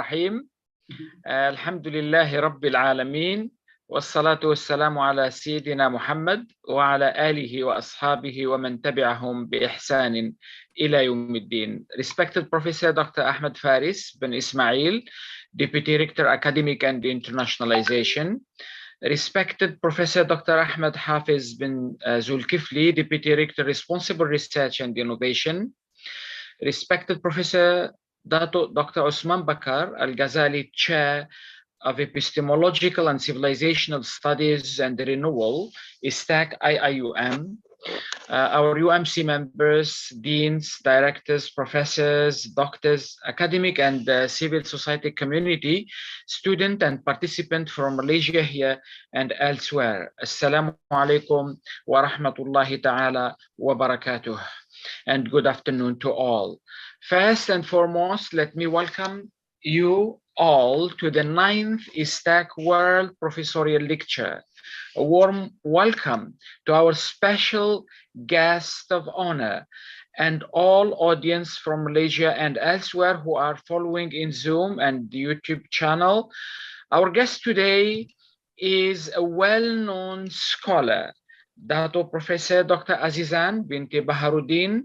الرحيم. الحمد لله رب العالمين، والصلاة والسلام على سيدنا محمد وعلى آله وأصحابه ومن تبعهم بإحسان إلى يوم الدين. Respected Professor Dr. Ahmed Faris bin Ismail, Deputy Rector Academic and Internationalization. Respected Professor Dr. Ahmed Hafiz bin Zulkifli, Deputy Rector Responsible Research and Innovation. Respected Professor Dr. Osman Bakar Al-Ghazali, Chair of Epistemological and Civilizational Studies and Renewal, ISTAC IIUM. Our UMC members, deans, directors, professors, doctors, academic and civil society community, student and participant from Malaysia here and elsewhere. Assalamu alaikum wa rahmatullahi ta'ala wa barakatuh. And good afternoon to all. First and foremost, let me welcome you all to the 9th ISTAC World Professorial Lecture. A warm welcome to our special guest of honor and all audience from Malaysia and elsewhere who are following in Zoom and YouTube channel. Our guest today is a well-known scholar, Professor Dr. AZIZAN Binti BAHARUDDIN,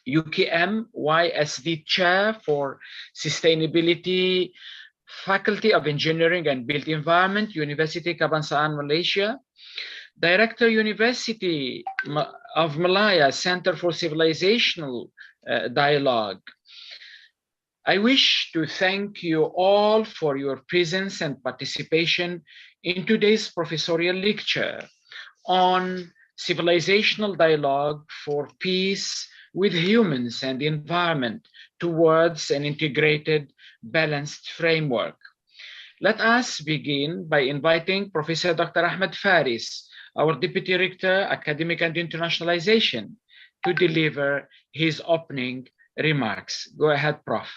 UKM YSD Chair for Sustainability, Faculty of Engineering and Built Environment, University Kebangsaan Malaysia, Director University of Malaya Center for Civilizational Dialogue. I wish to thank you all for your presence and participation in today's professorial lecture on civilizational dialogue for peace with humans and environment towards an integrated, balanced framework. Let us begin by inviting Professor Dr. Ahmed Faris, our Deputy Rector, Academic and Internationalization, to deliver his opening remarks. Go ahead, Prof.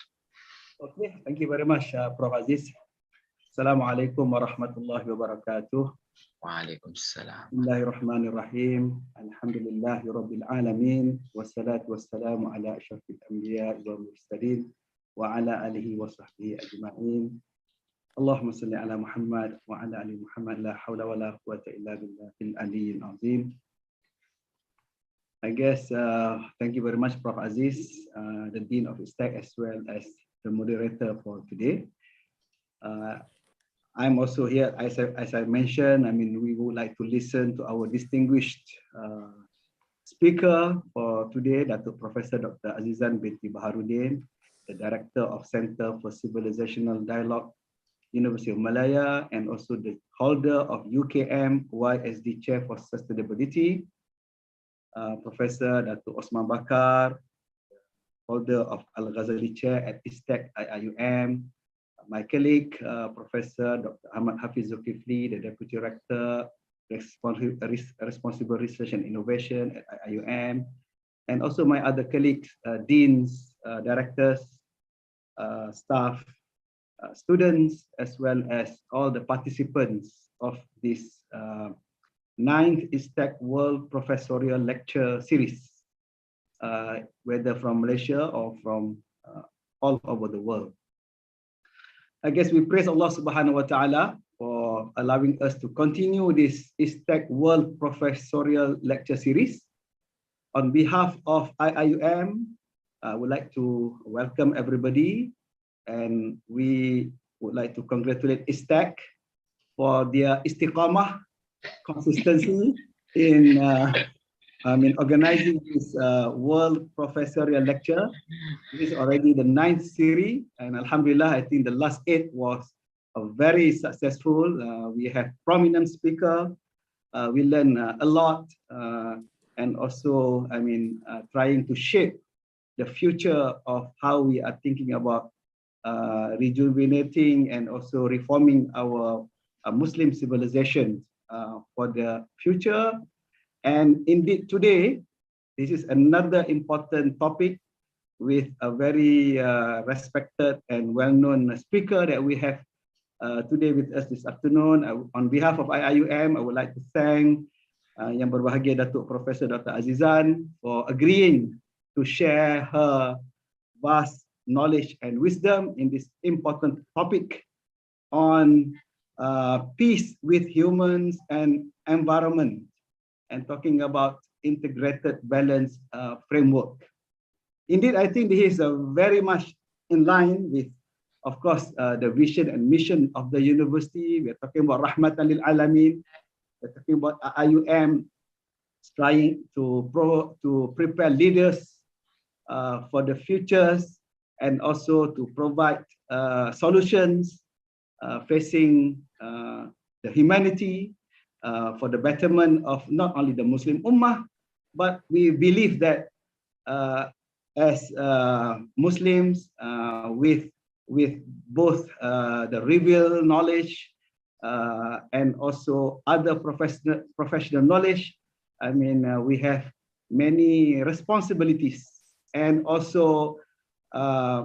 Okay, thank you very much, Prof. Aziz. Assalamu alaikum wa rahmatullahi wa barakatuh. وعليكم السلام. بسم الله الرحمن الرحيم. الحمد لله رب العالمين والصلاة والسلام على أشرف الأنبياء والمرسلين وعلى آله وصحبه أجمعين. اللهم صل على محمد وعلى آل محمد لا حول ولا قوة إلا بالله العلي العظيم. I guess thank you very much, Prof. Aziz, the Dean of ISTAC, as well as the moderator for today. I'm also here, as I mentioned. I mean, we would like to listen to our distinguished speaker for today, Professor Dr. AZIZAN Binti BAHARUDDIN, the Director of Center for Civilizational Dialogue, University of Malaya, and also the holder of UKM YSD Chair for Sustainability, Professor Dr. Osman Bakar, holder of Al-Ghazali Chair at ISTAC IIUM, my colleague, Professor Dr. Ahmad Hafiz Zulkifli, the Deputy Rector, Responsible Research and Innovation at IIUM, and also my other colleagues, deans, directors, staff, students, as well as all the participants of this 9th ISTAC World Professorial Lecture Series, whether from Malaysia or from all over the world. I guess we praise Allah subhanahu wa ta'ala for allowing us to continue this ISTAC World Professorial Lecture Series. On behalf of IIUM, I would like to welcome everybody, and we would like to congratulate ISTAC for their istiqamah, consistency in organizing this World Professorial Lecture. This is already the 9th series, and Alhamdulillah, I think the last 8 was very successful. We have prominent speaker. We learn a lot, and also, trying to shape the future of how we are thinking about rejuvenating and also reforming our Muslim civilization for the future. And indeed, today, this is another important topic with a very respected and well-known speaker that we have today with us this afternoon. On behalf of IIUM, I would like to thank Yang Berbahagia Datuk Professor Dr. AZIZAN for agreeing to share her vast knowledge and wisdom in this important topic on peace with humans and environment, and talking about integrated balance framework. Indeed, I think this is very much in line with, of course, the vision and mission of the university. We're talking about Rahmatan lil Alamin. We're talking about IUM trying to prepare leaders for the futures, and also to provide solutions facing the humanity for the betterment of not only the Muslim Ummah, but we believe that as Muslims with both the revealed knowledge and also other professional knowledge, I mean, we have many responsibilities, and also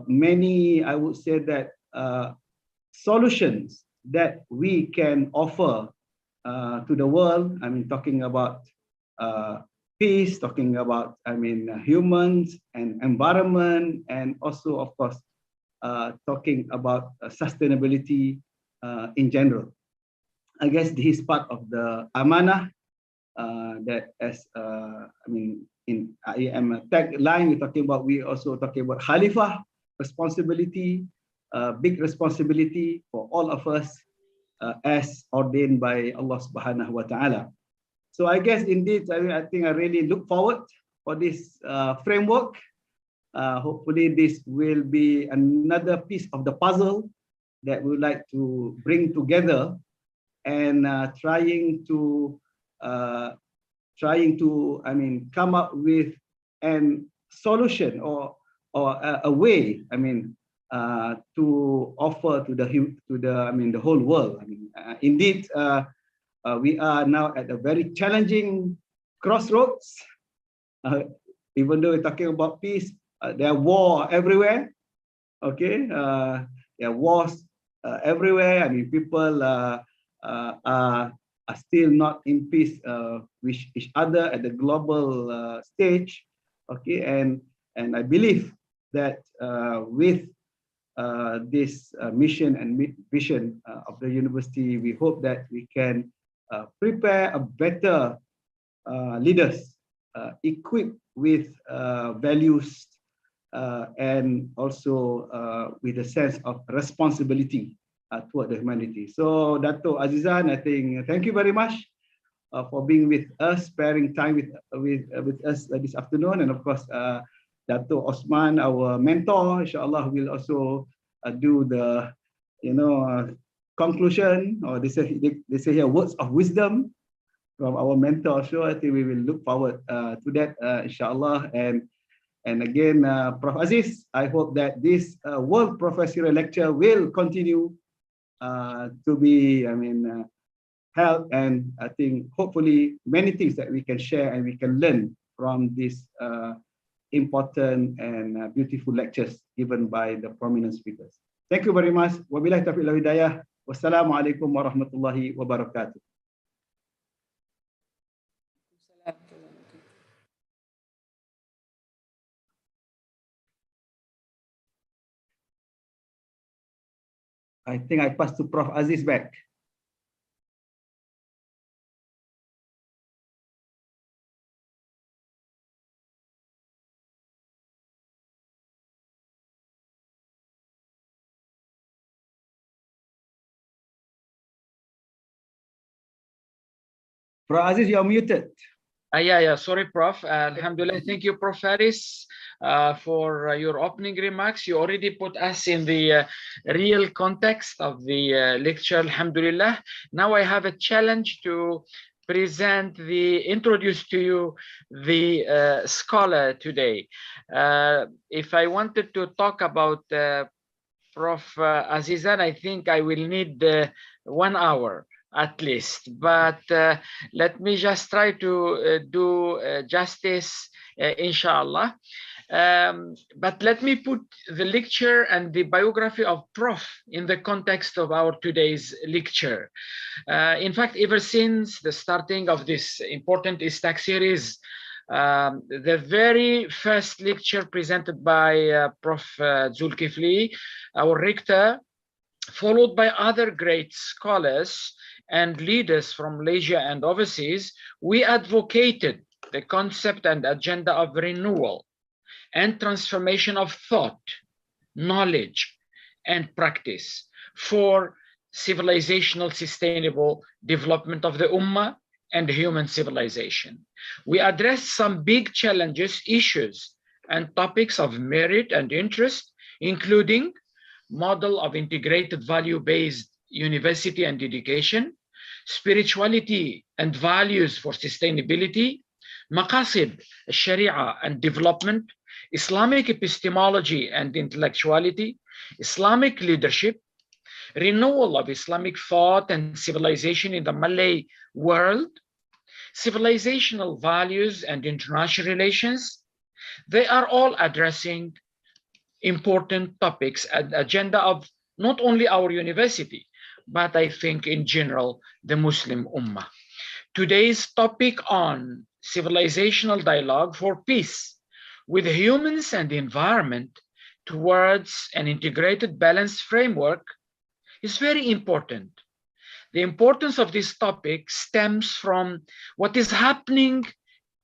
many, I would say that, solutions that we can offer to the world. I mean, talking about peace, talking about, I mean, humans and environment, and also, of course, talking about sustainability in general. I guess this is part of the amanah that, as I mean, in IAM tagline, we also talking about Khalifah responsibility, big responsibility for all of us as ordained by Allah Subhanahu wa Ta'ala. So I guess indeed, I think I really look forward for this framework. Hopefully this will be another piece of the puzzle that we would like to bring together, and trying to I mean, come up with a solution or a way, I mean, to offer to the I mean, the whole world. I mean, indeed, we are now at a very challenging crossroads. Even though we're talking about peace, there are war everywhere. Okay, there are wars everywhere. I mean, people are still not in peace with each other at the global stage. Okay, and I believe that with this mission and vision of the university, we hope that we can prepare a better leaders equipped with values and also with a sense of responsibility toward the humanity. So, Dato' Azizan, I think thank you very much for being with us, sparing time with us this afternoon, and of course, Dato' Osman, our mentor, inshallah, will also do the, you know, conclusion, or they say here words of wisdom from our mentor. So I think we will look forward to that, inshallah. And again, Prof. Aziz, I hope that this World Professorial Lecture will continue to be, I mean, held, and I think hopefully many things that we can share and we can learn from this important and beautiful lectures given by the prominent speakers. Thank you very much. Wabillahi taufiq wal hidayah. Wassalamualaikum warahmatullahi wabarakatuh. I think I pass to Prof. Aziz back. Prof. Aziz, you're muted. Yeah, sorry, Prof. Alhamdulillah, thank you, Prof. Faris, for your opening remarks. You already put us in the real context of the lecture, Alhamdulillah. Now I have a challenge to introduce to you the scholar today. If I wanted to talk about Prof. Azizan, I think I will need 1 hour at least, but let me just try to do justice, inshallah. But let me put the lecture and the biography of Prof in the context of our today's lecture. In fact, ever since the starting of this important ISTAC series, The very first lecture presented by Prof. Zulkifli, our rector, followed by other great scholars and leaders from Malaysia and overseas, we advocated the concept and agenda of renewal and transformation of thought, knowledge, and practice for civilizational sustainable development of the Ummah and human civilization. We addressed some big challenges, issues, and topics of merit and interest, including model of integrated value-based university and education, spirituality and values for sustainability, maqasid, sharia and development, Islamic epistemology and intellectuality, Islamic leadership, renewal of Islamic thought and civilization in the Malay world, civilizational values and international relations. They are all addressing important topics and agenda of not only our university, but I think in general, the Muslim Ummah. Today's topic on civilizational dialogue for peace with humans and the environment towards an integrated balanced framework is very important. The importance of this topic stems from what is happening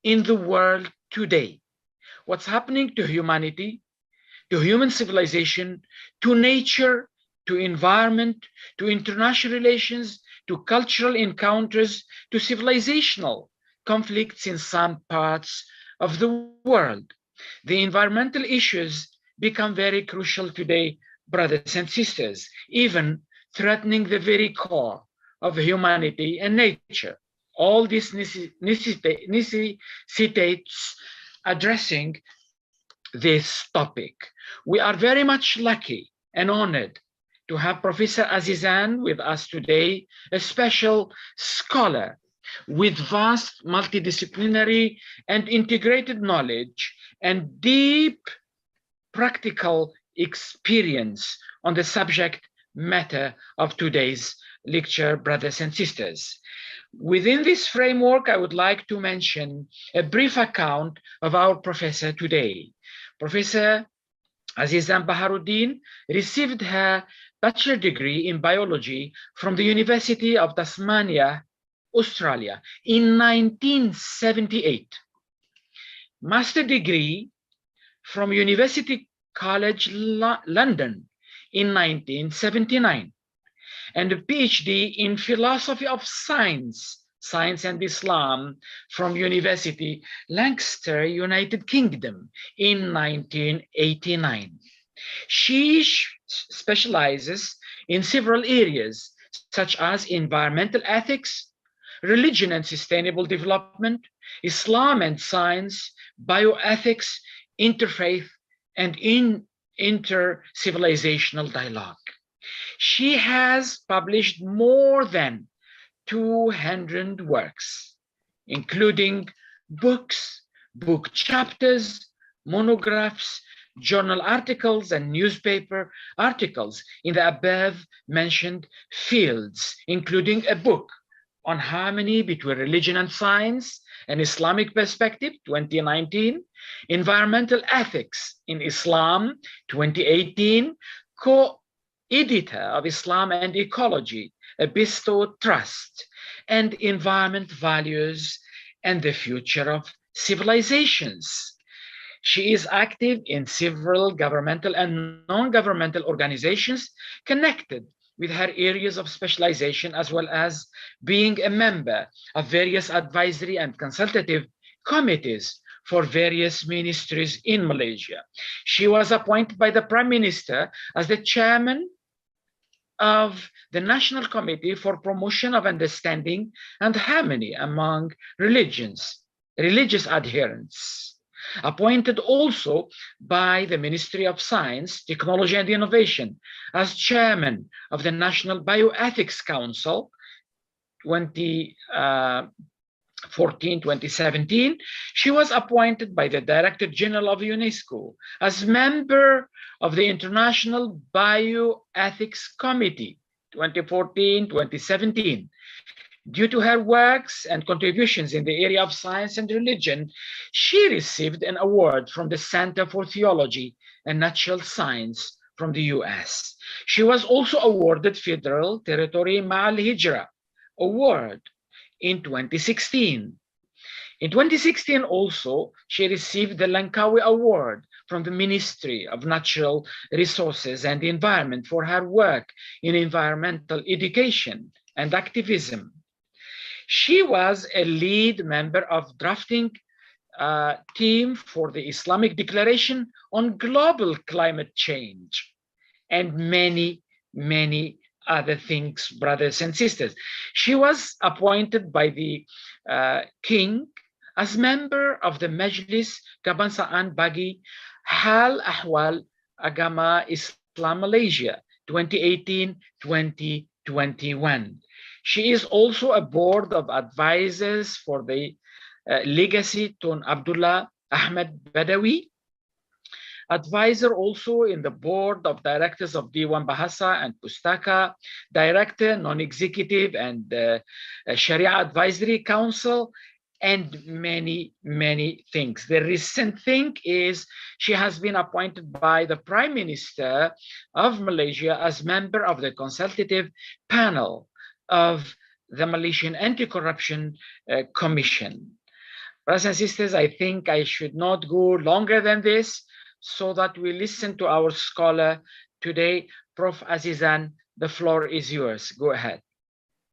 in the world today, what's happening to humanity, to human civilization, to nature, to environment, to international relations, to cultural encounters, to civilizational conflicts in some parts of the world. The environmental issues become very crucial today, brothers and sisters, even threatening the very core of humanity and nature. All this necessitates addressing this topic. We are very much lucky and honored to have Professor AZIZAN with us today, a special scholar with vast multidisciplinary and integrated knowledge and deep practical experience on the subject matter of today's lecture, brothers and sisters. Within this framework, I would like to mention a brief account of our professor today. Professor AZIZAN Baharuddin received her bachelor degree in biology from the University of Tasmania, Australia in 1978. Master degree from University College London in 1979, and a PhD in philosophy of science and Islam from University Lancaster, United Kingdom in 1989. She specializes in several areas such as environmental ethics, religion and sustainable development, Islam and science, bioethics, interfaith, and inter-civilizational dialogue. She has published more than 200 works, including books, book chapters, monographs, journal articles, and newspaper articles in the above mentioned fields, including a book on harmony between religion and science, an Islamic perspective, 2019, environmental ethics in Islam, 2018, co-editor of Islam and Ecology, a bestowed trust, and environment values and the future of civilizations. She is active in several governmental and non-governmental organizations connected with her areas of specialization, as well as being a member of various advisory and consultative committees for various ministries in Malaysia. She was appointed by the Prime Minister as the chairman of the National Committee for Promotion of Understanding and Harmony among religious adherents. Appointed also by the Ministry of Science, Technology and Innovation as chairman of the National Bioethics Council 2014-2017, she was appointed by the Director General of UNESCO as member of the International Bioethics Committee 2014-2017. Due to her works and contributions in the area of science and religion, she received an award from the Center for Theology and Natural Science from the US. She was also awarded Federal Territory Ma'al Hijra Award in 2016. In 2016 also, she received the Langkawi Award from the Ministry of Natural Resources and Environment for her work in environmental education and activism. She was a lead member of drafting team for the Islamic Declaration on Global Climate Change and many, many other things, brothers and sisters. She was appointed by the king as member of the Majlis Kebangsaan Bagi Hal Ahwal Agama Islam Malaysia 2018-2021. She is also a board of advisors for the Legacy Tun Abdullah Ahmed Badawi, advisor also in the board of directors of Dewan Bahasa and Pustaka, director, non-executive and Sharia Advisory Council, and many, many things. The recent thing is she has been appointed by the Prime Minister of Malaysia as member of the consultative panel of the Malaysian Anti-Corruption Commission. Brothers and sisters, I think I should not go longer than this so that we listen to our scholar today. Prof. Azizan, the floor is yours. Go ahead.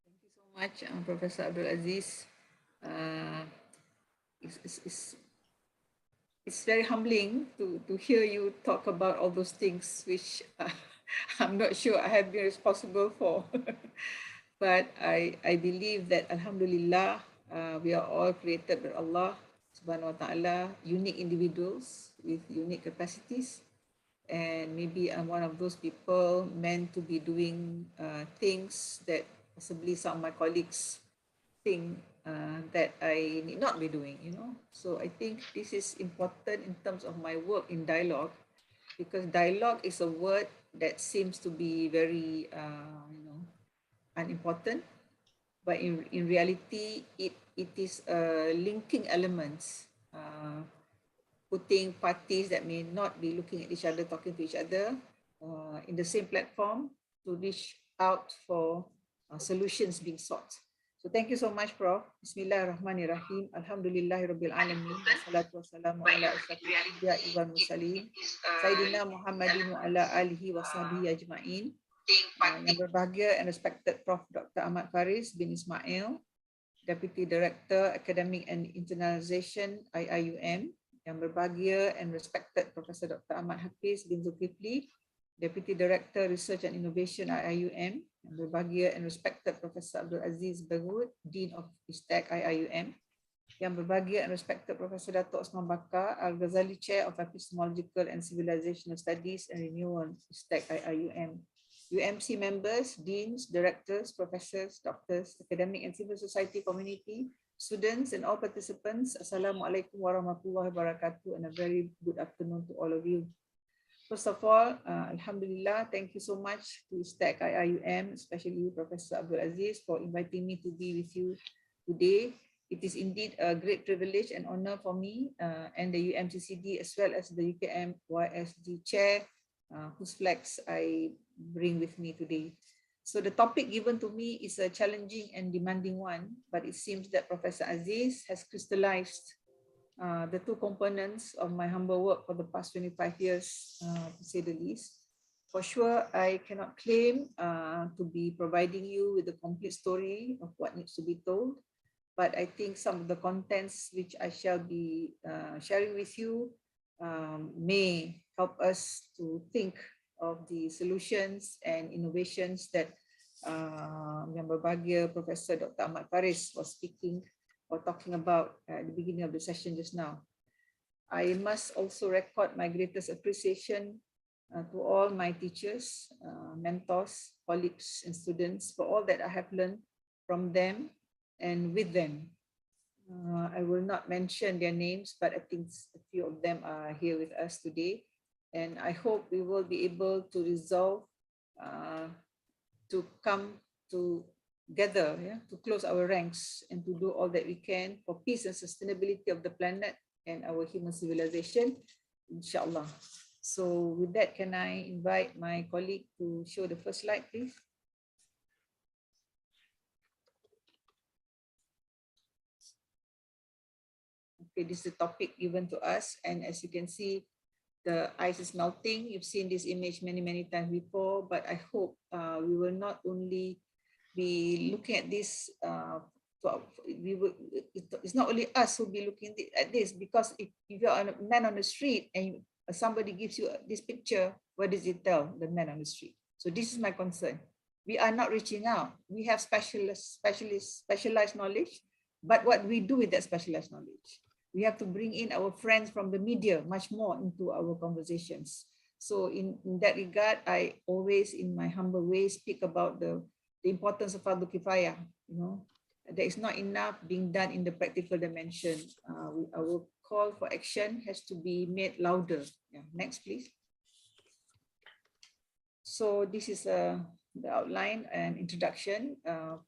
Thank you so much, Professor Abdul Aziz. It's very humbling to hear you talk about all those things which I'm not sure I have been responsible for. But I believe that Alhamdulillah, we are all created by Allah Subhanahu wa Ta'ala, unique individuals with unique capacities. And maybe I'm one of those people meant to be doing things that possibly some of my colleagues think that I need not be doing, you know. So I think this is important in terms of my work in dialogue, because dialogue is a word that seems to be very, unimportant, but in reality, it is linking elements, putting parties that may not be looking at each other, talking to each other in the same platform to reach out for solutions being sought. So thank you so much, Prof. Bismillahirrahmanirrahim. Alhamdulillahirabbil alamin. Wassalatu wassalamu ala asyrafil anbiya'i wal mursalin. Sayyidina Muhammadin wa ala alihi wa sahbihi ajma'in. Yang berbahagia and respected Prof. Dr. Ahmad Faris bin Ismail, Deputy Director Academic and Internationalization IIUM. Yang berbahagia and respected Professor Dr. Ahmad Hafiz bin Zulkifli, Deputy Director Research and Innovation IIUM. Yang berbahagia and respected Professor Abdul Aziz Bahud, Dean of ISTAC IIUM. Yang berbahagia and respected Professor Datuk Osman Bakar, Al-Ghazali Chair of Epistemological and Civilizational Studies and Renewal, ISTAC IIUM. UMC members, deans, directors, professors, doctors, academic and civil society community, students and all participants, Assalamualaikum warahmatullahi wabarakatuh, and a very good afternoon to all of you. First of all, Alhamdulillah, thank you so much to ISTAC IIUM, especially Professor Abdul Aziz, for inviting me to be with you today. It is indeed a great privilege and honor for me and the UMCCD, as well as the UKM YSD chair, whose flags I bring with me today. So the topic given to me is a challenging and demanding one, but it seems that Professor Aziz has crystallized the two components of my humble work for the past 25 years, to say the least. For sure, I cannot claim to be providing you with the complete story of what needs to be told, but I think some of the contents which I shall be sharing with you may help us to think of the solutions and innovations that Yang Berbahagia Professor Dr. Ahmad Faris was speaking or talking about at the beginning of the session just now. I must also record my greatest appreciation to all my teachers, mentors, colleagues, and students for all that I have learned from them and with them. I will not mention their names, but I think a few of them are here with us today. And I hope we will be able to resolve to come to gather, to close our ranks and to do all that we can for peace and sustainability of the planet and our human civilization, inshallah. So with that, can I invite my colleague to show the first slide, please? Okay, this is the topic given to us, and as you can see, the ice is melting. You've seen this image many, many times before, but I hope we will not only be looking at this, it's not only us who will be looking at this, because if you're a man on the street and somebody gives you this picture, what does it tell the man on the street? So this is my concern. We are not reaching out. We have specialized knowledge, but what we do with that specialized knowledge? We have to bring in our friends from the media much more into our conversations. So in that regard, I always, in my humble way, speak about the importance of Fardu Kifayah. There is not enough being done in the practical dimension. Our call for action has to be made louder. Yeah. Next, please. So this is the outline and introduction.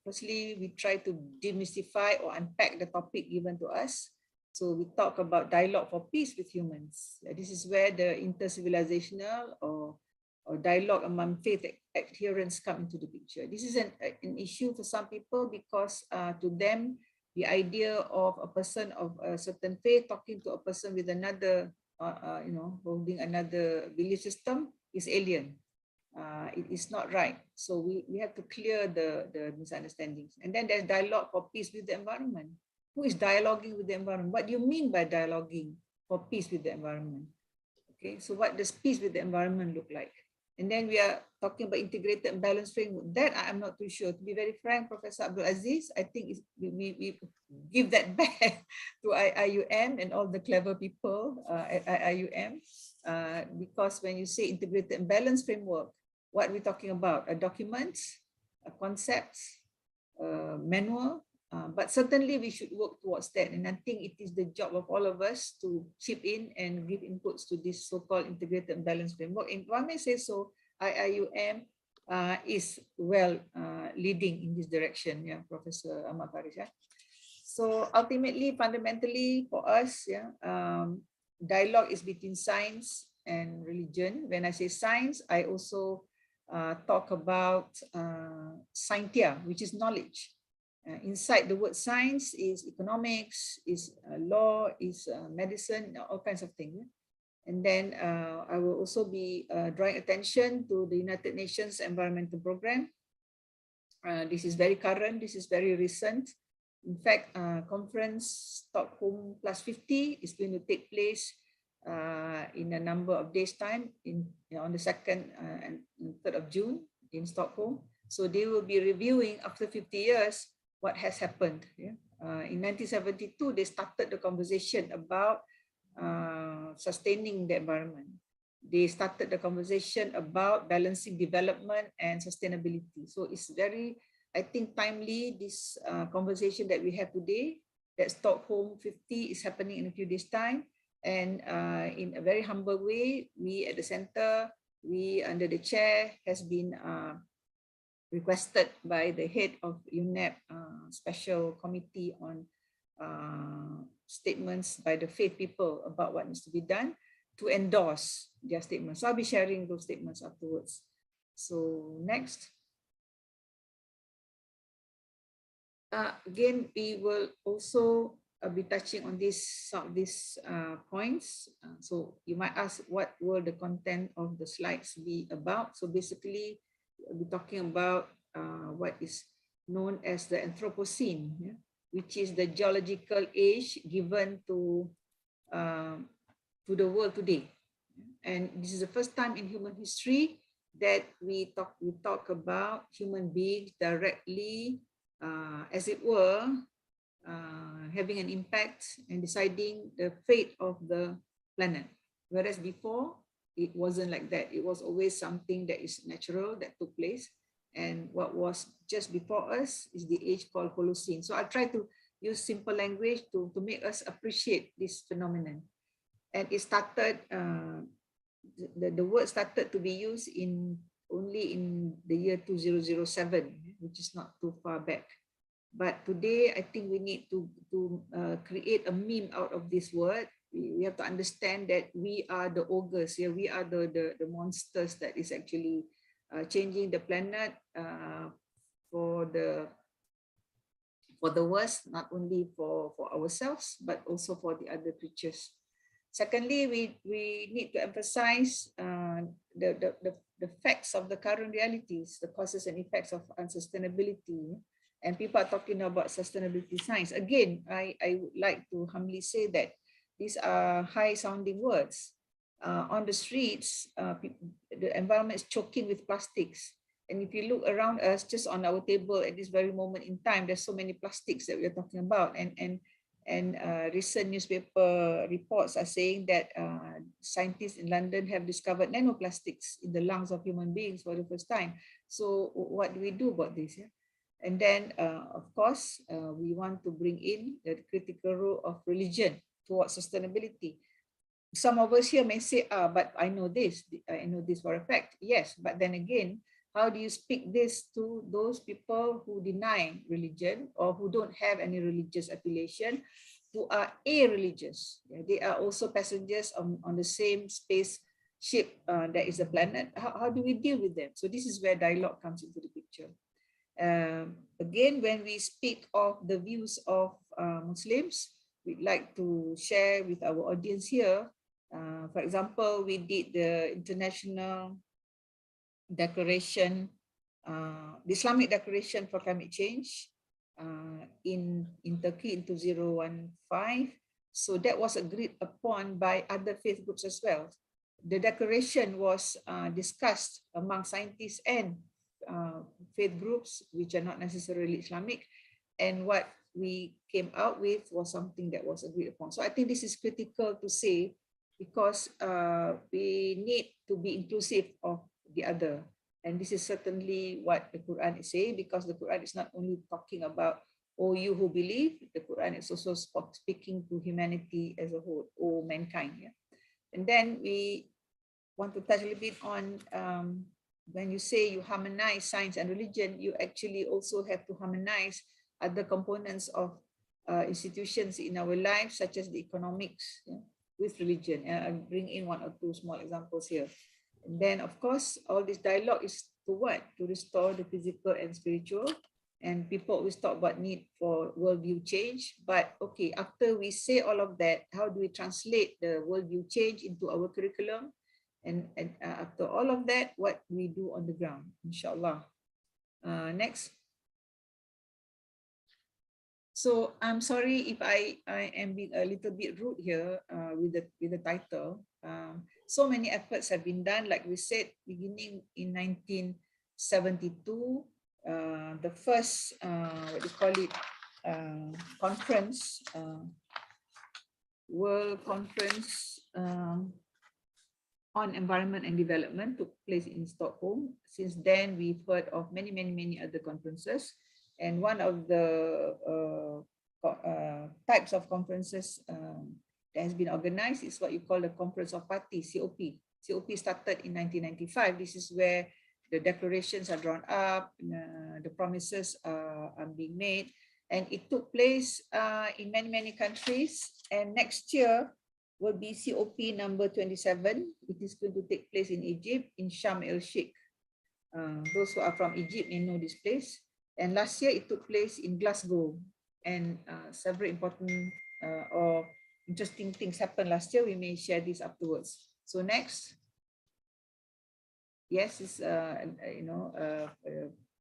Firstly, we try to demystify or unpack the topic given to us. So we talk about dialogue for peace with humans. This is where the intercivilizational or dialogue among faith adherents come into the picture. This is an issue for some people because to them, the idea of a person of a certain faith talking to a person with another, holding another belief system is alien. It is not right. So we have to clear the misunderstandings. And then there's dialogue for peace with the environment. Who is dialoguing with the environment? What do you mean by dialoguing for peace with the environment? Okay, so what does peace with the environment look like? And then we are talking about integrated and balanced framework. That I'm not too sure. To be very frank, Professor Abdul Aziz, I think we give that back to IUM and all the clever people at IUM. Because when you say integrated and balanced framework, what we're talking about? A document, a concept, a manual, but certainly we should work towards that. And I think it is the job of all of us to chip in and give inputs to this so-called integrated and balanced framework. And if I may say so, IUM is well leading in this direction, yeah, Professor Ahmad Faris. Yeah? So ultimately, fundamentally for us, dialogue is between science and religion. When I say science, I also talk about scientia, which is knowledge. Inside the word science is economics, is law, is medicine, all kinds of things. And then I will also be drawing attention to the United Nations Environmental Programme. This is very current, this is very recent. In fact, conference Stockholm +50 is going to take place in a number of days' time on the 2nd and 3rd of June in Stockholm. So they will be reviewing after 50 years what has happened. Yeah? In 1972, they started the conversation about sustaining the environment. They started the conversation about balancing development and sustainability. So it's very, I think, timely, this conversation that we have today, that Stockholm 50 is happening in a few days' time. And in a very humble way, we at the center, we under the chair has been requested by the head of UNEP Special Committee on statements by the faith people about what needs to be done to endorse their statements. So I'll be sharing those statements afterwards. So next. Again, we will also be touching on some of these points. So you might ask, what will the content of the slides be about? So basically, we'll be talking about what is known as the Anthropocene, yeah, which is the geological age given to the world today. And this is the first time in human history that we talk about human beings directly, as it were, having an impact and deciding the fate of the planet. Whereas before, it wasn't like that. It was always something that is natural, that took place. And what was just before us is the age called Holocene. So I'll try to use simple language to make us appreciate this phenomenon. And it started, the word started to be used only in the year 2007, which is not too far back. But today, I think we need to create a meme out of this word. We have to understand that we are the ogres here. We are the monsters that is actually changing the planet for the worst, not only for ourselves, but also for the other creatures. Secondly, we need to emphasize the facts of the current realities, the causes and effects of unsustainability. And people are talking about sustainability science. Again, I would like to humbly say that these are high-sounding words. On the streets, the environment is choking with plastics. And if you look around us, just on our table at this very moment in time, there's so many plastics that we are talking about. And recent newspaper reports are saying that scientists in London have discovered nanoplastics in the lungs of human beings for the first time. So what do we do about this? Yeah? And then, of course, we want to bring in the critical role of religion towards sustainability. Some of us here may say, but I know this for a fact. Yes, but then again, how do you speak this to those people who deny religion or who don't have any religious affiliation, who are irreligious? They are also passengers on the same spaceship that is the planet. How do we deal with them? So this is where dialogue comes into the picture. Again, when we speak of the views of Muslims, we'd like to share with our audience here. For example, we did the International Declaration, the Islamic Declaration for Climate Change in Turkey in 2015. So that was agreed upon by other faith groups as well. The declaration was discussed among scientists and faith groups, which are not necessarily Islamic. And what we came out with was something that was agreed upon. So I think this is critical to say, because we need to be inclusive of the other. And this is certainly what the Quran is saying, because the Quran is not only talking about, oh, you who believe, the Quran is also speaking to humanity as a whole, or mankind. Yeah? And then we want to touch a little bit on when you say you harmonize science and religion, you actually also have to harmonize other components of institutions in our lives, such as the economics, with religion. And I'll bring in one or two small examples here. And then, of course, all this dialogue is to what? To restore the physical and spiritual. And people always talk about need for worldview change. But okay, after we say all of that, how do we translate the worldview change into our curriculum? And after all of that, what we do on the ground, inshallah. Next. So I'm sorry if I am being a little bit rude here with the title. So many efforts have been done, like we said, beginning in 1972, the first, what do you call it, conference, World Conference on Environment and Development took place in Stockholm. Since then, we've heard of many other conferences. And one of the types of conferences that has been organized is what you call the Conference of Parties, COP. COP started in 1995. This is where the declarations are drawn up, the promises are being made. And it took place in many countries. And next year will be COP number 27. It is going to take place in Egypt, in Sharm el-Sheikh. Those who are from Egypt may know this place. And last year it took place in Glasgow. And several important or interesting things happened last year. We may share this afterwards. So next. Yes, it's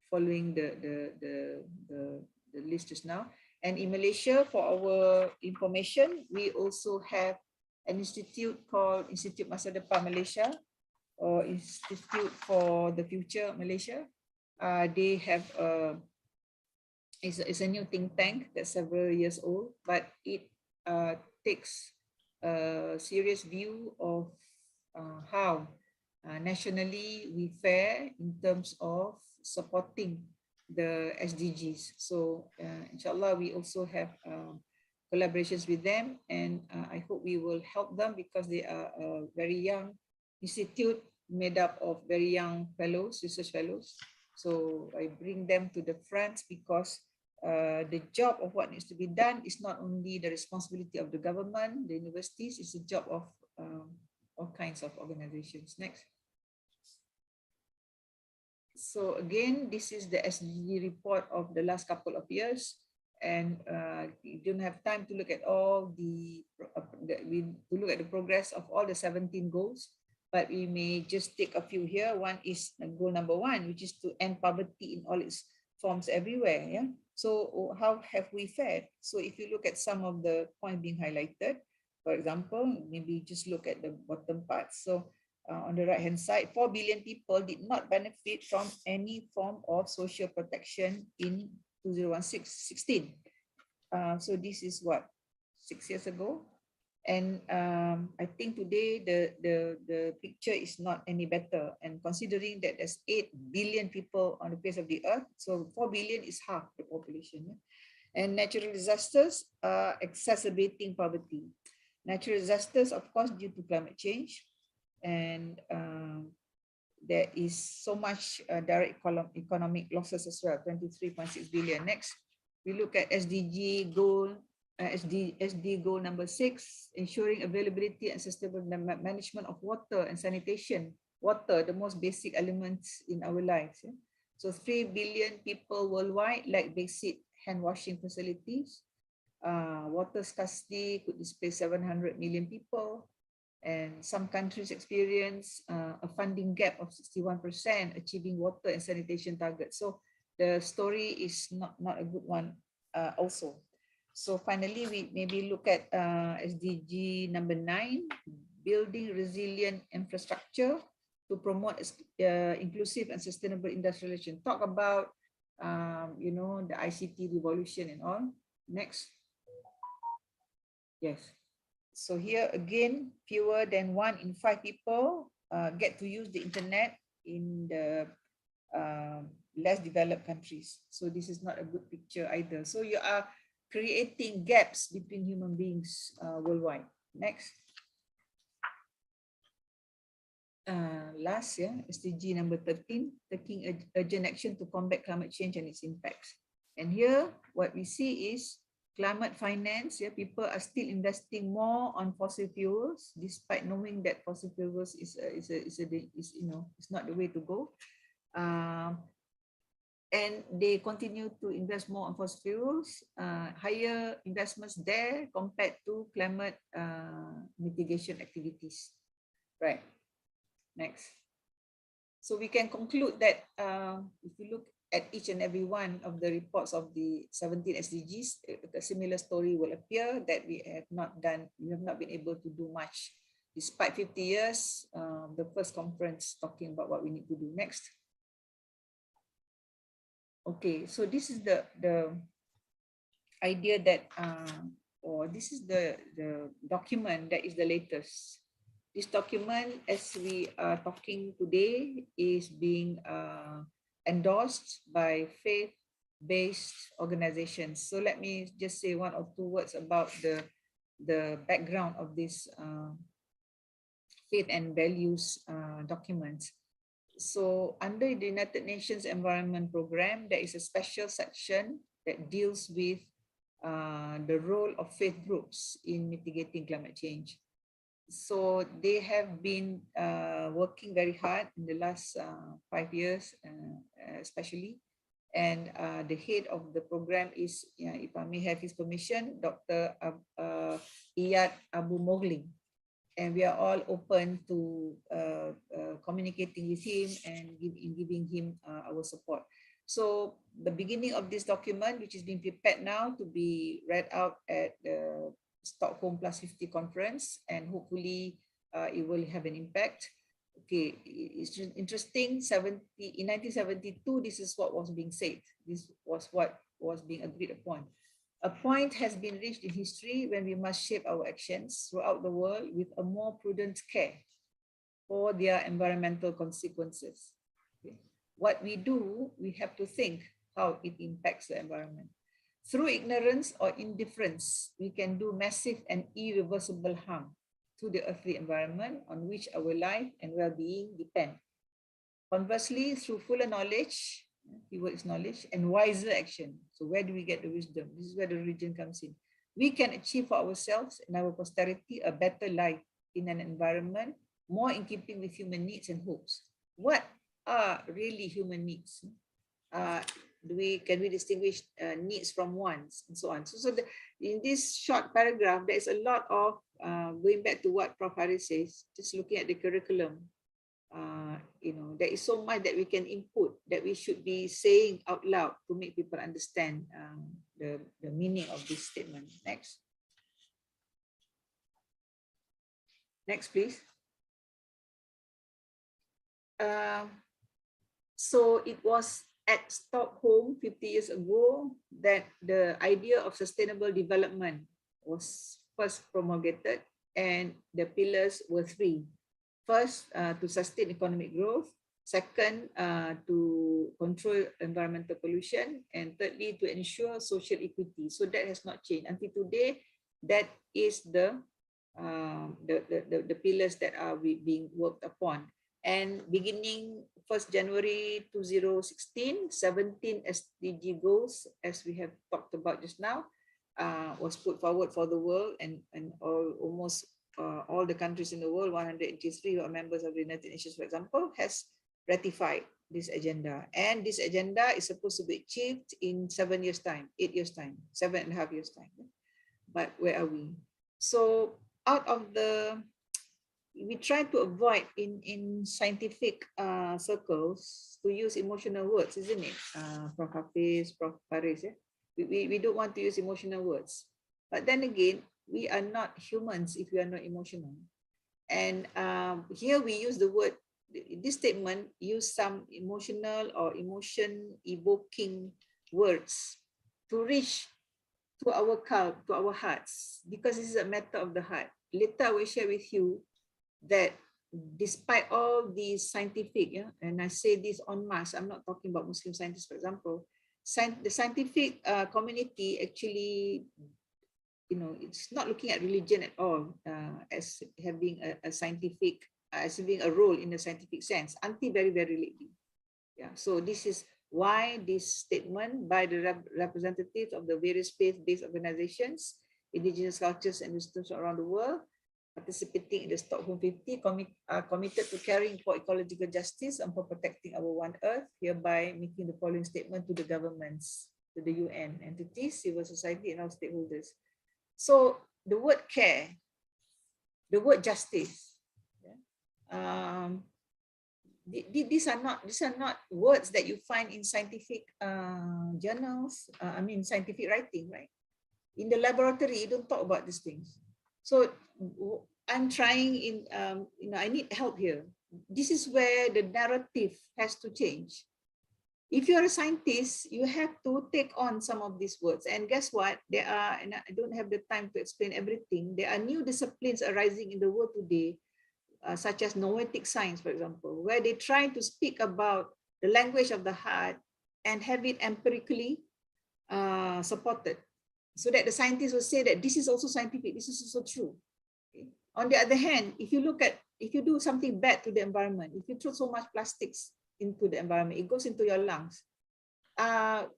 following the list just now. And in Malaysia, for our information, we also have an institute called Institute Masa Depan Malaysia, or Institute for the Future Malaysia. They have it's a new think tank that's several years old, but it takes a serious view of how nationally we fare in terms of supporting the SDGs. So inshallah, we also have collaborations with them, and I hope we will help them, because they are a very young institute made up of very young fellows, research fellows. So I bring them to the front because the job of what needs to be done is not only the responsibility of the government, the universities, it's a job of all kinds of organizations. Next. So again, this is the SDG report of the last couple of years, and we don't have time to look at all the progress of all the 17 goals, but we may just take a few here. One is goal number 1, which is to end poverty in all its forms everywhere. Yeah. So how have we fared? So if you look at some of the points being highlighted, for example, maybe just look at the bottom part. So on the right hand side, 4 billion people did not benefit from any form of social protection in 2016. So this is what, 6 years ago. And I think today the picture is not any better. And considering that there's 8 billion people on the face of the earth, so 4 billion is half the population. Yeah? And natural disasters are exacerbating poverty. Natural disasters, of course, due to climate change. And there is so much direct economic losses as well, 23.6 billion. Next, we look at SDG goal, SD goal number 6, ensuring availability and sustainable management of water and sanitation. Water, the most basic elements in our lives. Yeah? So 3 billion people worldwide lack basic hand washing facilities. Water scarcity could displace 700 million people. And some countries experience a funding gap of 61% achieving water and sanitation targets. So the story is not a good one also. So finally, we maybe look at SDG number 9, building resilient infrastructure to promote inclusive and sustainable industrialization. Talk about, you know, the ICT revolution and all. Next. Yes. So here again, fewer than 1 in 5 people get to use the internet in the less developed countries. So this is not a good picture either. So you are creating gaps between human beings worldwide. Next. Last, yeah, SDG number 13, taking urgent action to combat climate change and its impacts. And here, what we see is climate finance. Yeah, people are still investing more on fossil fuels, despite knowing that fossil fuels is you know, it's not the way to go. And they continue to invest more on fossil fuels, higher investments there compared to climate mitigation activities. Right. Next. So we can conclude that if you look at each and every one of the reports of the 17 SDGs, a similar story will appear that we have not been able to do much despite 50 years, the first conference talking about what we need to do next. Okay, so this is the idea that, or this is the document that is the latest. This document, as we are talking today, is being endorsed by faith-based organizations. So let me just say 1 or 2 words about the background of this faith and values document. So under the United Nations Environment Programme, there is a special section that deals with the role of faith groups in mitigating climate change. So they have been working very hard in the last 5 years, especially. And the head of the program is, if I may have his permission, Dr. Ict And we are all open to communicating with him and giving him our support. So the beginning of this document, which is being prepared now to be read out at the Stockholm +50 conference, and hopefully it will have an impact. Okay, it's interesting. In 1972, this is what was being said. This was what was being agreed upon. A point has been reached in history when we must shape our actions throughout the world with a more prudent care for their environmental consequences. Okay. What we do, we have to think how it impacts the environment. Through ignorance or indifference, we can do massive and irreversible harm to the earthly environment on which our life and well-being depend. Conversely, through fuller knowledge, keyword is knowledge, and wiser action. So where do we get the wisdom? This is where the religion comes in. We can achieve for ourselves and our posterity a better life in an environment more in keeping with human needs and hopes. What are really human needs? Can we distinguish needs from wants and so on? So in this short paragraph, there is a lot of going back to what Prof. Haris says, just looking at the curriculum. There is so much that we can input that we should be saying out loud to make people understand the meaning of this statement. Next. Next, please. So it was at Stockholm 50 years ago that the idea of sustainable development was first promulgated, and the pillars were three. First, to sustain economic growth. Second, to control environmental pollution. And thirdly, to ensure social equity. So that has not changed. Until today, that is the pillars that are being worked upon. And beginning 1st January 2016, 17 SDG goals, as we have talked about just now, was put forward for the world, and almost all the countries in the world, 183 who are members of the United Nations, for example, has ratified this agenda. And this agenda is supposed to be achieved in 7 years' time, 8 years' time, 7.5 years' time. But where are we? So out of we try to avoid in scientific circles to use emotional words, isn't it? Prof. Hafiz, Prof. Faris, we don't want to use emotional words. But then again, we are not humans if we are not emotional. And here we use the word, this statement use some emotional or emotion evoking words to reach to our hearts, because this is a matter of the heart. Later I will share with you that despite all these scientific, and I say this en masse, I'm not talking about Muslim scientists, for example, the scientific community actually, it's not looking at religion at all as having a scientific, as having a role in the scientific sense until very, very lately. Yeah. So this is why this statement by the representatives of the various faith-based organizations, indigenous cultures and institutions around the world, participating in the Stockholm 50, are committed to caring for ecological justice and for protecting our one earth, hereby making the following statement to the governments, to the UN entities, civil society, and all stakeholders. So the word care, the word justice, these are not words that you find in scientific journals. Scientific writing, right? In the laboratory, you don't talk about these things. So I'm trying I need help here. This is where the narrative has to change. If you're a scientist, you have to take on some of these words. And guess what? There are, and I don't have the time to explain everything, there are new disciplines arising in the world today, such as noetic science, for example, where they try to speak about the language of the heart and have it empirically supported, so that the scientists will say that this is also scientific, this is also true. Okay? On the other hand, if you do something bad to the environment, if you throw so much plastics into the environment, it goes into your lungs.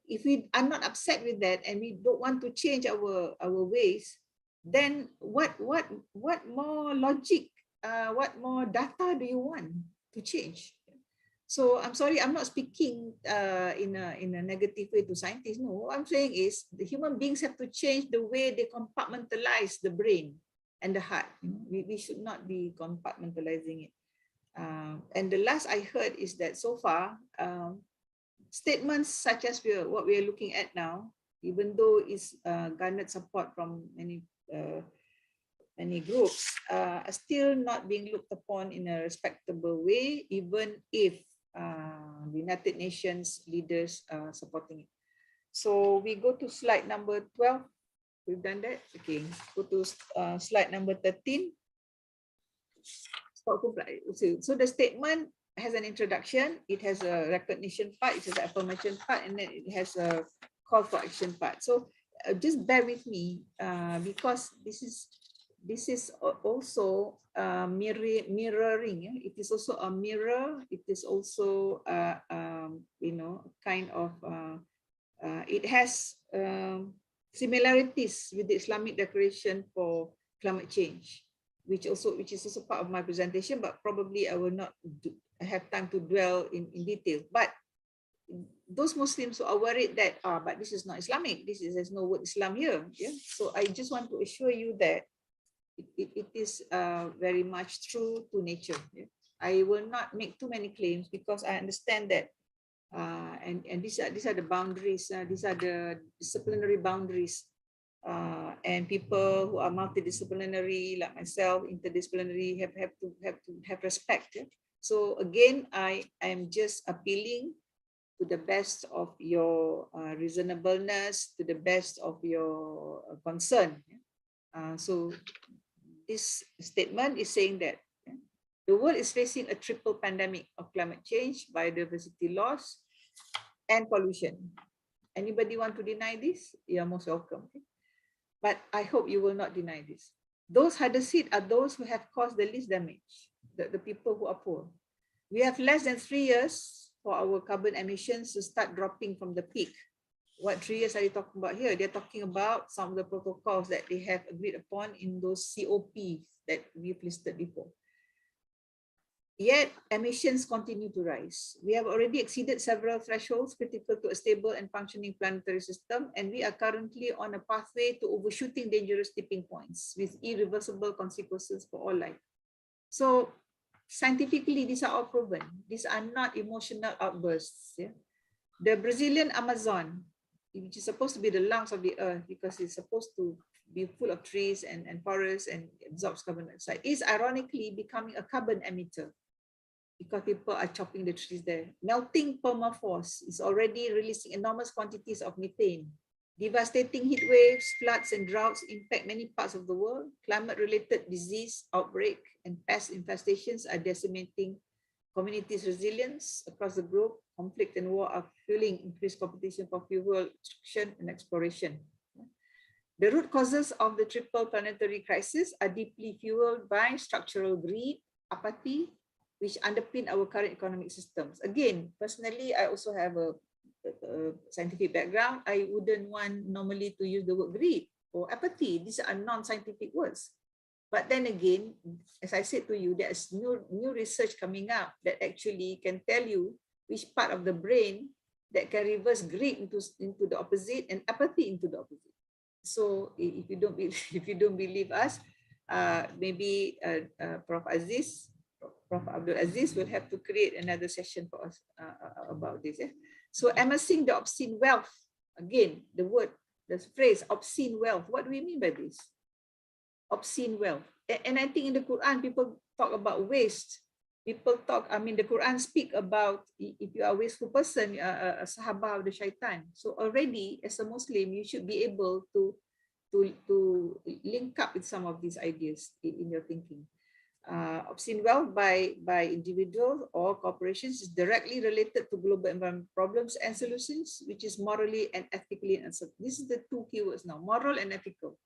If we are not upset with that and we don't want to change our ways, then what more logic, what more data do you want to change? So I'm sorry, I'm not speaking in a negative way to scientists. No, what I'm saying is the human beings have to change the way they compartmentalize the brain and the heart. We should not be compartmentalizing it. And the last I heard is that so far, statements such as what we are looking at now, even though it's garnered support from many groups, are still not being looked upon in a respectable way, even if the United Nations leaders are supporting it. So we go to slide number 12. We've done that. Okay, go to slide number 13. So the statement has an introduction, it has a recognition part, it has an affirmation part, and then it has a call for action part. So just bear with me because this is this is also mirroring. It is also a mirror. It is also, kind of, it has similarities with the Islamic Declaration for Climate Change, which is also part of my presentation, but probably I will not have time to dwell in detail. But those Muslims who are worried that, but this is not Islamic, there's no word Islam here. Yeah. So I just want to assure you that it is very much true to nature. Yeah. I will not make too many claims because I understand that, and these are the boundaries. These are the disciplinary boundaries, and people who are multidisciplinary, like myself, interdisciplinary, have to have respect. Yeah. So again, I am just appealing to the best of your reasonableness, to the best of your concern. So this statement is saying that the world is facing a triple pandemic of climate change, biodiversity loss, and pollution. Anybody want to deny this? You are most welcome. But I hope you will not deny this. Those hardest hit are those who have caused the least damage, the people who are poor. We have less than 3 years for our carbon emissions to start dropping from the peak. What 3 years are they talking about here? They're talking about some of the protocols that they have agreed upon in those COPs that we've listed before. Yet emissions continue to rise. We have already exceeded several thresholds critical to a stable and functioning planetary system, and we are currently on a pathway to overshooting dangerous tipping points with irreversible consequences for all life. So scientifically, these are all proven. These are not emotional outbursts. Yeah? The Brazilian Amazon, which is supposed to be the lungs of the earth because it's supposed to be full of trees and forests and absorbs carbon dioxide, is ironically becoming a carbon emitter because people are chopping the trees there. Melting permafrost is already releasing enormous quantities of methane. Devastating heat waves, floods, and droughts impact many parts of the world. Climate-related disease outbreak and pest infestations are decimating communities' resilience across the globe. Conflict and war are fueling increased competition for fuel extraction and exploration. The root causes of the triple planetary crisis are deeply fueled by structural greed, apathy, which underpin our current economic systems. Again, personally, I also have a scientific background. I wouldn't want normally to use the word greed or apathy. These are non-scientific words. But then again, as I said to you, there's new research coming up that actually can tell you which part of the brain that can reverse greed into the opposite and apathy into the opposite. So if you don't believe us, maybe Prof Abdul Aziz will have to create another session for us about this. Yeah? So amassing the obscene wealth, again, the phrase obscene wealth, what do we mean by this? Obscene wealth. And I think in the Quran, people talk about waste. People talk, the Quran speak about if you are a wasteful person, you are a sahabah of the shaitan. So already as a Muslim, you should be able to link up with some of these ideas in your thinking. Obscene wealth by individuals or corporations is directly related to global environment problems and solutions, which is morally and ethically uncertain. This is the two keywords now, moral and ethical.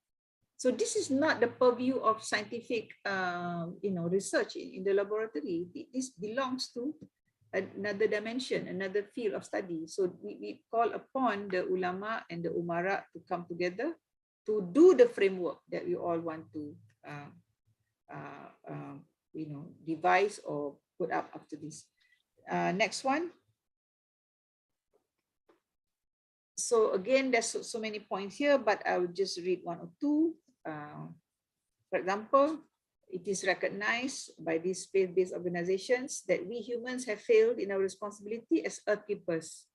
So this is not the purview of scientific, research in the laboratory. This belongs to another dimension, another field of study. So we call upon the ulama and the umara to come together to do the framework that we all want to devise or put up after this. Next one. So again, there's so many points here, but I will just read one or two. For example, it is recognized by these faith-based organizations that we humans have failed in our responsibility as earth keepers.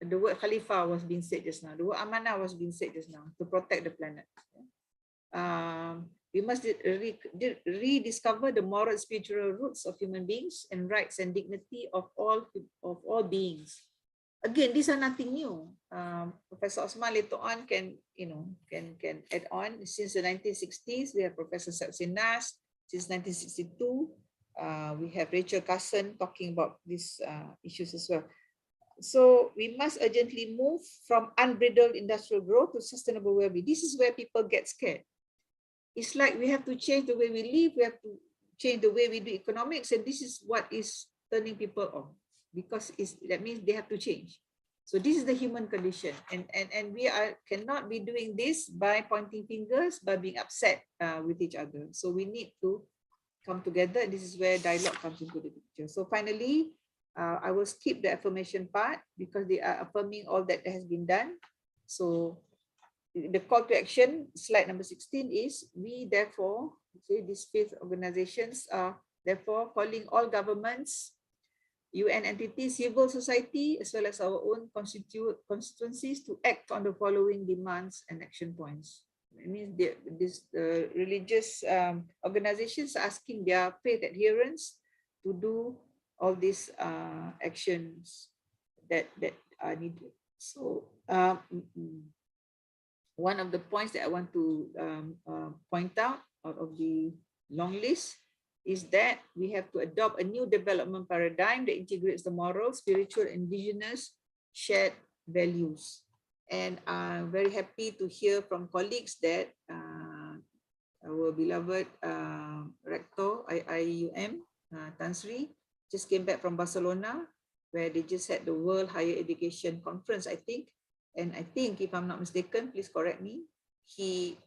The word Khalifa was being said just now. The word Amanah was being said just now, to protect the planet. We must rediscover the moral and spiritual roots of human beings and rights and dignity of all beings. Again, these are nothing new. Professor Osman later on can add on. Since the 1960s, we have Professor Sabsin Nas. Since 1962, we have Rachel Carson talking about these issues as well. So we must urgently move from unbridled industrial growth to sustainable well-being. This is where people get scared. it's like we have to change the way we live, we have to change the way we do economics, and this is what is turning people off, because that means they have to change. So this is the human condition, and we cannot be doing this by pointing fingers, by being upset with each other. So we need to come together. This is where dialogue comes into the picture. So finally, I will skip the affirmation part because they are affirming all that has been done. So the call to action, slide number 16, is we therefore, these faith organizations are therefore calling all governments, UN entities, civil society, as well as our own constituencies to act on the following demands and action points. It means the religious organizations are asking their faith adherents to do all these actions that are needed. So one of the points that I want to point out of the long list is that we have to adopt a new development paradigm that integrates the moral, spiritual, indigenous shared values. And I'm very happy to hear from colleagues that our beloved rector, IUM, Tan Sri, just came back from Barcelona, where they just had the World Higher Education Conference, I think. And I think, if I'm not mistaken, please correct me, he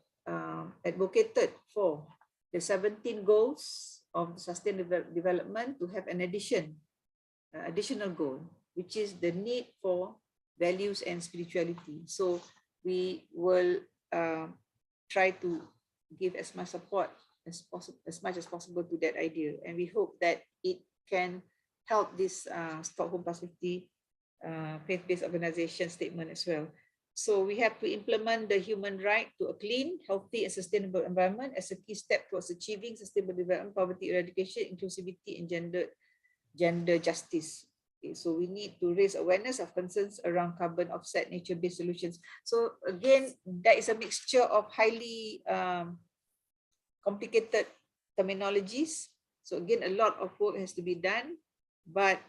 advocated for the 17 goals of sustainable development to have an additional goal, which is the need for values and spirituality. So we will try to give as much support as possible to that idea, and we hope that it can help this Stockholm Plus 50 faith-based organization statement as well. So we have to implement the human right to a clean, healthy, and sustainable environment as a key step towards achieving sustainable development, poverty eradication, inclusivity, and gender justice. Okay, so we need to raise awareness of concerns around carbon offset, nature-based solutions. So again, that is a mixture of highly complicated terminologies. So again, a lot of work has to be done. But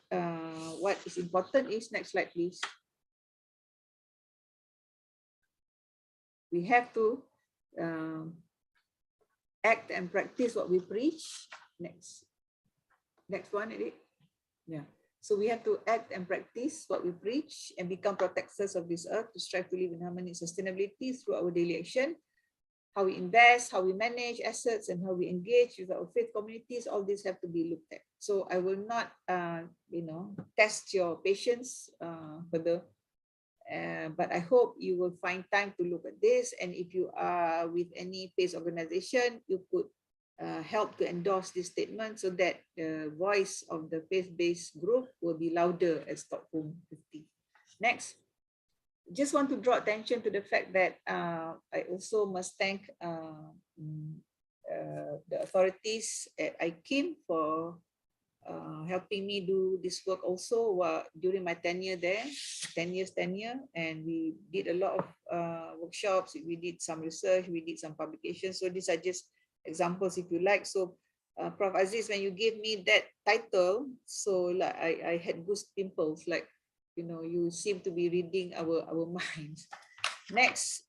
what is important is, next slide please, we have to act and practice what we preach. Next one, Ict. Yeah. So we have to act and practice what we preach and become protectors of this earth to strive to live in harmony and sustainability through our daily action. How we invest, how we manage assets, and how we engage with our faith communities, all these have to be looked at. So I will not, test your patience further, but I hope you will find time to look at this. And if you are with any faith organization, you could help to endorse this statement so that the voice of the faith-based group will be louder at Stockholm 50. Next. Just want to draw attention to the fact that I also must thank the authorities at IKIM for helping me do this work also during my tenure there, 10 years tenure, and we did a lot of workshops, we did some research, we did some publications. So these are just examples if you like. So Prof. Aziz, when you gave me that title, so like I had goose pimples, like, you seem to be reading our minds. Next,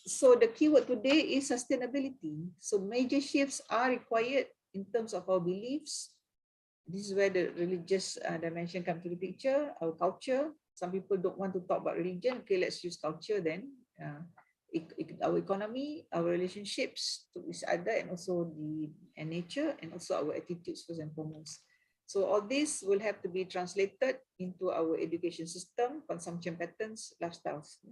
so the keyword today is sustainability. So major shifts are required in terms of our beliefs. This is where the religious dimension comes to the picture, our culture. Some people don't want to talk about religion. Okay, let's use culture then. Our economy, our relationships to each other, and also and nature, and also our attitudes first and foremost. So all this will have to be translated into our education system, consumption patterns, lifestyles.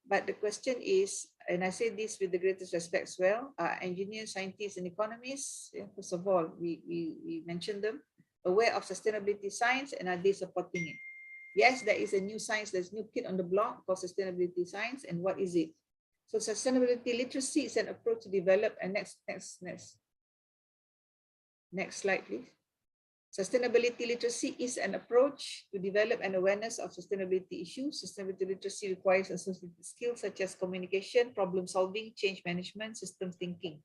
But the question is, and I say this with the greatest respect as well, engineers, scientists, and economists, first of all, we mentioned them, aware of sustainability science, and are they supporting it? Yes, there is a new science, there's a new kid on the block called sustainability science, and what is it? So sustainability literacy is an approach to develop, and next slide, please. Sustainability literacy is an approach to develop an awareness of sustainability issues. Sustainability literacy requires associated skills such as communication, problem solving, change management, systems thinking.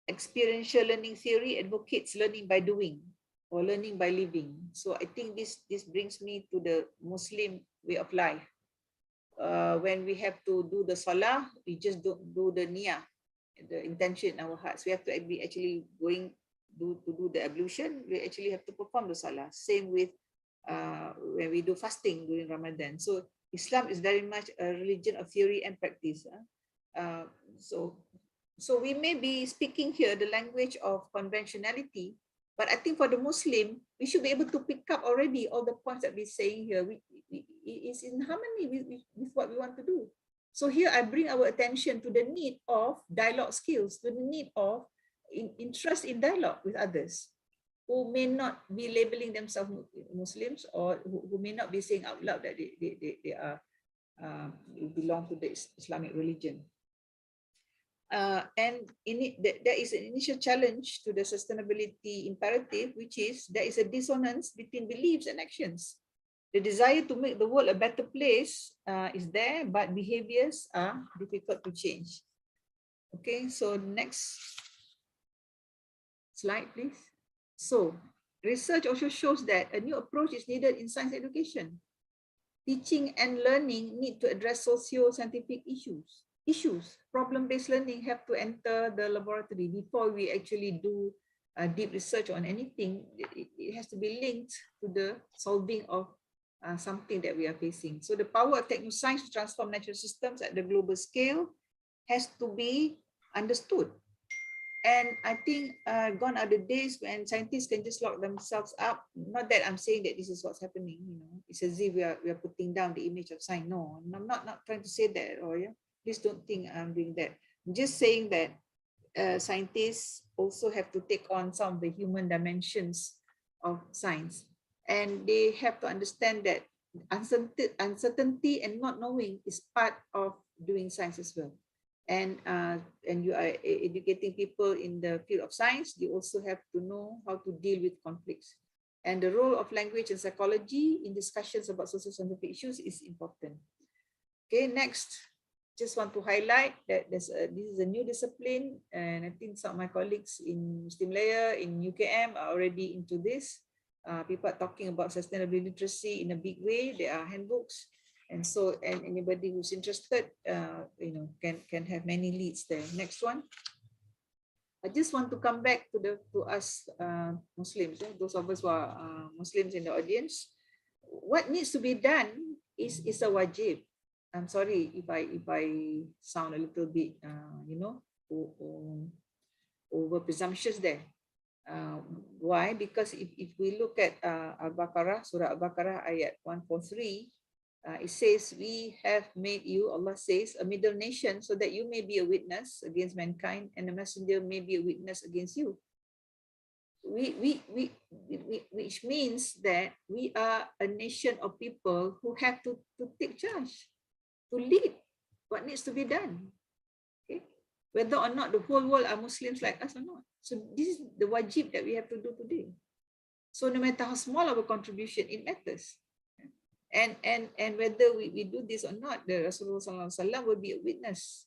Experiential learning theory advocates learning by doing or learning by living. So I think this brings me to the Muslim way of life. When we have to do the salah, we just don't do the niyah. the intention in our hearts. We have to be actually going to do the ablution. We actually have to perform the salah. Same with when we do fasting during Ramadan. So Islam is very much a religion of theory and practice. So we may be speaking here the language of conventionality, but I think for the Muslim, we should be able to pick up already all the points that we're saying here. It's in harmony with what we want to do. So here I bring our attention to the need of dialogue skills, to the need of interest in dialogue with others who may not be labeling themselves Muslims, or who may not be saying out loud that they belong to the Islamic religion. And there is an initial challenge to the sustainability imperative, which is there is a dissonance between beliefs and actions. The desire to make the world a better place is there, but behaviors are difficult to change. Okay, so next slide, please. So research also shows that a new approach is needed in science education. Teaching and learning need to address socio-scientific issues. Problem-based learning have to enter the laboratory before we actually do deep research on anything. It has to be linked to the solving of something that we are facing. So the power of technoscience to transform natural systems at the global scale has to be understood. And I think gone are the days when scientists can just lock themselves up. Not that I'm saying that this is what's happening, you know, it's as if we are putting down the image of science. No, I'm not trying to say that, or yeah, please don't think I'm doing that. I'm just saying that scientists also have to take on some of the human dimensions of science. And they have to understand that uncertainty and not knowing is part of doing science as well. And you are educating people in the field of science, they also have to know how to deal with conflicts. And the role of language and psychology in discussions about social scientific issues is important. Okay, next, just want to highlight that this is a new discipline, and I think some of my colleagues in Muslim Layer, in UKM are already into this. People are talking about sustainable literacy in a big way. There are handbooks. And so, and anybody who's interested, you know, can have many leads there. Next one. I just want to come back to us Muslims, those of us who are Muslims in the audience. What needs to be done is a wajib. I'm sorry if I sound a little bit, you know, over presumptuous there. Why? Because if we look at Al-Baqarah, Surah Al-Baqarah, ayat 143. It says, we have made you, Allah says, a middle nation so that you may be a witness against mankind and the messenger may be a witness against you. Which means that we are a nation of people who have to take charge, to lead what needs to be done. Okay? Whether or not the whole world are Muslims like us or not. So this is the wajib that we have to do today. So no matter how small our contribution, it matters. And whether we do this or not, the Rasulullah SAW will be a witness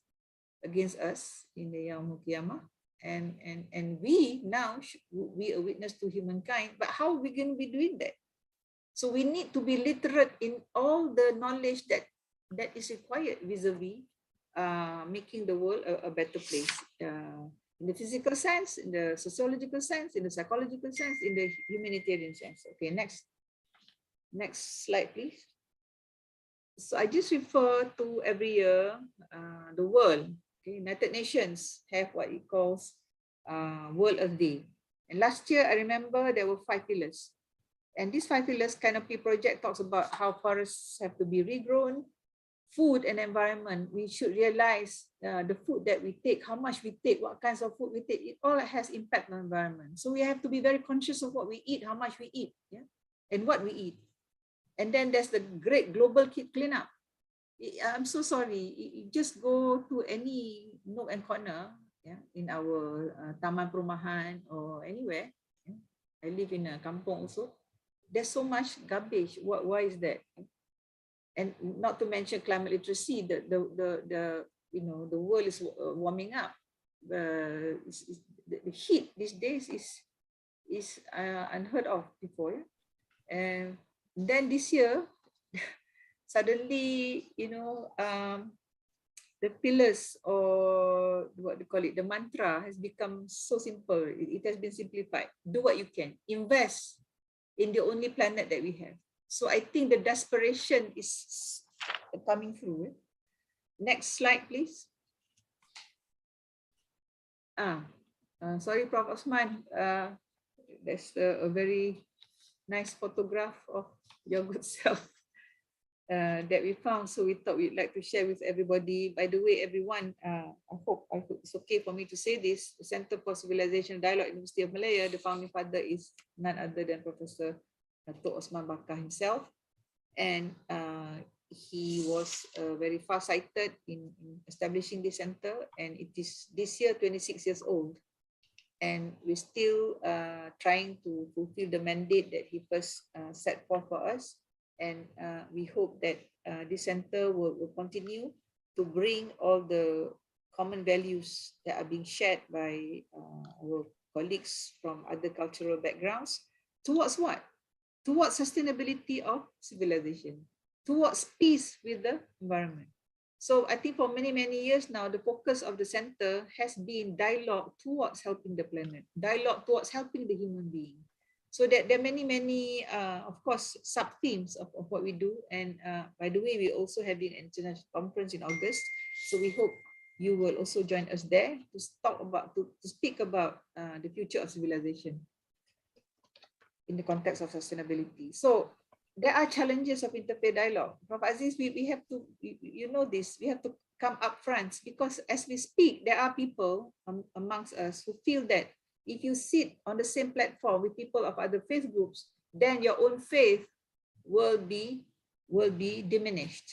against us in the Yawmul Qiyamah. And we now should be a witness to humankind. But how are we going to be doing that? So we need to be literate in all the knowledge that is required vis-a-vis making the world a better place. In the physical sense, in the sociological sense, in the psychological sense, in the humanitarian sense. Okay, next slide, please. So I just refer to every year, the world, okay, United Nations have what it calls World Earth Day. And last year, I remember there were 5 pillars. And these 5 pillars canopy project talks about how forests have to be regrown, food and environment. We should realize the food that we take, how much we take, what kinds of food we take, it all has impact on the environment. So we have to be very conscious of what we eat, how much we eat, yeah, and what we eat. And then there's the great global cleanup. I'm so sorry, you just go to any nook and corner, yeah, in our Taman Perumahan or anywhere. Yeah. I live in a kampung also. There's so much garbage. Why is that? And not to mention climate literacy. The you know, the world is warming up. The heat these days is unheard of before. Yeah? And then this year, suddenly, you know, the pillars, or what they call it, the mantra has become so simple. It has been simplified. Do what you can. Invest in the only planet that we have. So I think the desperation is coming through. Next slide, please. Sorry, Prof. Osman. That's a very nice photograph of your good self that we found. So we thought we'd like to share with everybody. By the way, everyone, I hope it's okay for me to say this. The Center for Civilization Dialogue, University of Malaya, the founding father is none other than Professor Datuk Osman Bakar himself. And he was very far-sighted in establishing this center. And it is this year 26 years old. And we're still trying to fulfill the mandate that he first set forth for us. And we hope that this center will continue to bring all the common values that are being shared by our colleagues from other cultural backgrounds towards what? Towards sustainability of civilization, towards peace with the environment. So I think for many, many years now, the focus of the center has been dialogue towards helping the planet, dialogue towards helping the human being. So that there are many, many, of course, sub-themes of what we do. And by the way, we also have an international conference in August. So we hope you will also join us there to talk about, to speak about the future of civilization in the context of sustainability. So there are challenges of interfaith dialogue. Prof. Aziz, we have to, you know this, we have to come up front, because as we speak, there are people amongst us who feel that if you sit on the same platform with people of other faith groups, then your own faith will be diminished.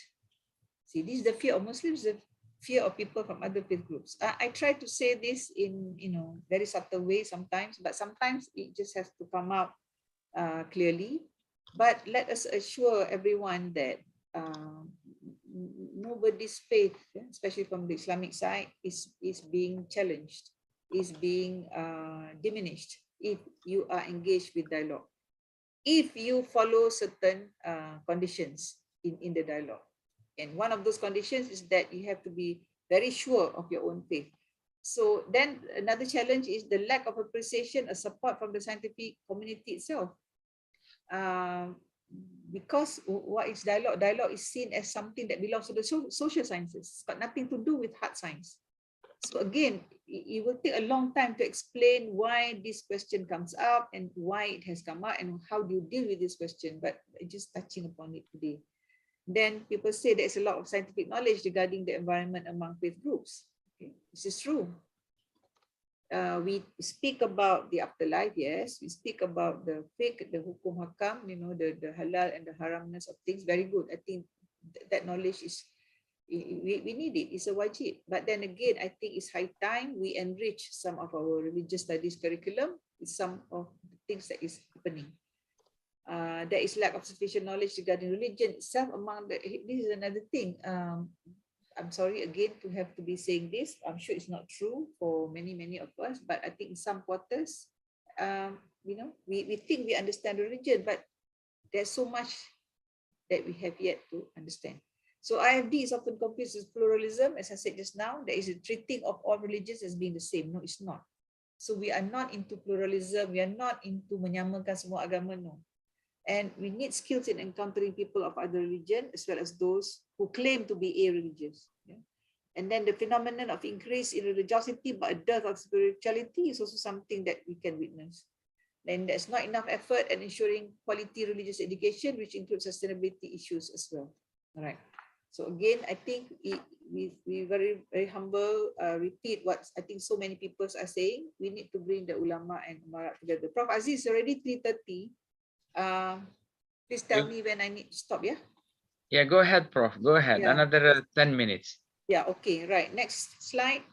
See, this is the fear of Muslims, the fear of people from other faith groups. I try to say this in very subtle way sometimes, but sometimes it just has to come out clearly. But let us assure everyone that nobody's faith, especially from the Islamic side, is being challenged, is being diminished if you are engaged with dialogue, if you follow certain conditions in the dialogue. And one of those conditions is that you have to be very sure of your own faith. So then another challenge is the lack of appreciation or support from the scientific community itself. Because what is dialogue? Dialogue is seen as something that belongs to the social sciences. It's got nothing to do with hard science. So again, it will take a long time to explain why this question comes up and why it has come up and how do you deal with this question, but just touching upon it today. Then people say there's a lot of scientific knowledge regarding the environment among faith groups. Okay, this is true. We speak about the afterlife, yes. We speak about the fiqh, the hukum hakam, the halal and the haramness of things. Very good. I think that knowledge is, we need it. It's a wajib. But then again, I think it's high time we enrich some of our religious studies curriculum with some of the things that is happening. There is lack of sufficient knowledge regarding religion itself among the, this is another thing. I'm sorry again to have to be saying this. I'm sure it's not true for many, many of us, but I think in some quarters, we think we understand religion, but there's so much that we have yet to understand. So IFD is often confused with pluralism. As I said just now, there is a treating of all religions as being the same. No, it's not. So we are not into pluralism. We are not into menyamakan semua agama, no. And we need skills in encountering people of other religion, as well as those who claim to be a-religious. Yeah? And then the phenomenon of increase in religiosity but a dearth of spirituality is also something that we can witness. Then there's not enough effort at ensuring quality religious education, which includes sustainability issues as well. All right. So again, I think we very, very humble, repeat what I think so many people are saying. We need to bring the ulama and umarat together. Prof. Aziz, already 3:30. Please tell me when I need to stop, yeah? Yeah, go ahead, Prof. Go ahead. Yeah. Another 10 minutes. Yeah, okay, right. Next slide.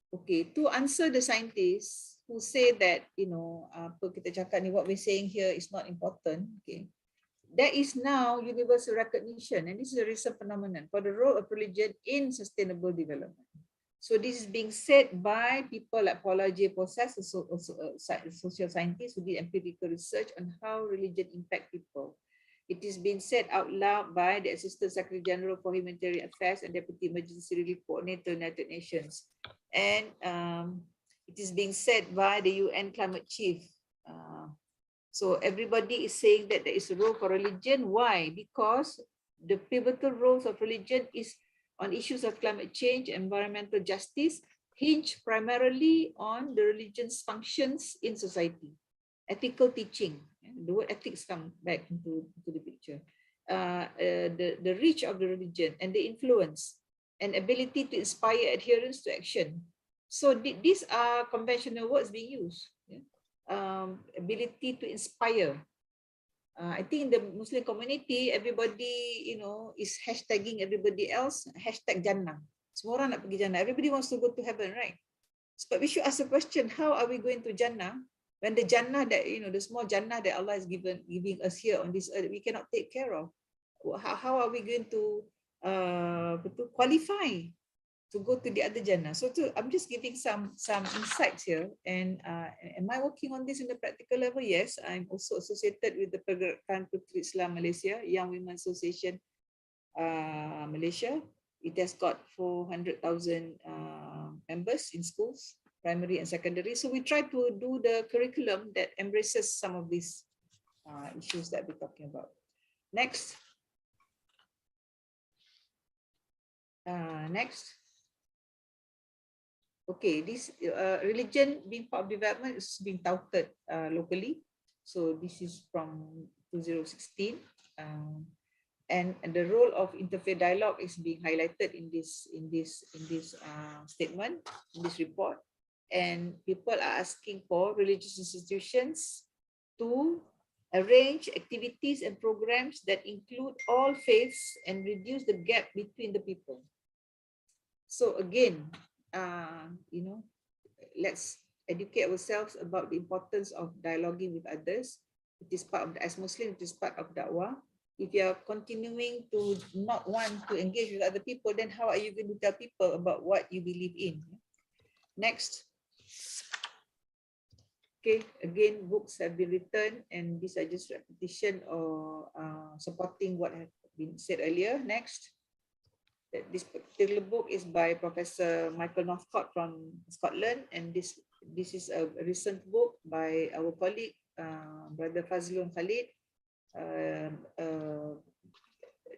Okay, to answer the scientists who say that, apa kita cakap ni, what we're saying here is not important, okay? There is now universal recognition, and this is a recent phenomenon, for the role of religion in sustainable development. So this is being said by people like Paula J. Posses, also social scientists who did empirical research on how religion impact people. It is being said out loud by the Assistant Secretary General for Humanitarian Affairs and Deputy Emergency Relief Coordinator, United Nations. And it is being said by the UN Climate Chief. So everybody is saying that there is a role for religion. Why? Because the pivotal roles of religion is on issues of climate change, environmental justice, hinge primarily on the religion's functions in society. Ethical teaching, the word ethics come back into the picture. The reach of the religion and the influence and ability to inspire adherence to action. So these are conventional words being used. Ability to inspire. I think in the Muslim community, everybody, is hashtagging everybody else, hashtag Jannah. Semua orang nak pergi Jannah. Everybody wants to go to heaven, right? But we should ask the question, how are we going to Jannah when the Jannah that, the small Jannah that Allah is giving us here on this earth, we cannot take care of? How are we going to qualify to go to the other Jannah? So I'm just giving some insights here. And am I working on this in the practical level? Yes, I'm also associated with the Pergerakan Puteri Islam Malaysia, Young Women Association Malaysia. It has got 400,000 members in schools, primary and secondary. So we try to do the curriculum that embraces some of these issues that we're talking about. Next. Next. Okay, this religion being part of development is being touted locally. So this is from 2016. And the role of interfaith dialogue is being highlighted in this statement, in this report. And people are asking for religious institutions to arrange activities and programs that include all faiths and reduce the gap between the people. So again, let's educate ourselves about the importance of dialoguing with others. It is part of as Muslim, it is part of da'wah. If you are continuing to not want to engage with other people, then how are you going to tell people about what you believe in? Next. Okay, again, books have been written, and these are just repetition or supporting what has been said earlier. Next. This particular book is by Professor Michael Northcott from Scotland, and this is a recent book by our colleague, Brother Fazlun Khalid,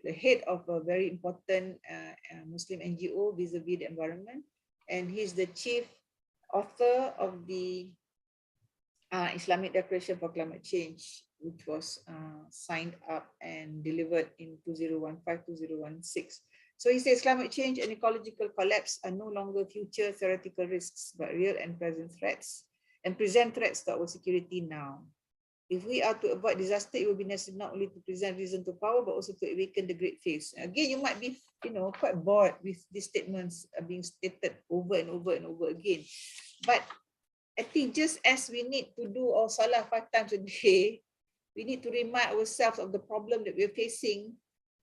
the head of a very important Muslim NGO vis-a-vis the environment, and he's the chief author of the Islamic Declaration for Climate Change, which was signed up and delivered in 2015-2016. So he says climate change and ecological collapse are no longer future theoretical risks, but real and present threats, and present threats to our security now. If we are to avoid disaster, it will be necessary not only to present reason to power, but also to awaken the great faith. Again, you might be, quite bored with these statements being stated over and over and over again. But I think just as we need to do our salah 5 times a day, we need to remind ourselves of the problem that we're facing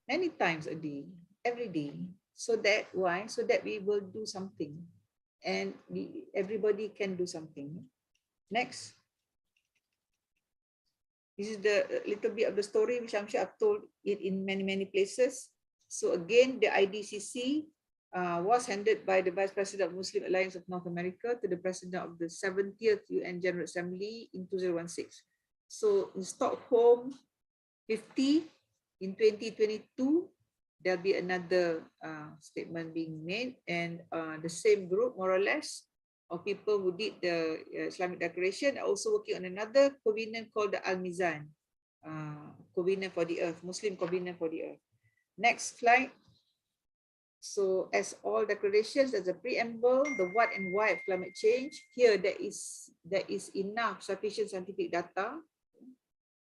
many times a day, every day. So that why? So that we will do something, and everybody can do something. Next. This is the little bit of the story which I'm sure I've told it in many places. So again, the IDCC was handed by the Vice President of Muslim Alliance of North America to the President of the 70th UN General Assembly in 2016. So in Stockholm 50 in 2022, there'll be another statement being made, and the same group, more or less, of people who did the Islamic Declaration are also working on another covenant called the Al-Mizan, Covenant for the Earth, Muslim Covenant for the Earth. Next slide. So as all declarations, there's a preamble, the what and why of climate change. Here there is enough sufficient scientific data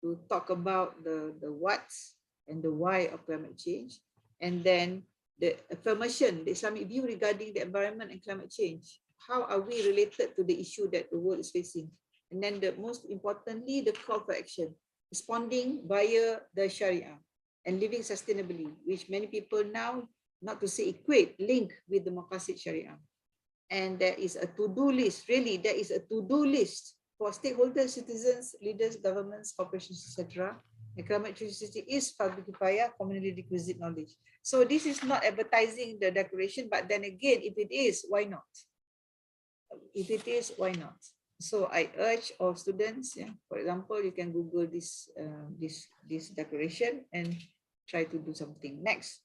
to talk about the what's and the why of climate change. And then the affirmation, the Islamic view regarding the environment and climate change. How are we related to the issue that the world is facing? And then most importantly, the call for action, responding via the Sharia and living sustainably, which many people now, not to say equate, link with the Maqasid Sharia. And there is a to-do list, really, there is a to-do list for stakeholders, citizens, leaders, governments, corporations, etc., Climate change is fardu kifayah, commonly requisite knowledge. So this is not advertising the declaration, but then again, if it is, why not? If it is, why not? So I urge all students, yeah, for example, you can Google this this declaration and try to do something. Next.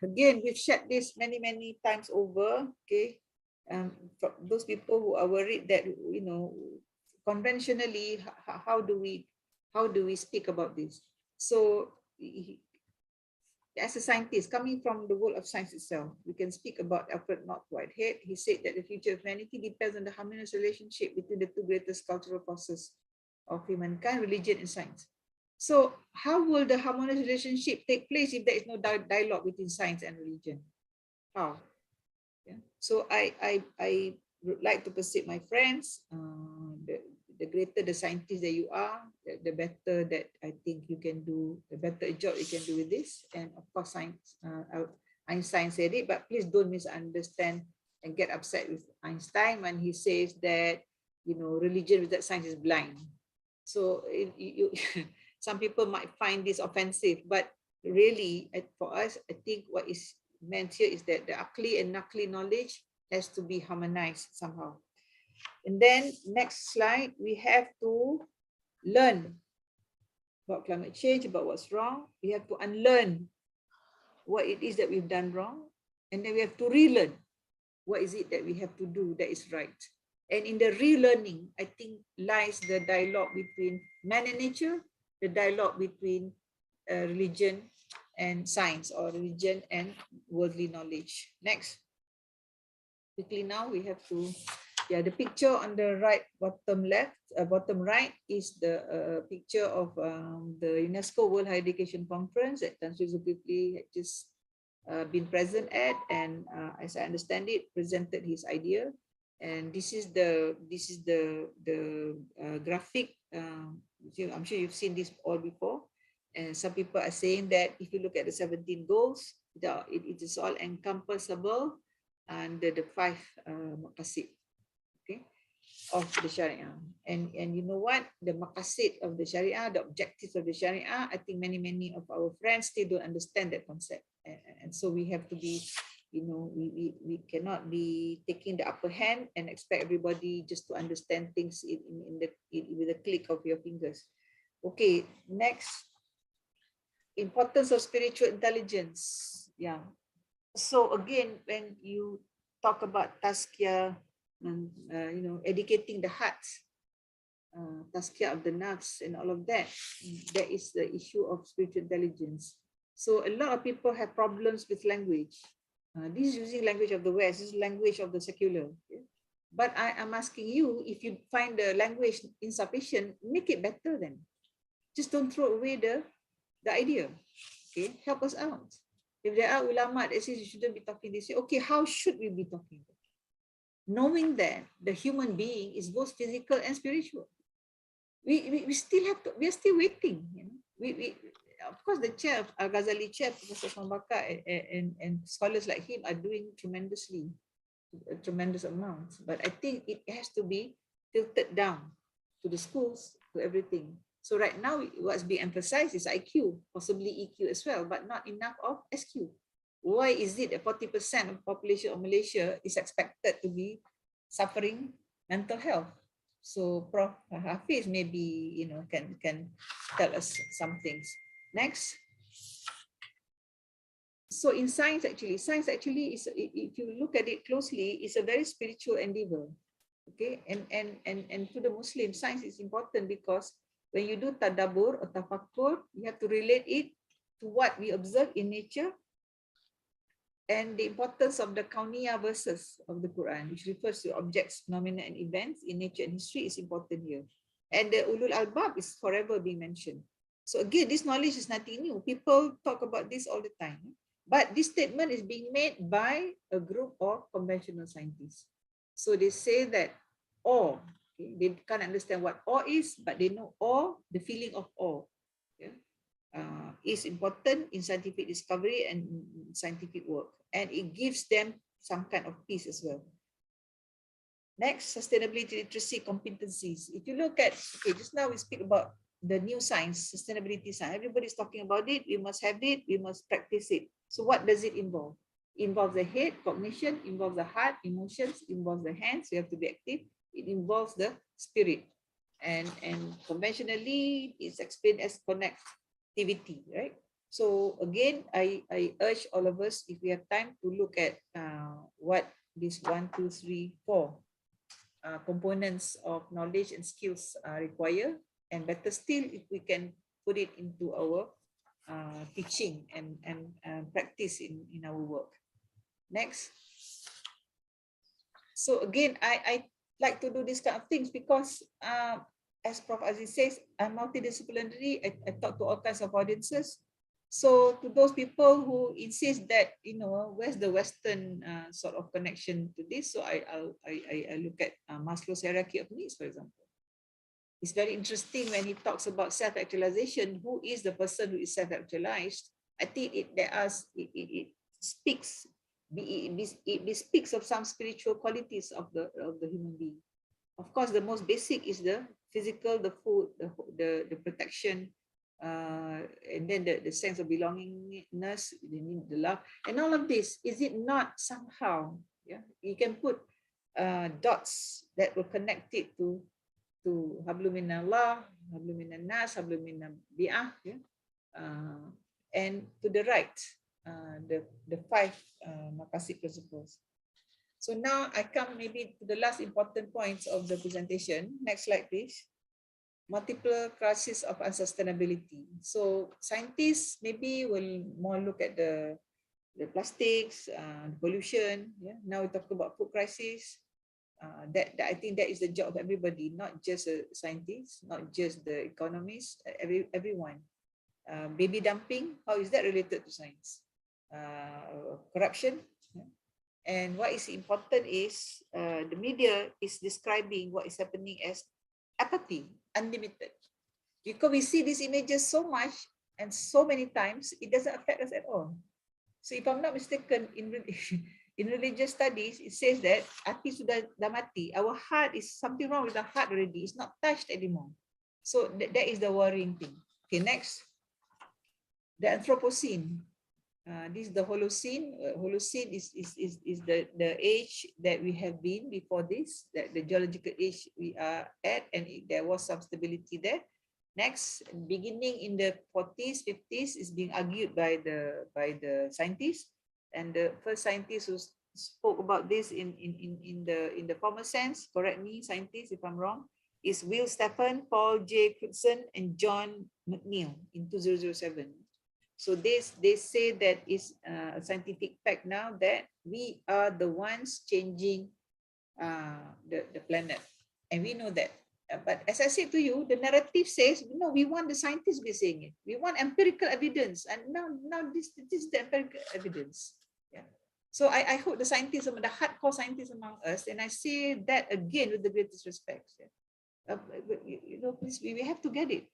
Again, we've shared this many times over. Okay, for those people who are worried that, you know, conventionally, how do we speak about this? So as a scientist coming from the world of science itself, we can speak about Alfred North Whitehead. He said that the future of humanity depends on the harmonious relationship between the two greatest cultural forces of humankind, religion and science. So how will the harmonious relationship take place if there is no dialogue between science and religion? How? Yeah. So I would like to persuade my friends, the greater the scientist that you are, the better that I think you can do, the better job you can do with this. And of course, science, Einstein said it, but please don't misunderstand and get upset with Einstein when he says that, you know, religion without science is blind. So some people might find this offensive, but really for us, I think what is meant here is that the akli and nakli knowledge has to be harmonized somehow. And then next slide, we have to learn about climate change, about what's wrong. We have to unlearn what it is that we've done wrong. And then we have to relearn what is it that we have to do that is right. And in the relearning, I think lies the dialogue between man and nature, the dialogue between religion and science, or religion and worldly knowledge. Next. Quickly now, we have to, yeah, the picture on the right, bottom left, bottom right is the picture of the UNESCO World Higher Education Conference that Tan Sri Zulkifli had just been present at, and as I understand it, presented his idea. And this is the graphic. I'm sure you've seen this all before. And some people are saying that if you look at the 17 goals, it is all encompassable under the 5 maqasid, okay, of the Sharia. And you know what? The maqasid of the Sharia, the objectives of the Sharia, I think many of our friends still don't understand that concept. And so we have to be, you know, we cannot be taking the upper hand and expect everybody just to understand things with a click of your fingers. Okay, next. Importance of spiritual intelligence. Yeah. So again, when you talk about tazkiyah, you know, educating the heart, tazkiyah of the nafs and all of that, there is the issue of spiritual intelligence. So a lot of people have problems with language. This is using language of the West, this is language of the secular. Okay? But I am asking you, if you find the language insufficient, make it better then. Just don't throw away the idea. Okay, help us out. If there are ulama that says you shouldn't be talking this way, okay, how should we be talking? Knowing that the human being is both physical and spiritual. We still have to, we are still waiting. You know? We of course, the chair, Al-Ghazali chair, Professor Mambaka, and scholars like him are doing tremendously, a tremendous amount. But I think it has to be filtered down to the schools, to everything. So right now, what's being emphasized is IQ, possibly EQ as well, but not enough of SQ. Why is it that 40% of the population of Malaysia is expected to be suffering mental health? So Prof. Hafiz maybe, you know, can tell us some things. Next. So in science actually is, if you look at it closely, is a very spiritual endeavor. Okay, and to the Muslim, science is important because when you do tadabbur or tafakkur, you have to relate it to what we observe in nature, and the importance of the kauniyah verses of the Quran, which refers to objects, phenomena, and events in nature and history, is important here. And the ulul albab is forever being mentioned. So again, this knowledge is nothing new. People talk about this all the time. But this statement is being made by a group of conventional scientists. So they say that awe, okay, they can't understand what awe is, but they know awe, the feeling of awe, yeah, is important in scientific discovery and scientific work. And it gives them some kind of peace as well. Next, sustainability literacy competencies. If you look at, okay, just now we speak about the new science, sustainability science. Everybody's talking about it. We must have it. We must practice it. So what does it involve? It involves the head, cognition, involves the heart, emotions, involves the hands. We have to be active. It involves the spirit. And conventionally, it's explained as connectivity, right? So again, I urge all of us, if we have time, to look at what these 1, 2, 3, 4 components of knowledge and skills require, and better still, if we can put it into our teaching and practice in our work. Next. So again, I like to do this kind of things because as Prof. Aziz says, I'm multidisciplinary. I talk to all kinds of audiences. So to those people who insist that, you know, where's the Western sort of connection to this? So I look at Maslow's hierarchy of needs, for example. It's very interesting when he talks about self-actualization. Who is the person who is self-actualized? I think it speaks of some spiritual qualities of the human being. Of course, the most basic is the physical, the food, the protection, and then the sense of belongingness, the love, and all of this. Is it not somehow? Yeah, you can put dots that were connected to hablum minallah, hablum minan nas, hablum minan bi'ah, yeah? And to the right, the 5 maqasid principles. So now I come maybe to the last important points of the presentation. Next slide, please. Multiple crises of unsustainability. So scientists maybe will more look at the plastics, pollution. Yeah? Now we talk about food crisis. That I think that is the job of everybody, not just a scientist, not just the economists, everyone. Baby dumping, how is that related to science? Corruption. Yeah? And what is important is the media is describing what is happening as apathy, unlimited. Because we see these images so much and so many times, it doesn't affect us at all. So if I'm not mistaken, in religious studies, it says that hati sudah dah mati. Our heart is something wrong with the heart already. It's not touched anymore. So that is the worrying thing. Okay, next. The Anthropocene. This is the Holocene. Holocene is the age that we have been before this, that the geological age we are at, and there was some stability there. Next, beginning in the 40s, 50s is being argued by the scientists, and the first scientist who spoke about this in the formal sense, correct me, scientists, if I'm wrong, is Will Stephan, Paul J. Crutzen, and John McNeill in 2007. So they say that is a scientific fact now that we are the ones changing the planet, and we know that. But as I said to you, the narrative says, no, we want the scientists to be saying it. We want empirical evidence, and now this is the empirical evidence. Yeah. So I hope the scientists, the hardcore scientists among us, and I say that again with the greatest respect. Yeah. You know, please, we have to get it.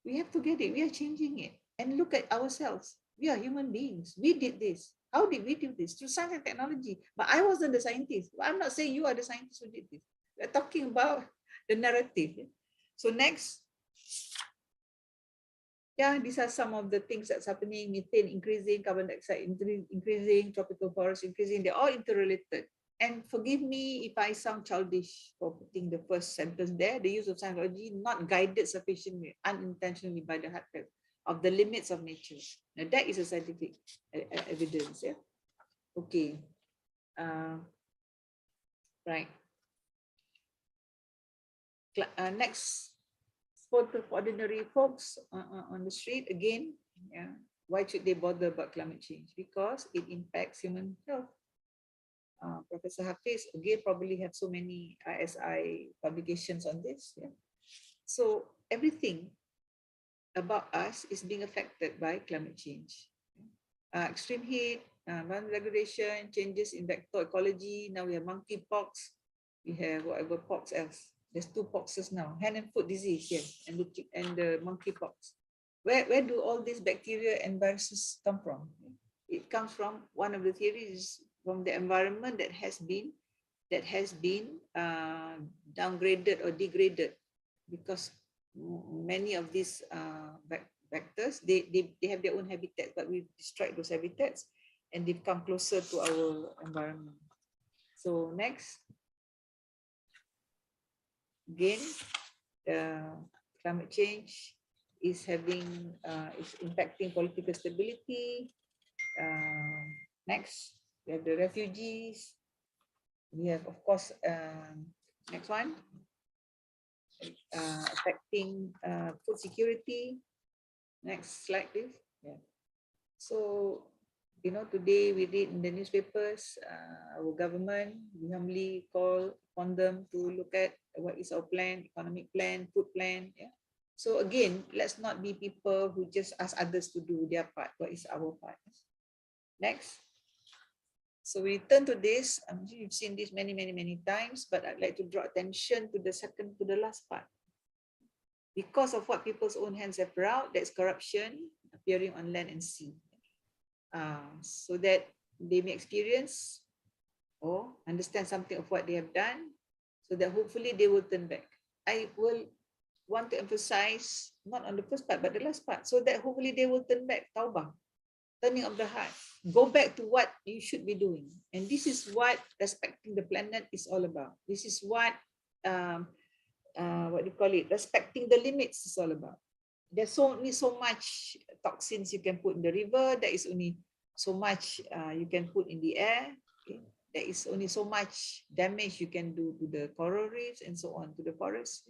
We have to get it. We are changing it. And look at ourselves. We are human beings. We did this. How did we do this? Through science and technology. But I wasn't the scientist. I'm not saying you are the scientist who did this. We're talking about the narrative. So next. Yeah, these are some of the things that's happening. Methane increasing, carbon dioxide increasing, tropical forests increasing. They're all interrelated. And forgive me if I sound childish for putting the first sentence there. The use of technology not guided sufficiently, unintentionally by the hard facts of the limits of nature. Now that is a scientific evidence. Yeah. Okay. Right. Next, for ordinary folks on the street again. Yeah. Why should they bother about climate change? Because it impacts human health. Professor Hafiz again probably have so many ISI publications on this. Yeah. So everything about us is being affected by climate change. Extreme heat, environmental degradation, changes in vector ecology. Now we have monkeypox. We have whatever pox else. There's 2 poxes now: hand and foot disease, yes, and the monkeypox. Where do all these bacteria and viruses come from? It comes from, one of the theories, from the environment that has been downgraded or degraded because many of these vectors, they have their own habitats, but we've destroyed those habitats and they've come closer to our environment. So next. Again, climate change is impacting political stability. Next, we have the refugees. We have, of course, next one, affecting food security. Next slide, please. Yeah. So, you know, today we read in the newspapers, our government, we humbly call on them to look at what is our plan, economic plan, food plan. Yeah. So again, let's not be people who just ask others to do their part. What is our part? Next. So we return to this. You've seen this many times, but I'd like to draw attention to the last part. Because of what people's own hands have brought, that's corruption appearing on land and sea. So that they may experience or understand something of what they have done, so that hopefully they will turn back. I will want to emphasize not on the first part, but the last part, so that hopefully they will turn back, tawbah, turning of the heart, go back to what you should be doing. And this is what respecting the planet is all about. This is what what do you call it? Respecting the limits is all about. There's only so much toxins you can put in the river. There is only so much you can put in the air. Okay? There is only so much damage you can do to the coral reefs and so on, to the forests.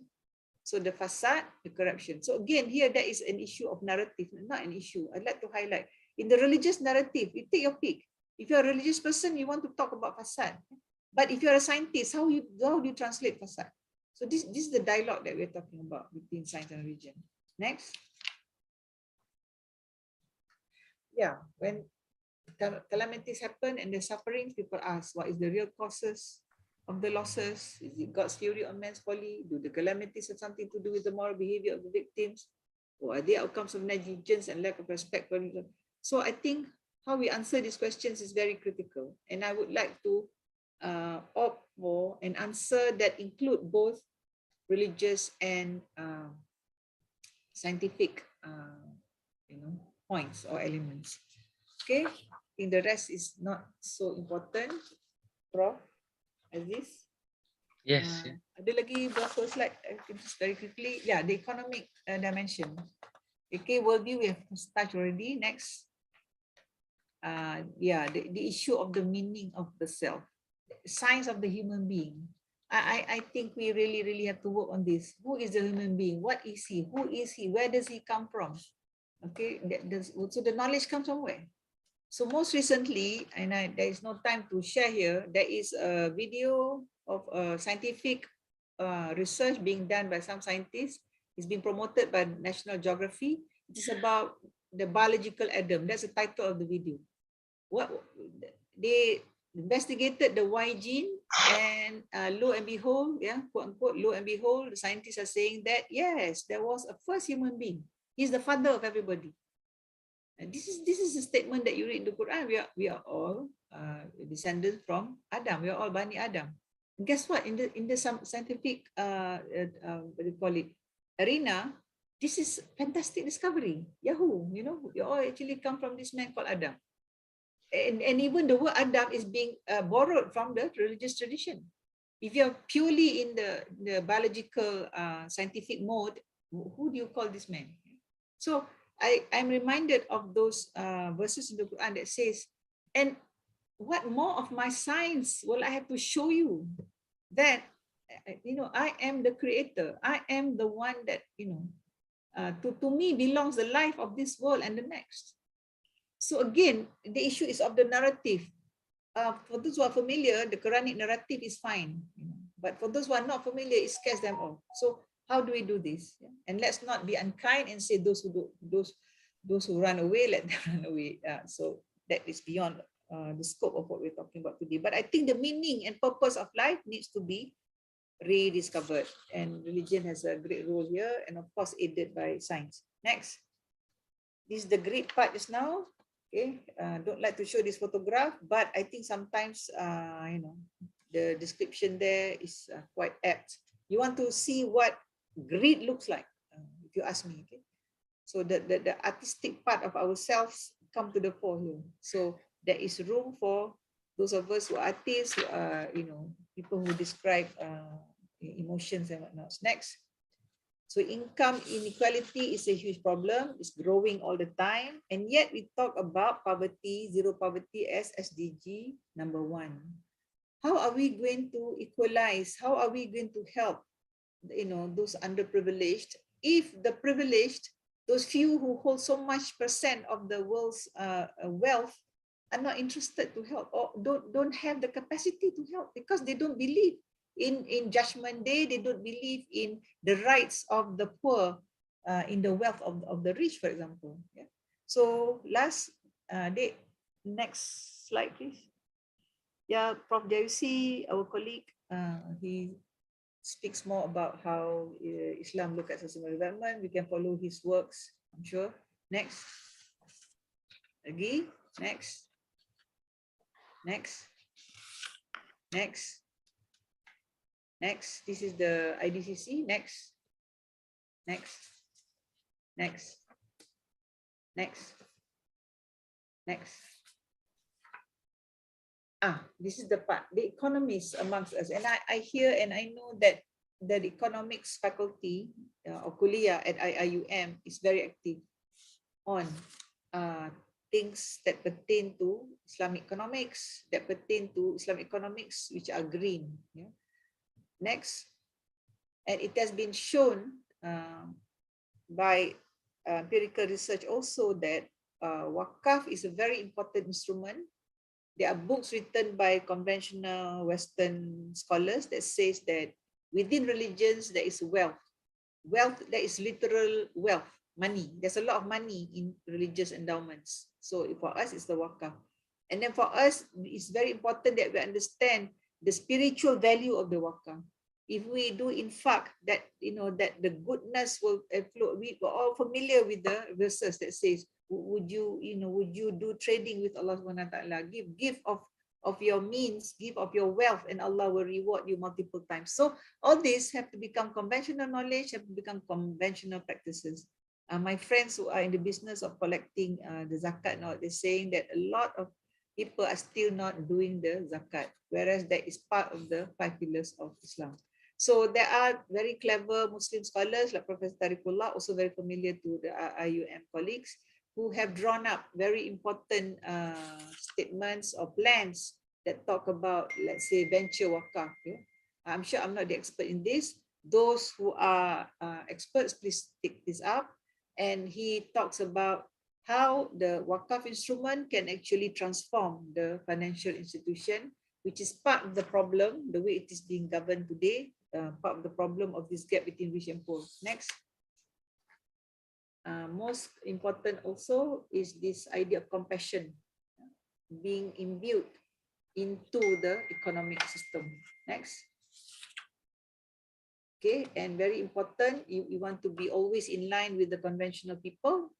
So the facade, the corruption. So again, here there is an issue of narrative, not an issue. I'd like to highlight. In the religious narrative, you take your pick. If you're a religious person, you want to talk about facade. But if you're a scientist, how do you translate facade? So this is the dialogue that we're talking about between science and religion. Next. Yeah, when calamities happen and the suffering, people ask, what is the real causes of the losses? Is it God's fury on man's folly? Do the calamities have something to do with the moral behavior of the victims? Or are they outcomes of negligence and lack of respect for them? So I think how we answer these questions is very critical. And I would like to opt for an answer that include both religious and scientific points or elements. Okay, I think the rest is not so important. Prof, Aziz? Yes. Ada lagi berapa slide? I can just very quickly. Yeah, the economic dimension. Okay, worldview we have touched already. Next. Yeah, the issue of the meaning of the self, science of the human being. I think we really have to work on this. Who is the human being? What is he? Who is he? Where does he come from? Okay, so the knowledge comes from where? So most recently, and there is no time to share here, there is a video of scientific research being done by some scientists. It's been promoted by National Geography. It is about the biological Adam. That's the title of the video. What they investigated the Y gene, and lo and behold, yeah, quote unquote, lo and behold, the scientists are saying that yes, there was a first human being. He's the father of everybody. And this is a statement that you read in the Quran. We are all descendants from Adam. We are all Bani Adam. And guess what? In the scientific what do you call it, arena, this is fantastic discovery. Yahoo! You know, you all actually come from this man called Adam. And even the word Adam is being borrowed from the religious tradition. If you're purely in the biological scientific mode, who do you call this man? So I'm reminded of those verses in the Quran that says, and what more of my science will I have to show you that, you know, I am the creator. I am the one that, you know, to me belongs the life of this world and the next. So again, the issue is of the narrative. For those who are familiar, the Quranic narrative is fine. You know, but for those who are not familiar, it scares them off. So how do we do this? Yeah? And let's not be unkind and say those who run away, let them run away. So that is beyond the scope of what we're talking about today. But I think the meaning and purpose of life needs to be rediscovered, and religion has a great role here, and of course aided by science. Next. This is the great part just now. Okay, don't like to show this photograph, but I think sometimes you know, the description there is quite apt. You want to see what greed looks like. if you ask me. Okay, so the artistic part of ourselves come to the fore here. So there is room for those of us who are artists, who are, you know, people who describe emotions and whatnot. Next. So income inequality is a huge problem. It's growing all the time. And yet we talk about poverty, zero poverty as SDG number 1. How are we going to equalize? How are we going to help, you know, those underprivileged? If the privileged, those few who hold so much percent of the world's wealth, are not interested to help, or don't have the capacity to help because they don't believe in Judgment Day, they don't believe in the rights of the poor, in the wealth of the rich, for example. Yeah. So last day, next slide, please. Yeah, Prof. Jayusi, our colleague, he speaks more about how Islam look at sustainable development. We can follow his works, I'm sure. Next. Lagi. Next. Next. Next. Next. This is the IDCC. Next. Next. Next. Next. Next. This is the part, the economists amongst us. And I hear and I know that the economics faculty of Kuliah at IIUM is very active on things that pertain to Islamic economics, that pertain to Islamic economics which are green. Yeah. Next. And it has been shown by empirical research also that wakaf is a very important instrument. There are books written by conventional Western scholars that says that within religions there is wealth. Wealth, there is literal wealth, money. There's a lot of money in religious endowments. So for us, it's the wakaf. And then for us, it's very important that we understand the spiritual value of the wakaf. If we do in fact that, you know, that the goodness will flow. We are all familiar with the verses that says, would you do trading with Allah Subhanahu wa Ta'ala? Give of your means, give of your wealth, and Allah will reward you multiple times. So all this have to become conventional knowledge, have to become conventional practices. My friends who are in the business of collecting the zakat now, they're saying that a lot of people are still not doing the zakat, whereas that is part of the 5 pillars of Islam. So there are very clever Muslim scholars like Professor Tariqullah, also very familiar to the IUM colleagues, who have drawn up very important statements or plans that talk about, let's say, venture wakaf. Yeah? I'm sure I'm not the expert in this. Those who are experts, please take this up. And he talks about how the wakaf instrument can actually transform the financial institution, which is part of the problem, the way it is being governed today, part of the problem of this gap between rich and poor. Next. Most important also is this idea of compassion being imbued into the economic system. Next. Okay, and very important, you want to be always in line with the conventional people.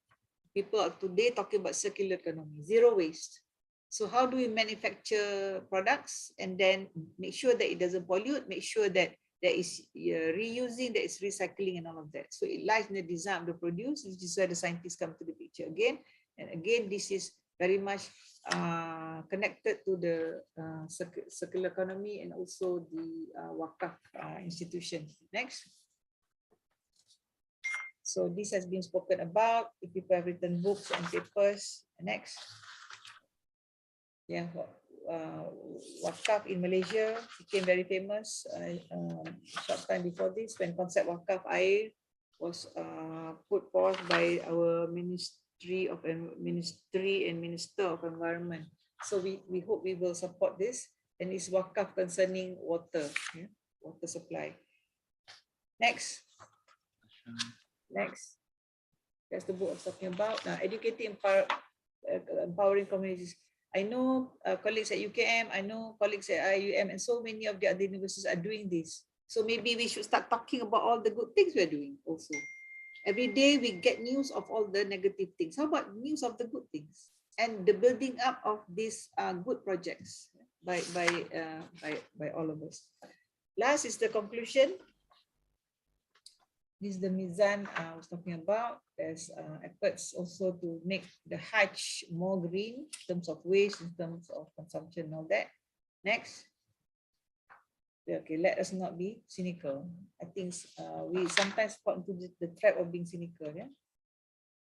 People are today talking about circular economy, zero waste. So how do we manufacture products and then make sure that it doesn't pollute, make sure that there is reusing, there is recycling and all of that. So it lies in the design of the produce, which is where the scientists come to the picture again. And again, this is very much connected to the circular economy and also the wakaf institution. Next. So this has been spoken about. If people have written books and papers. Next. Yeah, wakaf in Malaysia became very famous short time before this when concept wakaf air was put forth by our Ministry and Minister of Environment. So we hope we will support this, and it's wakaf concerning water, yeah? Water supply. Next. Next. That's the book I'm talking about. Educating, empowering communities. I know colleagues at UKM, I know colleagues at IUM, and so many of the other universities are doing this. So maybe we should start talking about all the good things we're doing also. Every day we get news of all the negative things. How about news of the good things? And the building up of these good projects by all of us. Last is the conclusion. This is the Mizan I was talking about. There's efforts also to make the Hajj more green in terms of waste, in terms of consumption, and all that. Next. Okay, let us not be cynical. I think we sometimes fall into the trap of being cynical. Yeah.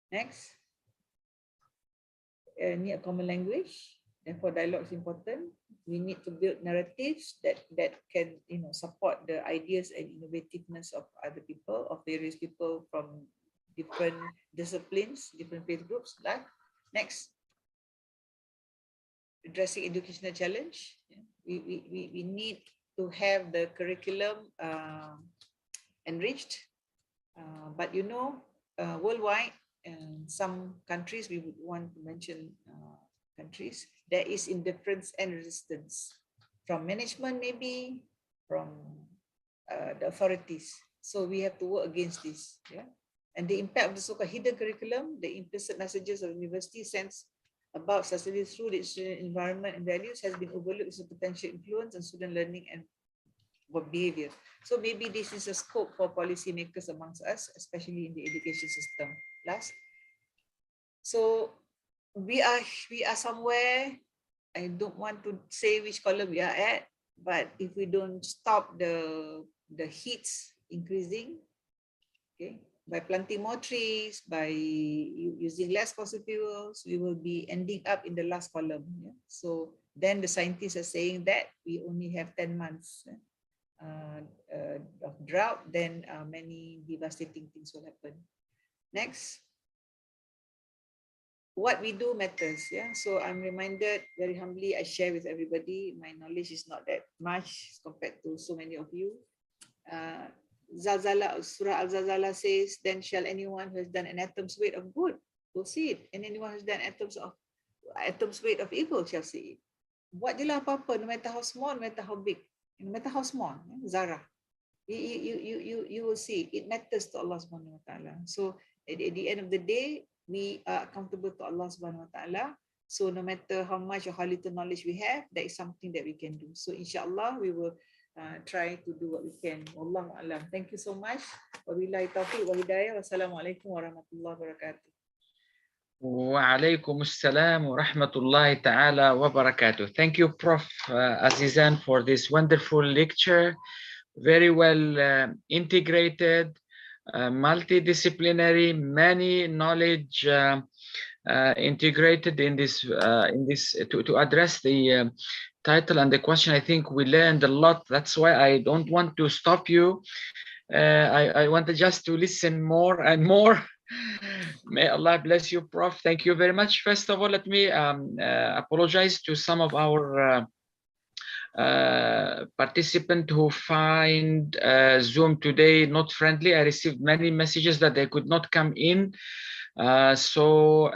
Next. Need a common language. Therefore, dialogue is important. We need to build narratives that can, support the ideas and innovativeness of other people, of various people from different disciplines, different faith groups. Like next, addressing educational challenge. We need to have the curriculum enriched, but worldwide, in some countries, we would want to mention countries, there is indifference and resistance from management, maybe from the authorities. So we have to work against this. Yeah, and the impact of the so-called hidden curriculum, the implicit messages of university sense about sustainability through the student environment and values has been overlooked as a potential influence on student learning and behavior. So maybe this is a scope for policymakers amongst us, especially in the education system. Last. So we are somewhere, I don't want to say which column we are at, but if we don't stop the heats increasing, okay, by planting more trees, by using less fossil fuels, we will be ending up in the last column. Yeah? So then the scientists are saying that we only have 10 months of drought, then many devastating things will happen. Next. What we do matters. Yeah. So I'm reminded very humbly, I share with everybody, my knowledge is not that much compared to so many of you. Zalzala, Surah Al-Zalzala says, then shall anyone who has done an atom's weight of good will see it, and anyone who has done atom's weight of evil shall see it. Buat je lah apa-apa, no matter how small, no matter how big, no matter how small, Zara, you will see it matters to Allah Subhanahu Wa Taala. So at the end of the day, we are accountable to Allah Subhanahu Wa Taala. So no matter how much or how little knowledge we have, that is something that we can do. So inshallah, we will try to do what we can. Wallahu a'lam. Thank you so much. Wabillahi taufiq wa hidayah. Wassalamualaikum warahmatullahi wabarakatuh. Wa alaikum assalam wa rahmatullahi ta'ala wa barakatuh. Thank you, Prof. Azizan, for this wonderful lecture. Very well integrated, multidisciplinary, many knowledge integrated in this to address the title and the question. I think we learned a lot. That's why I don't want to stop you. I wanted just to listen more and more. May Allah bless you, Prof. Thank you very much. First of all, let me apologize to some of our participants who find Zoom today not friendly. I received many messages that they could not come in. So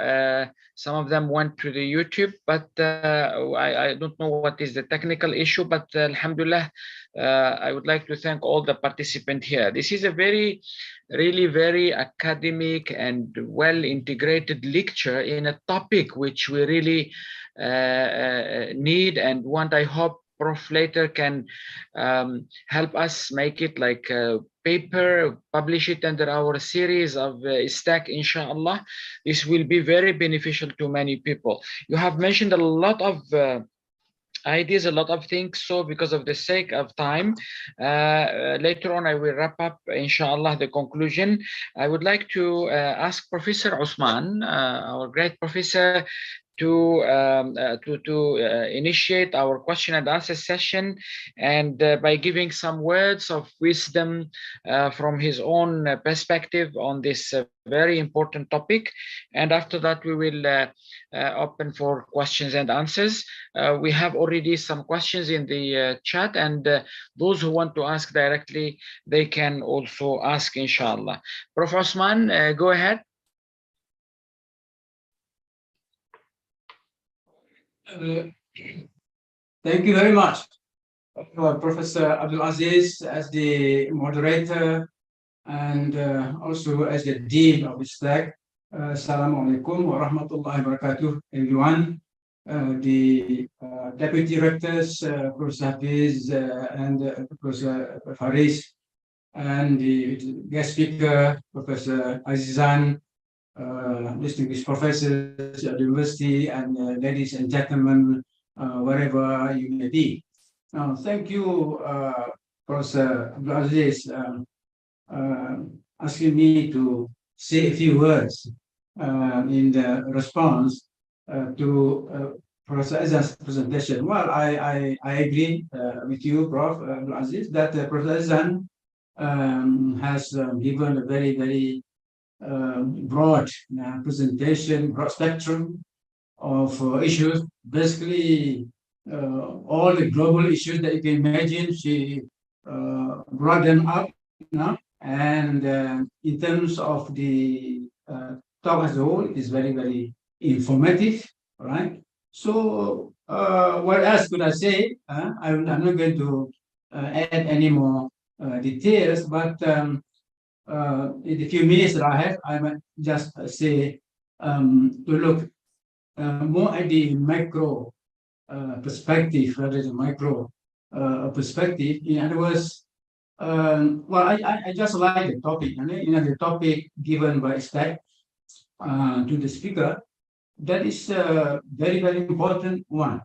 some of them went to the YouTube, but I don't know what is the technical issue, but alhamdulillah, I would like to thank all the participants here. This is a really very academic and well integrated lecture in a topic which we really need and want. I hope Prof later can help us make it like a paper, publish it under our series of ISTAC, inshallah. This will be very beneficial to many people. You have mentioned a lot of ideas, a lot of things. So because of the sake of time, later on I will wrap up, inshallah, the conclusion. I would like to ask Professor Osman, our great professor, to initiate our question and answer session, and by giving some words of wisdom from his own perspective on this very important topic. And after that, we will open for questions and answers. We have already some questions in the chat, and those who want to ask directly, they can also ask, inshallah. Prof. Osman, go ahead. Thank you very much, Professor Abdul Aziz, as the moderator and also as the Dean of ISTAC. Assalamu alaikum wa rahmatullahi wa barakatuh, everyone. The Deputy Directors, Professor Hafiz and Professor Faris, and the guest speaker, Professor AZIZAN, distinguished professors at the university, and ladies and gentlemen, wherever you may be. Now, thank you, Professor Abdulaziz, asking me to say a few words in the response to Professor Azizan's presentation. Well, I agree with you, Prof. Abdulaziz, that Professor Azizan has given a very, very broad presentation, broad spectrum of issues. Basically, all the global issues that you can imagine, she brought them up now. And in terms of the talk as a whole, it is very, very informative, right? So what else could I say? I'm not going to add any more details, but in the few minutes that I have, I might just say to look more at the macro perspective rather than micro perspective. In other words, well, I just like the topic, and the topic given by ISTAC to the speaker, that is a very, very important one.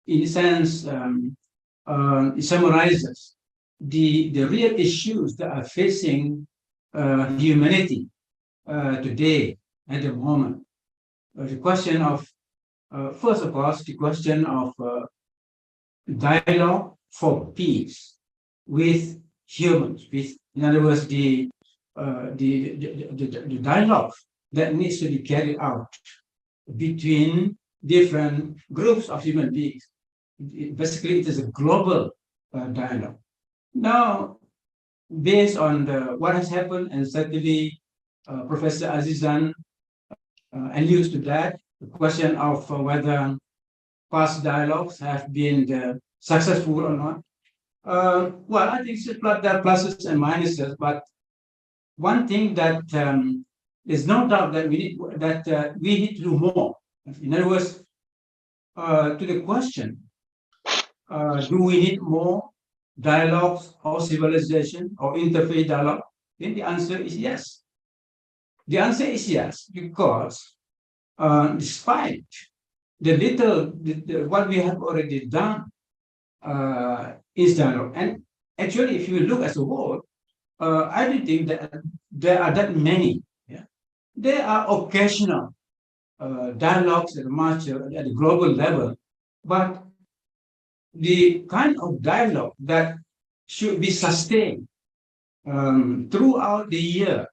In a sense, it summarizes the real issues that are facing humanity today at the moment. The question of, first of all, the question of dialogue for peace with humans, with, in other words, the dialogue that needs to be carried out between different groups of human beings. Basically, it is a global dialogue. Now, based on what has happened, and certainly Professor AZIZAN alludes to that, the question of whether past dialogues have been successful or not. Well, I think there are pluses and minuses, but one thing that there's no doubt that we need to do more. In other words, to the question, do we need more dialogues or civilization or interfaith dialogue? Then the answer is yes. The answer is yes, because despite the little, what we have already done is dialogue. And actually, if you look as a whole, I don't think that there are that many. Yeah? There are occasional dialogues at the global level, but the kind of dialogue that should be sustained throughout the year,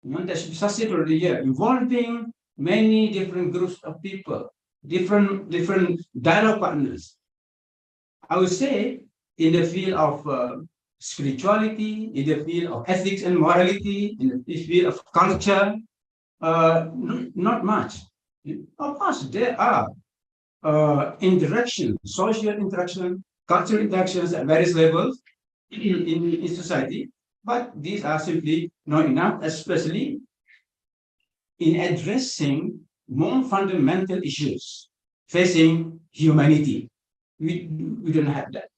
that should be sustained throughout the year, involving many different groups of people, different dialogue partners. I would say in the field of spirituality, in the field of ethics and morality, in the field of culture, not much. Of course, there are interaction, social interaction, cultural interactions at various levels in society, but these are simply not enough, especially in addressing more fundamental issues facing humanity. We don't have that.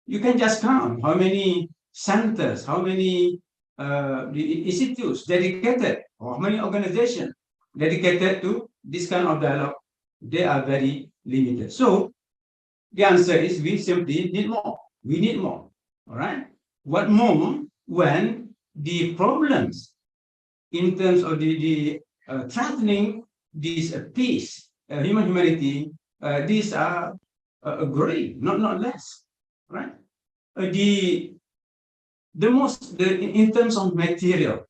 You can just count how many centers, how many institutes dedicated, or how many organizations dedicated to this kind of dialogue. They are very limited. So the answer is we simply need more. We need more. All right. What more when the problems in terms of the threatening this peace, humanity, these are growing, not less. Right. In terms of material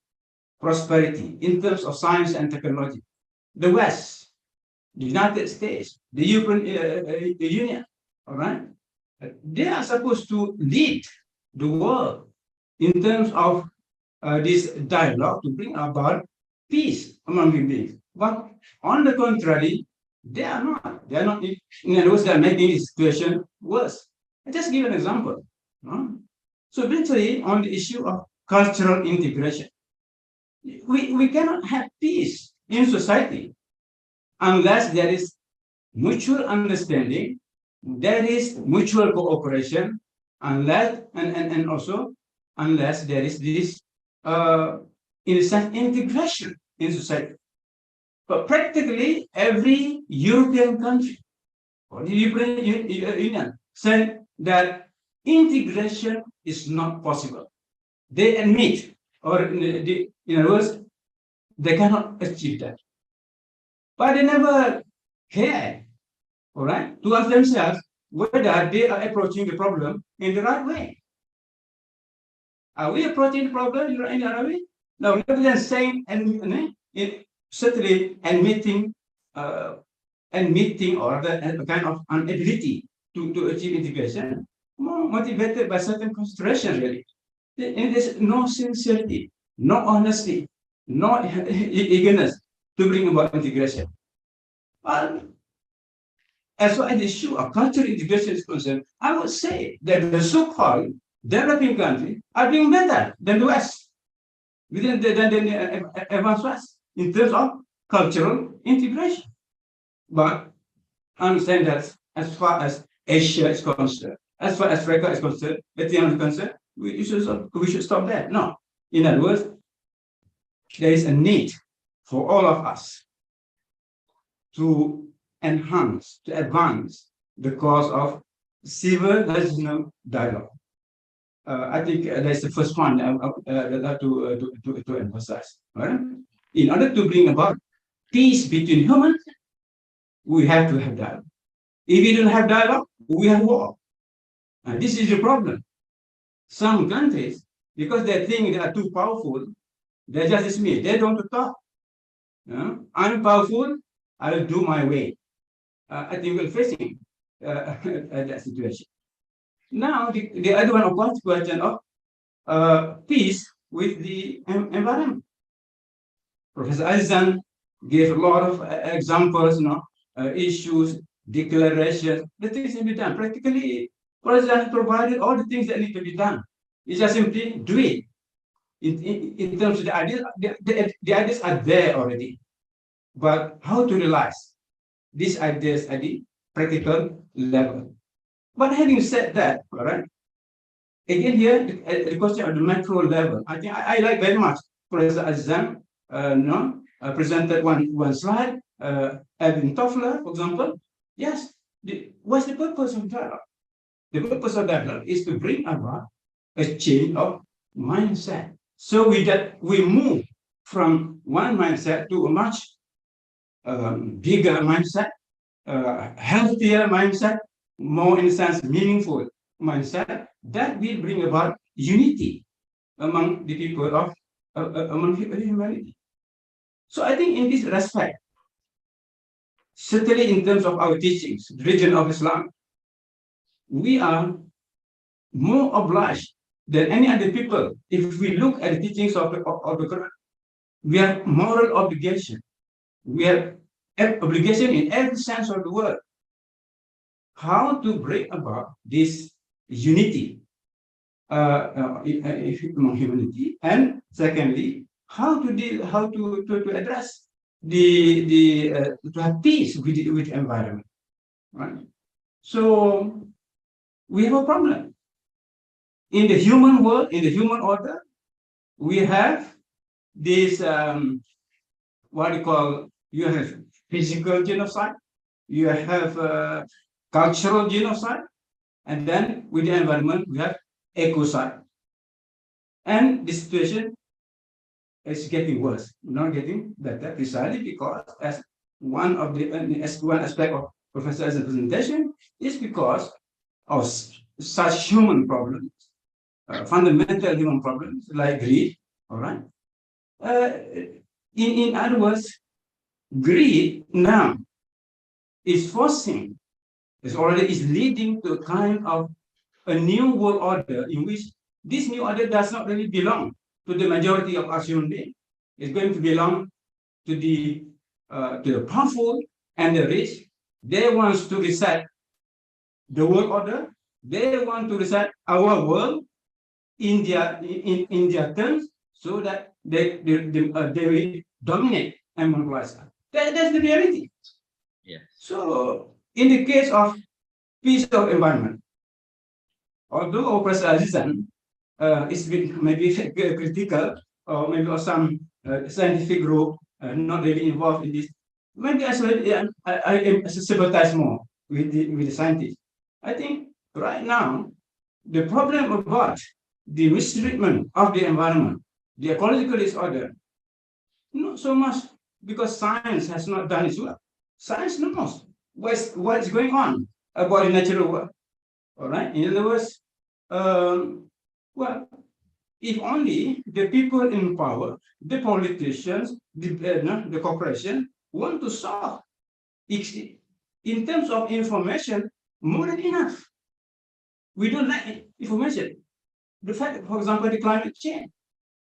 prosperity, in terms of science and technology, the West, the United States, the European Union, all right, they are supposed to lead the world in terms of this dialogue to bring about peace among human beings. But on the contrary, they are not. They are not. In other words, they are making the situation worse. I'll just give an example. So eventually, on the issue of cultural integration, we cannot have peace in society unless there is mutual understanding, there is mutual cooperation, unless and also unless there is this, in a sense, integration in society. But practically every European country or the European Union said that integration is not possible. They admit, or in other words, they cannot achieve that. But they never care, all right, to ask themselves whether they are approaching the problem in the right way. Are we approaching the problem in the right way? No, rather than saying and certainly admitting or the kind of inability to achieve integration, more motivated by certain considerations, really. And there's no sincerity, no honesty, no eagerness to bring about integration. But as far as the issue of cultural integration is concerned, I would say that the so-called developing countries are doing better than the West, than the advanced West, in terms of cultural integration. But I understand that as far as Asia is concerned, as far as Africa is concerned, Latin is concerned, we should stop there. No. In other words, there is a need for all of us to enhance, to advance the cause of civilizational dialogue. I think that's the first point I have to emphasize. Right? In order to bring about peace between humans, we have to have dialogue. If we don't have dialogue, we have war. And this is the problem. Some countries, because they think they are too powerful, they just dismiss. They don't talk. I'm powerful, I will do my way. I think we're facing that situation. Now, the other one, of course, question of peace with the environment. Professor AZIZAN gave a lot of examples, issues, declarations, the things can be done. Practically, President provided all the things that need to be done. You just simply do it. In terms of the ideas, the ideas are there already. But how to realize these ideas at the practical level? But having said that, all right, again here, the question of the macro level, I think I like very much Professor AZIZAN presented one slide, Edwin Toffler, for example. Yes, what's the purpose of dialogue? The purpose of dialogue is to bring about a change of mindset. So we move from one mindset to a much bigger mindset, healthier mindset, more in a sense meaningful mindset that will bring about unity among the people of among humanity. So I think in this respect, certainly in terms of our teachings, the religion of Islam, we are more obliged than any other people. If we look at the teachings of the Quran, we have moral obligation. We have obligation in every sense of the word. How to bring about this unity among humanity, and secondly, how to address to have peace with the environment, right? So we have a problem in the human world, in the human order. We have this what you call, you have physical genocide, you have cultural genocide, and then with the environment we have ecocide. And the situation is getting worse, not getting better, precisely because as one aspect of Professor AZIZAN's presentation is because of such human problems, fundamental human problems like greed. All right. In other words, greed now is forcing, is leading to a kind of a new world order in which this new order does not really belong to the majority of us human beings. It's going to belong to the powerful and the rich. They want to reset the world order. They want to reset our world in their terms, so that they will dominate and monopolize. That's the reality. Yes. So in the case of peace of environment, although Professor AZIZAN it's been maybe critical, or maybe some scientific group not really involved in this. Maybe I sympathize more with the scientists. I think right now, the problem about the mistreatment of the environment, the ecological disorder, not so much because science has not done its work. Science knows what's going on about the natural world. All right. In other words, well, if only the people in power, the politicians, the corporation want to solve. In terms of information, more than enough. We don't like information. The fact, for example, the climate change.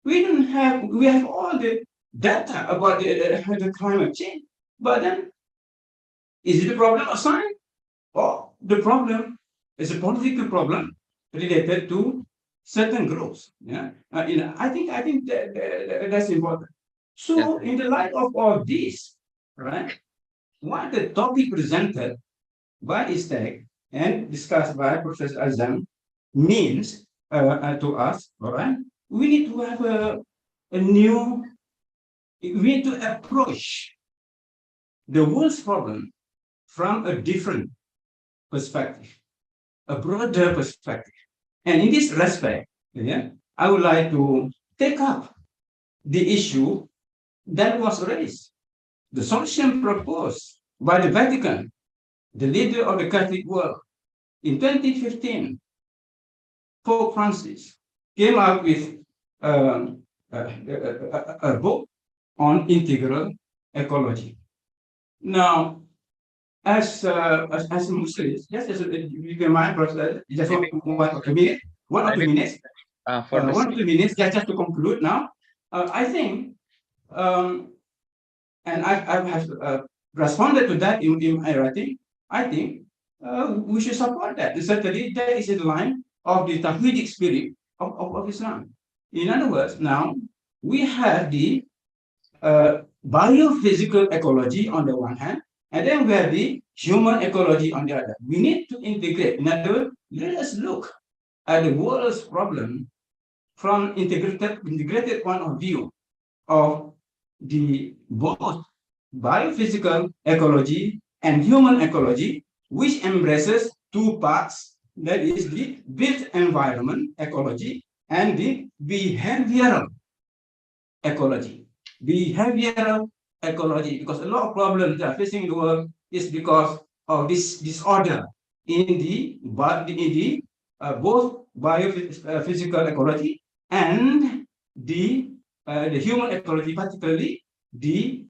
We have all the data about the climate change, but then is it a problem of science, or the problem is a political problem related to certain groups? Yeah, I think that's important. So, in the light of all this, right, what the topic presented by ISTAC and discussed by Professor AZIZAN means to us, all right, we need to have we need to approach the world's problem from a different perspective, a broader perspective. And in this respect, yeah, I would like to take up the issue that was raised, the solution proposed by the Vatican, the leader of the Catholic world. In 2015, Pope Francis came out with a book on integral ecology. Now, as Muslims, just as you can mind, just 1 or 2 minutes, 1 or 2 minutes, 1 or 2 minutes, just to conclude now. I think, and I have responded to that in my writing. I think we should support that. And certainly, that is in line of the Tawhidic spirit of Islam. In other words, now we have the biophysical ecology on the one hand, and then we have the human ecology on the other. We need to integrate. In other words, let us look at the world's problem from integrated point of view of the both biophysical ecology and human ecology, which embraces 2 parts, that is the built environment ecology and the behavioral ecology. Behavioral ecology, because a lot of problems that are facing the world is because of this disorder in the both biophysical ecology and the human ecology, particularly the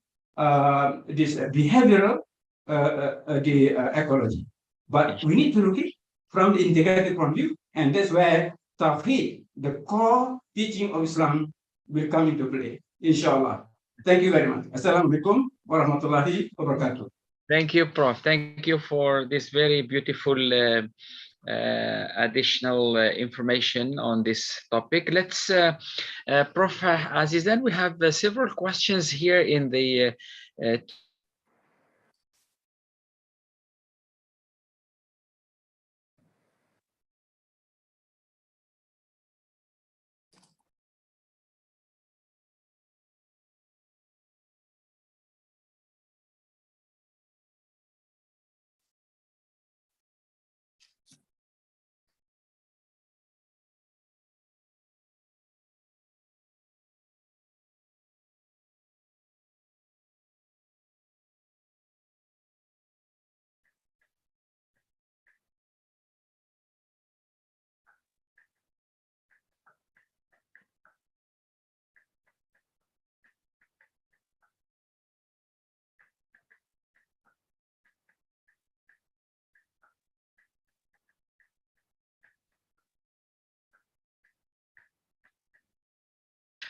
this behavioral ecology. But we need to look at it from the integrated point of view, and that's where Tawheed, the core teaching of Islam, will come into play, inshallah. Thank you very much. Assalamualaikum warahmatullahi wabarakatuh. Thank you, Prof. Thank you for this very beautiful additional information on this topic. Let's, Prof. Azizan, we have several questions here in the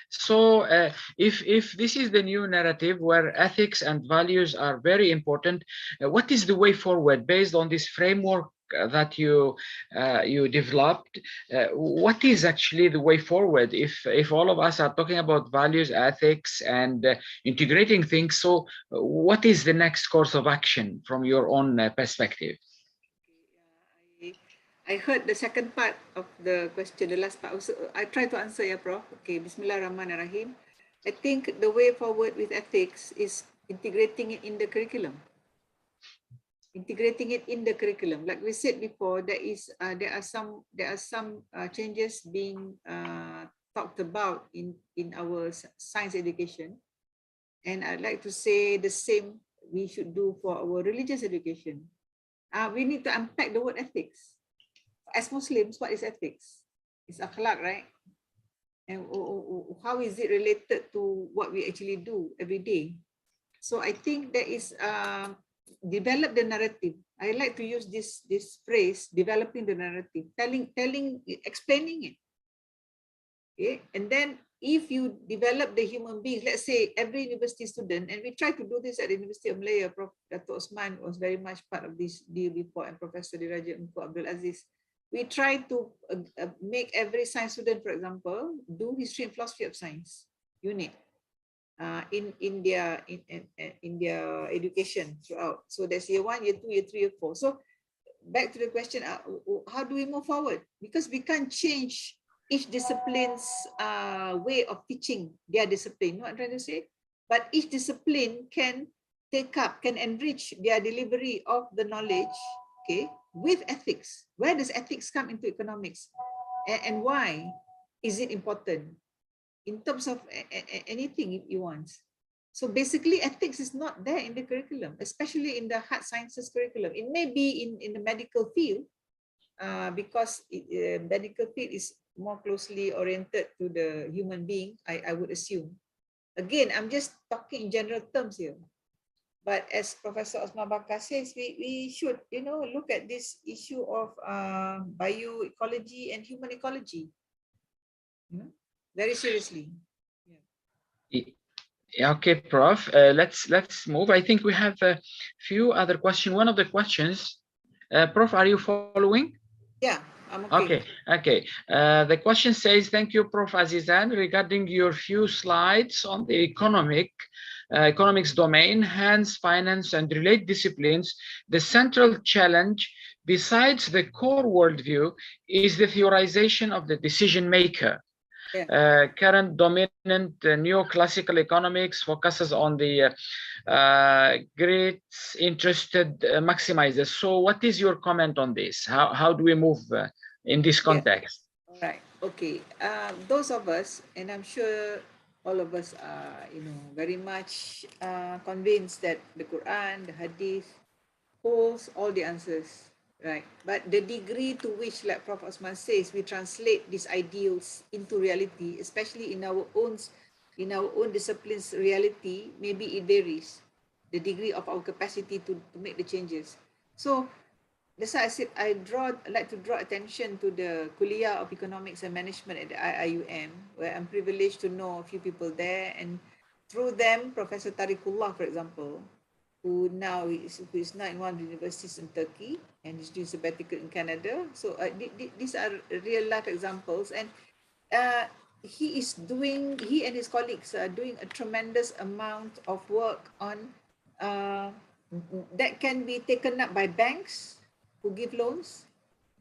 So if this is the new narrative where ethics and values are very important, what is the way forward based on this framework that you developed? What is actually the way forward if all of us are talking about values, ethics, and integrating things? So what is the next course of action from your own perspective? I heard the second part of the question, the last part. Also, I try to answer, yeah, Prof. Okay, Bismillahirrahmanirrahim. I think the way forward with ethics is integrating it in the curriculum. Integrating it in the curriculum. Like we said before, there are some changes being talked about in our science education, and I'd like to say the same we should do for our religious education. We need to unpack the word ethics. As Muslims, what is ethics? It's akhlaq, right? And how is it related to what we actually do every day? So I think there is develop the narrative. I like to use this phrase, developing the narrative, explaining it. Okay, and then if you develop the human beings, let's say every university student, and we try to do this at the University of Malaya, Prof. Datuk Osman was very much part of this deal before, and Professor Diraja Unku Abdul Aziz. We try to make every science student, for example, do history and philosophy of science unit in their education throughout. So there's year 1, year 2, year 3, year 4. So back to the question, how do we move forward? Because we can't change each discipline's way of teaching their discipline. You know what I'm trying to say? But each discipline can take up, can enrich their delivery of the knowledge, okay, with ethics. Where does ethics come into economics? And why is it important? In terms of anything you want. So basically, ethics is not there in the curriculum, especially in the hard sciences curriculum. It may be in the medical field, because medical field is more closely oriented to the human being, I would assume. Again, I'm just talking in general terms here. But as Professor Osman Bakar says, we should, look at this issue of bioecology and human ecology. Very seriously. Yeah. Okay, Prof. Let's move. I think we have a few other questions. One of the questions, Prof, are you following? Yeah, I'm okay. Okay. The question says, thank you, Prof. Azizan, regarding your few slides on the economics domain, hence finance and related disciplines. The central challenge, besides the core worldview, is the theorization of the decision maker. Yeah. Current dominant neoclassical economics focuses on the great interested maximizers. So what is your comment on this? How do we move in this context? Yeah. All right. Okay. Those of us, and I'm sure all of us are, very much convinced that the Quran, the Hadith holds all the answers. Right, but the degree to which, like Prof. Osman says, we translate these ideals into reality, especially in our own discipline's reality, maybe it varies. The degree of our capacity to make the changes. So that's why I said I'd like to draw attention to the Kuliah of Economics and Management at the IIUM, where I'm privileged to know a few people there, and through them, Professor Tariqullah, for example, who is now in one of the universities in Turkey and is doing sabbatical in Canada. So these are real life examples, and he and his colleagues are doing a tremendous amount of work on that can be taken up by banks who give loans,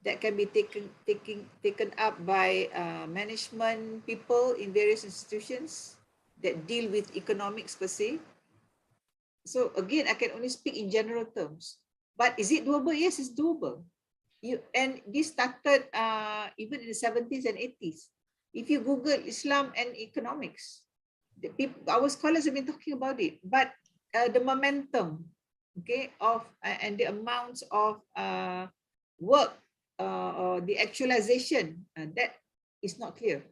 that can be taken up by management people in various institutions that deal with economics per se. So again, I can only speak in general terms. But is it doable? Yes, it's doable. And this started even in the 70s and 80s. If you Google Islam and economics, our scholars have been talking about it. But the momentum, okay, and the amounts of work or the actualization, that is not clear.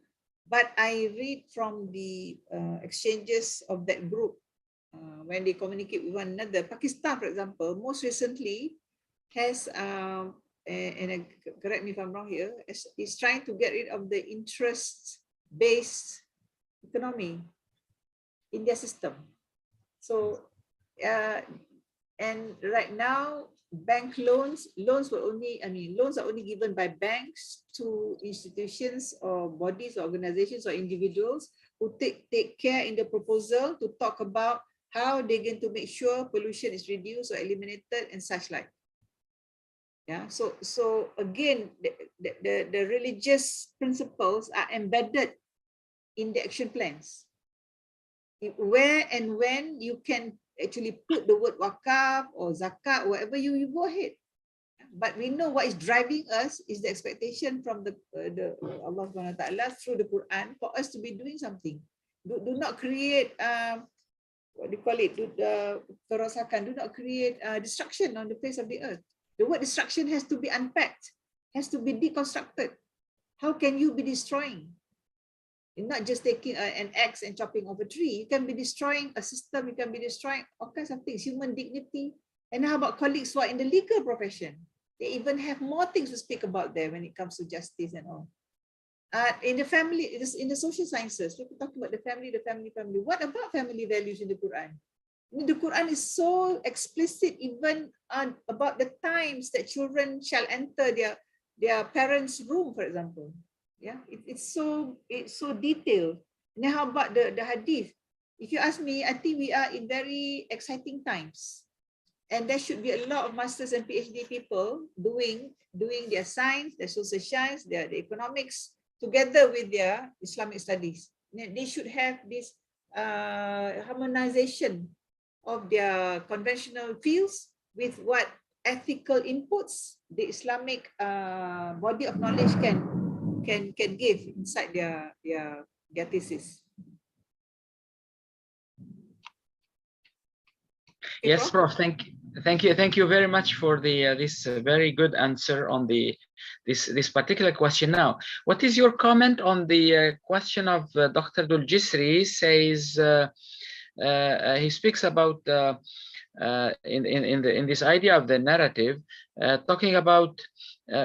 But I read from the exchanges of that group, when they communicate with one another. Pakistan, for example, most recently has, and correct me if I'm wrong here, is trying to get rid of the interest-based economy in their system. So, and right now, bank loans are only given by banks to institutions or bodies or organizations or individuals who take care in the proposal to talk about how they're going to make sure pollution is reduced or eliminated and such like. Yeah, so again, the religious principles are embedded in the action plans. Where and when you can actually put the word wakaf or zakat, whatever you go ahead. But we know what is driving us is the expectation from the Allah Subhanahu Wa Taala through the Quran for us to be doing something. Do not create what do you call it? Kerosakan. Do not create destruction on the face of the earth. The word destruction has to be unpacked, has to be deconstructed. How can you be destroying? You're not just taking an axe and chopping off a tree. You can be destroying a system. You can be destroying all kinds of things, human dignity. And how about colleagues who are in the legal profession? They even have more things to speak about there when it comes to justice and all. In the family, in the social sciences, people talk about the family. What about family values in the Quran? The Quran is so explicit even about the times that children shall enter their parents' room, for example. Yeah, it's so detailed. Now, how about the hadith? If you ask me, I think we are in very exciting times, and there should be a lot of masters and PhD people doing their science, their social science, their economics together with their Islamic studies. They should have this harmonization of their conventional fields with what ethical inputs the Islamic body of knowledge can give inside their thesis. Okay, Yes, Prof. Thank you very much for the this very good answer on this particular question. Now, what is your comment on the question of Dr. Dul-Jisri? Says he speaks about in this idea of the narrative, talking about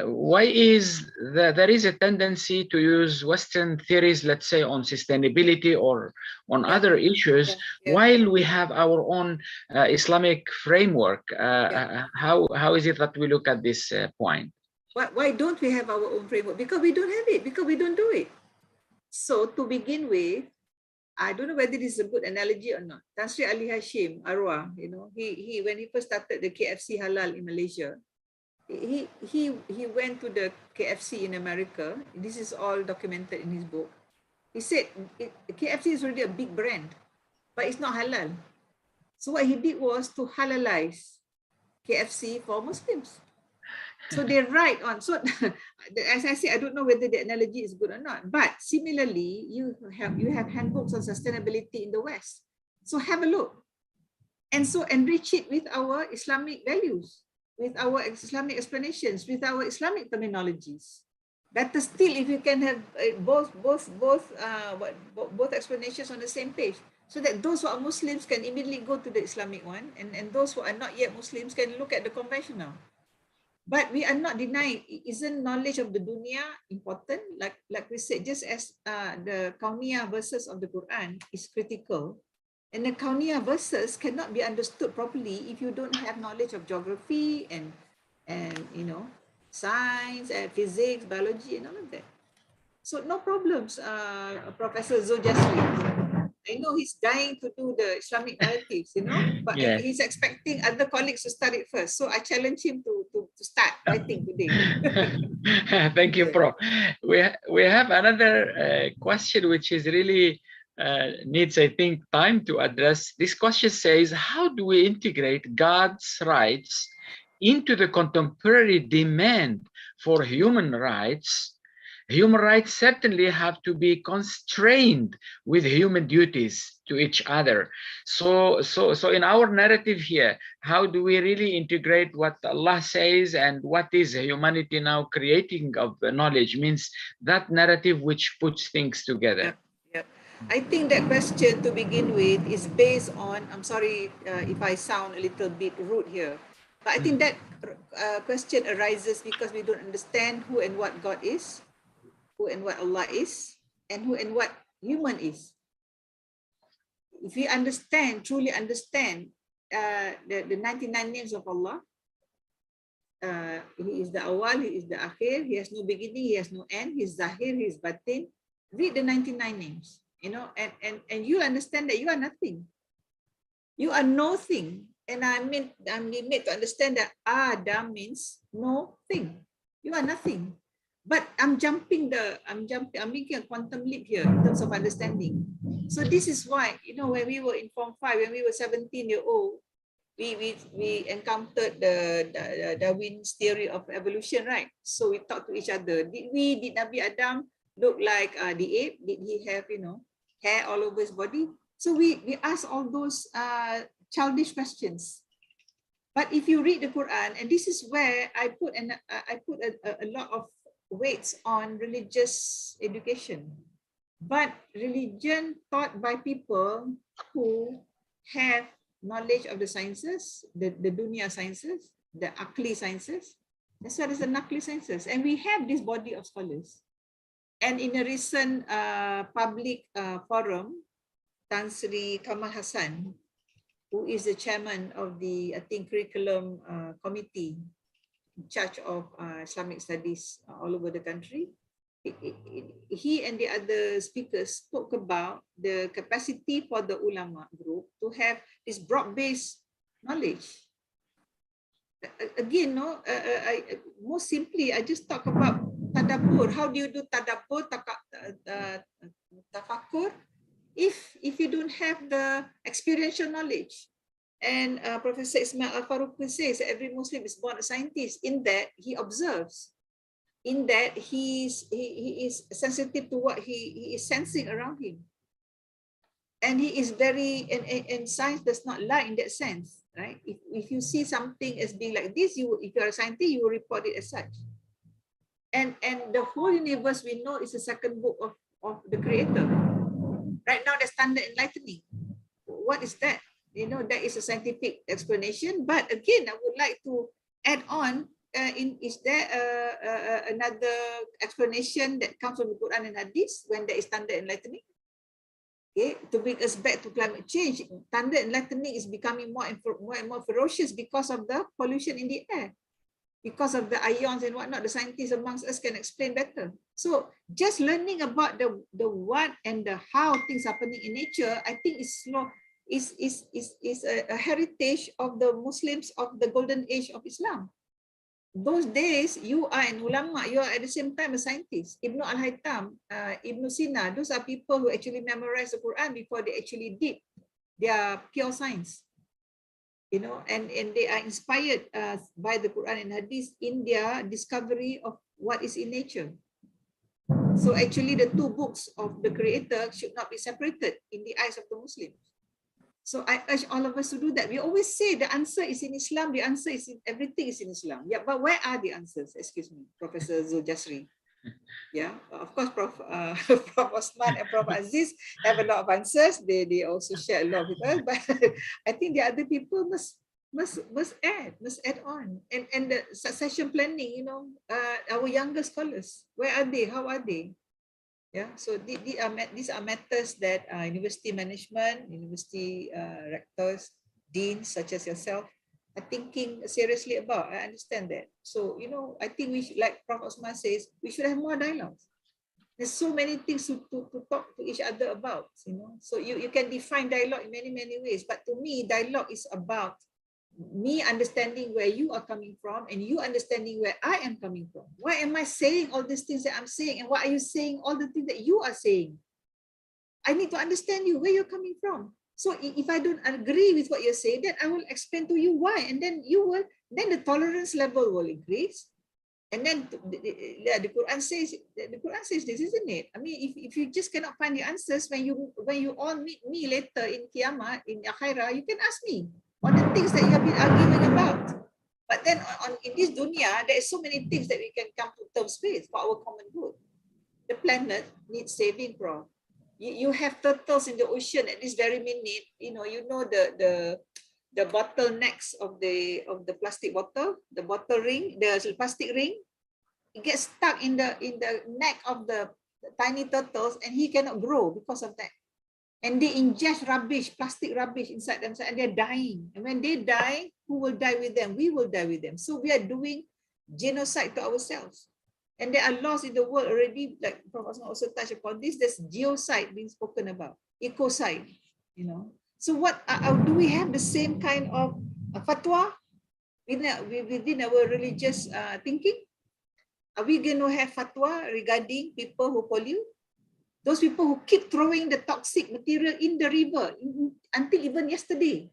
why is there is a tendency to use Western theories, let's say, on sustainability or on other issues, while we have our own Islamic framework. How is it that we look at this point? Why don't we have our own framework? Because we don't have it, because we don't do it. So to begin with, I don't know whether this is a good analogy or not. Tan Sri Ali Hashim Arwah, you know, he when he first started the KFC halal in Malaysia, he went to the KFC in America. This is all documented in his book. He said KFC is already a big brand, but it's not halal. So what he did was to halalize KFC for Muslims. So they're right on. So as I say, I don't know whether the analogy is good or not. But similarly, you have handbooks on sustainability in the West. So have a look. And so enrich it with our Islamic values, with our Islamic explanations, with our Islamic terminologies. Better still if you can have both explanations on the same page, so that those who are Muslims can immediately go to the Islamic one, and those who are not yet Muslims can look at the conventional. But we are not denying, isn't knowledge of the dunya important? Like we said, just as the Kauniyah verses of the Quran is critical, and the Kauniyah verses cannot be understood properly if you don't have knowledge of geography and you know, science and physics, biology, and all of that. So no problems, Professor Zojasli. I know he's dying to do the Islamic narratives, you know, but he's expecting other colleagues to start it first. So I challenge him to start writing today. Thank you, Prof. We have another question which is really needs, I think, time to address. This question says, how do we integrate God's rights into the contemporary demand for human rights? Human rights certainly have to be constrained with human duties to each other. So in our narrative here, how do we really integrate what Allah says and what is humanity now creating of knowledge? Means that narrative which puts things together. Yeah. I think that question to begin with is based on, I'm sorry if I sound a little bit rude here, but I think that question arises because we don't understand who and what God is, who and what Allah is, and who and what human is. If we understand, truly understand the 99 names of Allah, He is the Awal, He is the Akhir, He has no beginning, He has no end, He is Zahir, He is Batin. Read the 99 names, you know, and you understand that you are nothing. You are nothing. And I'm made to understand that Adam means no thing. You are nothing. But I'm making a quantum leap here in terms of understanding. So this is why, you know, when we were in Form 5, when we were 17-year-old, we encountered the Darwin's theory of evolution, right? So we talked to each other. Did Nabi Adam look like the ape? Did he have, you know, hair all over his body? So we asked all those childish questions. But if you read the Quran, and this is where I put a lot of weights on religious education, but religion taught by people who have knowledge of the sciences, the dunya sciences, the akli sciences, as well as the nakli sciences. And we have this body of scholars. And in a recent public forum, Tan Sri Kamal Hassan, who is the chairman of the, I think, curriculum committee in charge of Islamic studies all over the country, he and the other speakers spoke about the capacity for the ulama group to have this broad-based knowledge. Again, no, most simply, I just talk about tadabbur. How do you do tadabbur, tafakkur, if you don't have the experiential knowledge? And Professor Ismail Al-Faruqi says every Muslim is born a scientist, in that he observes, in that he is sensitive to what he is sensing around him. And he is very, and science does not lie in that sense, right? If you see something as being like this, if you're a scientist, you will report it as such. And the whole universe we know is the second book of the Creator. Right now, the standard enlightening. What is that? You know, that is a scientific explanation. But again, I would like to add on, is there another explanation that comes from the Quran and Hadith when there is thunder and lightning? Okay, to bring us back to climate change, thunder and lightning is becoming more and more ferocious because of the pollution in the air, because of the ions and whatnot. The scientists amongst us can explain better. So just learning about the what and the how things happening in nature, I think is a heritage of the Muslims of the golden age of Islam. Those days, you are an ulama, you are at the same time a scientist. Ibn al-Haytham, Ibn Sina, those are people who actually memorized the Quran before they actually did their pure science. You know, and they are inspired by the Quran and Hadith in their discovery of what is in nature. So actually the two books of the Creator should not be separated in the eyes of the Muslims. So I urge all of us to do that. We always say the answer is in Islam, the answer is in everything is in Islam. Yeah, but where are the answers? Excuse me, Professor Zuljasri. Yeah, of course, Prof Osman and Prof Aziz have a lot of answers. They also share a lot with us, but I think the other people must add on. And the succession planning, you know, our younger scholars, where are they? How are they? Yeah, so these are matters that university management, university rectors, deans such as yourself are thinking seriously about. I understand that. So, you know, I think we should, like Prof Osman says, we should have more dialogues. There's so many things to talk to each other about, you know. So you can define dialogue in many ways, but to me, dialogue is about me understanding where you are coming from and you understanding where I am coming from. Why am I saying all these things that I'm saying, and why are you saying all the things that you are saying? I need to understand you, where you're coming from. So if I don't agree with what you're saying, then I will explain to you why, and then the tolerance level will increase. And then the Quran says this, isn't it? I mean, if you just cannot find the answers when you all meet me later in Qiyamah, in Akhirah, you can ask me on the things that you have been arguing about. But then in this dunya, there are so many things that we can come to terms with for our common good. The planet needs saving, Prof. You have turtles in the ocean at this very minute. You know the bottlenecks of the plastic bottle, the bottle ring, the plastic ring. It gets stuck in the neck of the tiny turtles, and he cannot grow because of that. And they ingest rubbish, plastic rubbish inside themselves, and they're dying. And when they die, who will die with them? We will die with them. So we are doing genocide to ourselves. And there are laws in the world already, like Prof Osman also touched upon this, there's geocide being spoken about, ecocide, you know. So what do we have the same kind of A fatwa within our religious thinking? Are we going to have fatwa regarding people who pollute? Those people who keep throwing the toxic material in the river until even yesterday.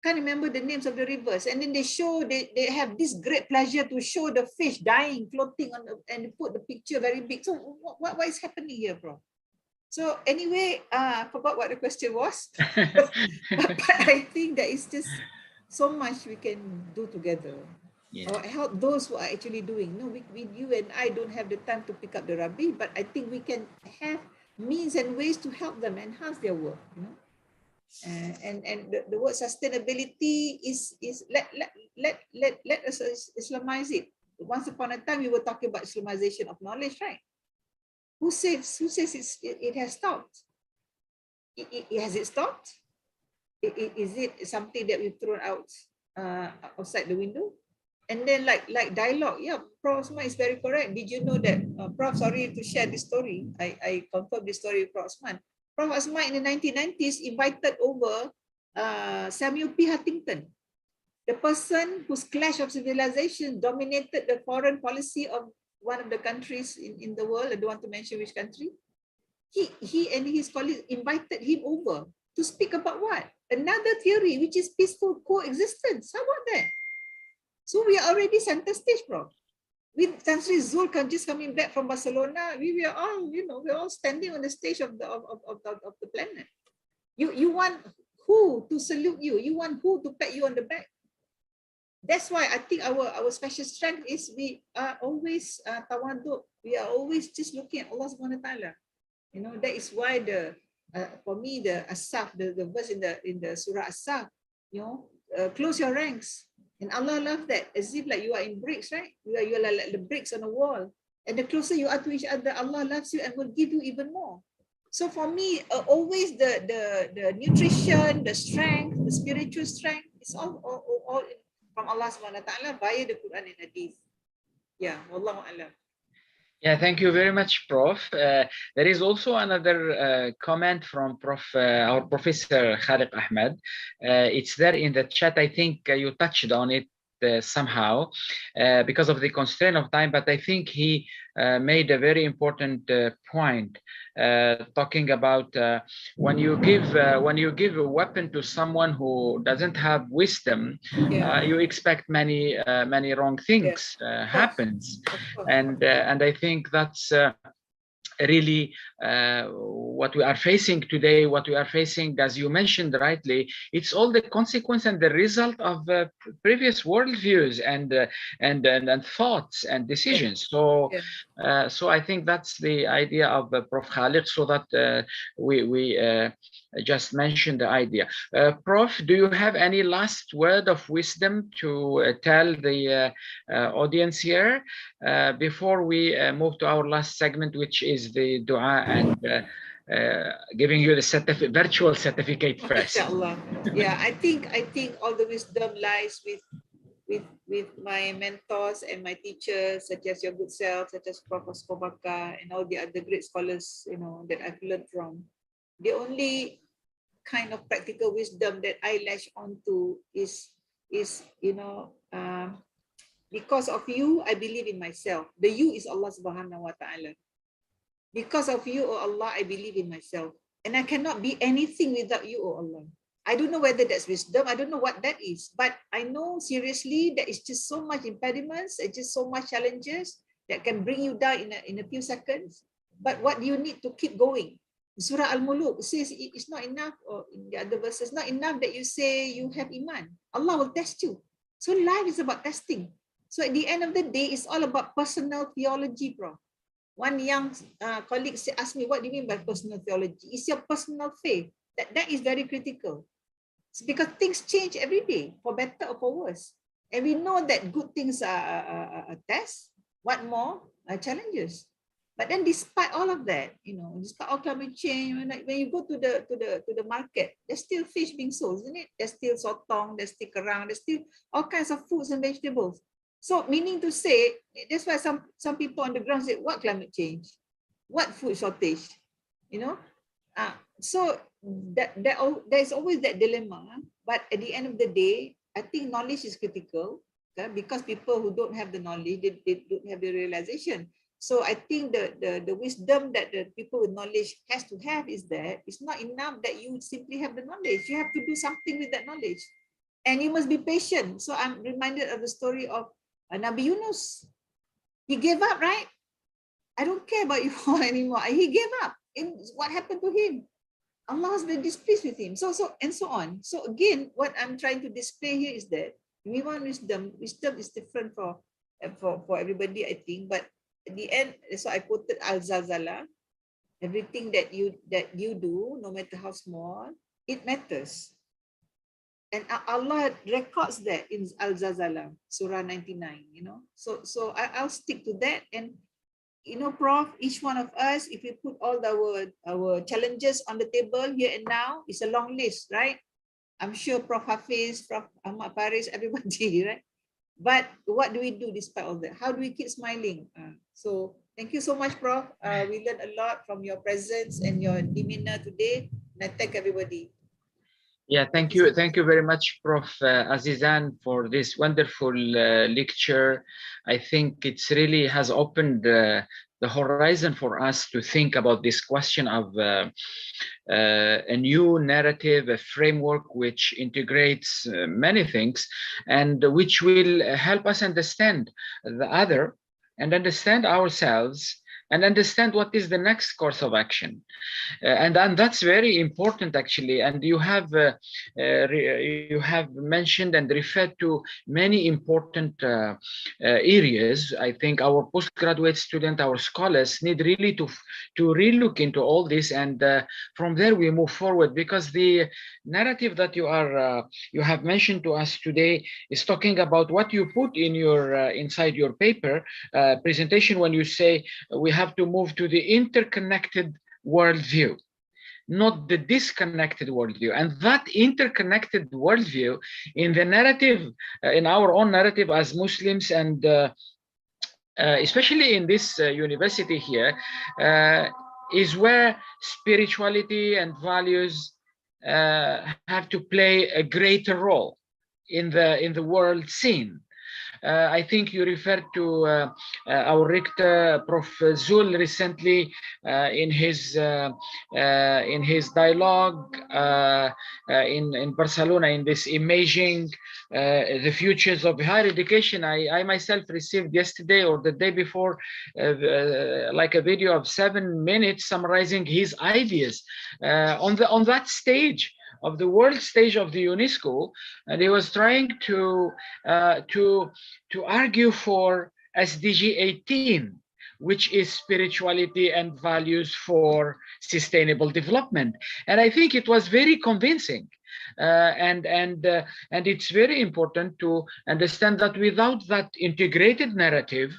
Can't remember the names of the rivers. And then they show, they have this great pleasure to show the fish dying, floating on the, and put the picture very big. So what is happening here, bro? So anyway, I forgot what the question was. But I think that is just so much we can do together. Yeah. Or help those who are actually doing. No, with you and I don't have the time to pick up the rubbish, but I think we can have means and ways to help them enhance their work. You know? And the word sustainability is let us Islamize it. Once upon a time, we were talking about Islamization of knowledge, right? Who says it has stopped? Has it stopped? Is it something that we've thrown out outside the window? And then like dialogue, yeah, Prof. Osman is very correct. Did you know that, Prof, sorry to share this story. I confirmed this story with Prof. Osman. Prof. Osman in the 1990s invited over Samuel P. Huntington, the person whose clash of civilization dominated the foreign policy of one of the countries in the world. I don't want to mention which country. He and his colleagues invited him over to speak about what? Another theory, which is peaceful coexistence. How about that? So we are already center stage, bro. With Tan Sri Zulkan just coming back from Barcelona, we were all, we're all standing on the stage of the planet. You want who to salute you? You want who to pat you on the back? That's why I think our special strength is we are always tawaduk. We are always just looking at Allah Subhanahu Wa Taala. That is why for me the Asaf, the verse in the Surah Asaf, close your ranks. And Allah loves that, as if like you are in bricks, right? You are like the bricks on a wall. And the closer you are to each other, Allah loves you and will give you even more. So for me, always the nutrition, the strength, the spiritual strength, it's all from Allah Subhanahu Wa Taala via the Quran and Hadith. Yeah, Wallahu A'lam. Yeah, thank you very much, Prof. There is also another comment from our Professor Khaliq Ahmed. It's there in the chat. I think you touched on it somehow because of the constraint of time, but I think he made a very important point, talking about when you give a weapon to someone who doesn't have wisdom, you expect many wrong things happens, and I think that's really what we are facing today. What we are facing, as you mentioned rightly, it's all the consequence and the result of previous worldviews and thoughts and decisions. So I think that's the idea of Prof. Khaliq, so that we just mentioned the idea. Prof, do you have any last word of wisdom to tell the audience here before we move to our last segment, which is the dua and giving you the virtual certificate first? Inshallah. Yeah, I think all the wisdom lies with my mentors and my teachers, such as your good self, such as Prof. Osman, and all the other great scholars, that I've learned from. The only kind of practical wisdom that I latch onto is because of you, I believe in myself. The you is Allah Subhanahu Wa Taala. Because of you, oh Allah, I believe in myself. And I cannot be anything without you, oh Allah. I don't know whether that's wisdom. I don't know what that is. But I know seriously there is just so much impediments and just so much challenges that can bring you down in a few seconds. But what do you need to keep going? Surah Al-Muluk says it's not enough, or in the other verses, not enough that you say you have iman. Allah will test you. So life is about testing. So at the end of the day, it's all about personal theology, bro. One young colleague asked me, what do you mean by personal theology? It's your personal faith. That is very critical. It's because things change every day, for better or for worse. And we know that good things are tests. What more? Challenges. But then despite all of that, despite all climate change, when you go to the market, there's still fish being sold, isn't it? There's still sotong, there's still kerang, there's still all kinds of foods and vegetables. So meaning to say, that's why some people on the ground say, what climate change? What food shortage? So there's always that dilemma. But at the end of the day, I think knowledge is critical, because people who don't have the knowledge, they don't have the realization. So I think the wisdom that the people with knowledge has to have is that it's not enough that you simply have the knowledge. You have to do something with that knowledge. And you must be patient. So I'm reminded of the story of Nabi Yunus. He gave up, right? I don't care about you anymore. He gave up. And what happened to him? Allah has been displeased with him. So and so on. So again, what I'm trying to display here is that we want wisdom. Wisdom is different for everybody, I think. But at the end, so I quoted Al-Zalzala. Everything that you do, no matter how small, it matters. And Allah records that in Al-Zalzala, Surah 99, you know. So I'll stick to that. And, you know, Prof, each one of us, if we put all our challenges on the table here and now, it's a long list, right? I'm sure Prof Hafiz, Prof Ahmad Paris, everybody, right? But what do we do despite all that? How do we keep smiling? So thank you so much, Prof. We learned a lot from your presence and your demeanor today. And I thank everybody. Yeah, thank you. Thank you very much, Prof. Azizan, for this wonderful lecture. I think it's really has opened the horizon for us to think about this question of a new narrative, a framework which integrates many things and which will help us understand the other and understand ourselves and understand what is the next course of action. And that's very important, actually. And you have mentioned and referred to many important areas. I think our postgraduate students, our scholars, need really to relook into all this, and from there we move forward, because the narrative that you have mentioned to us today is talking about what you put in your inside your paper presentation when you say we have to move to the interconnected worldview, not the disconnected worldview. And that interconnected worldview in the narrative, in our own narrative as Muslims, and especially in this university here, is where spirituality and values have to play a greater role in the world scene. I think you referred to our rector, Prof. Zul, recently in his dialogue in Barcelona, in this imaging the futures of higher education. I myself received yesterday or the day before like a video of 7 minutes summarizing his ideas on that stage of the world stage of the UNESCO, and he was trying to argue for SDG 18, which is spirituality and values for sustainable development. And I think it was very convincing. And it's very important to understand that without that integrated narrative,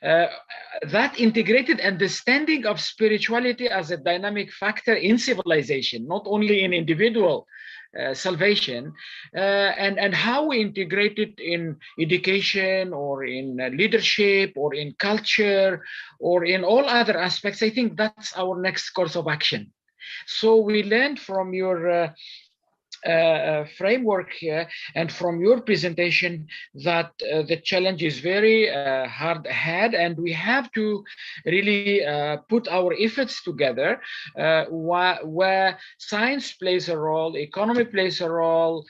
that integrated understanding of spirituality as a dynamic factor in civilization, not only in individual salvation, and how we integrate it in education or in leadership or in culture or in all other aspects, I think that's our next course of action. So we learned from your framework here and from your presentation that the challenge is very hard ahead, and we have to really put our efforts together where science plays a role, economy plays a role,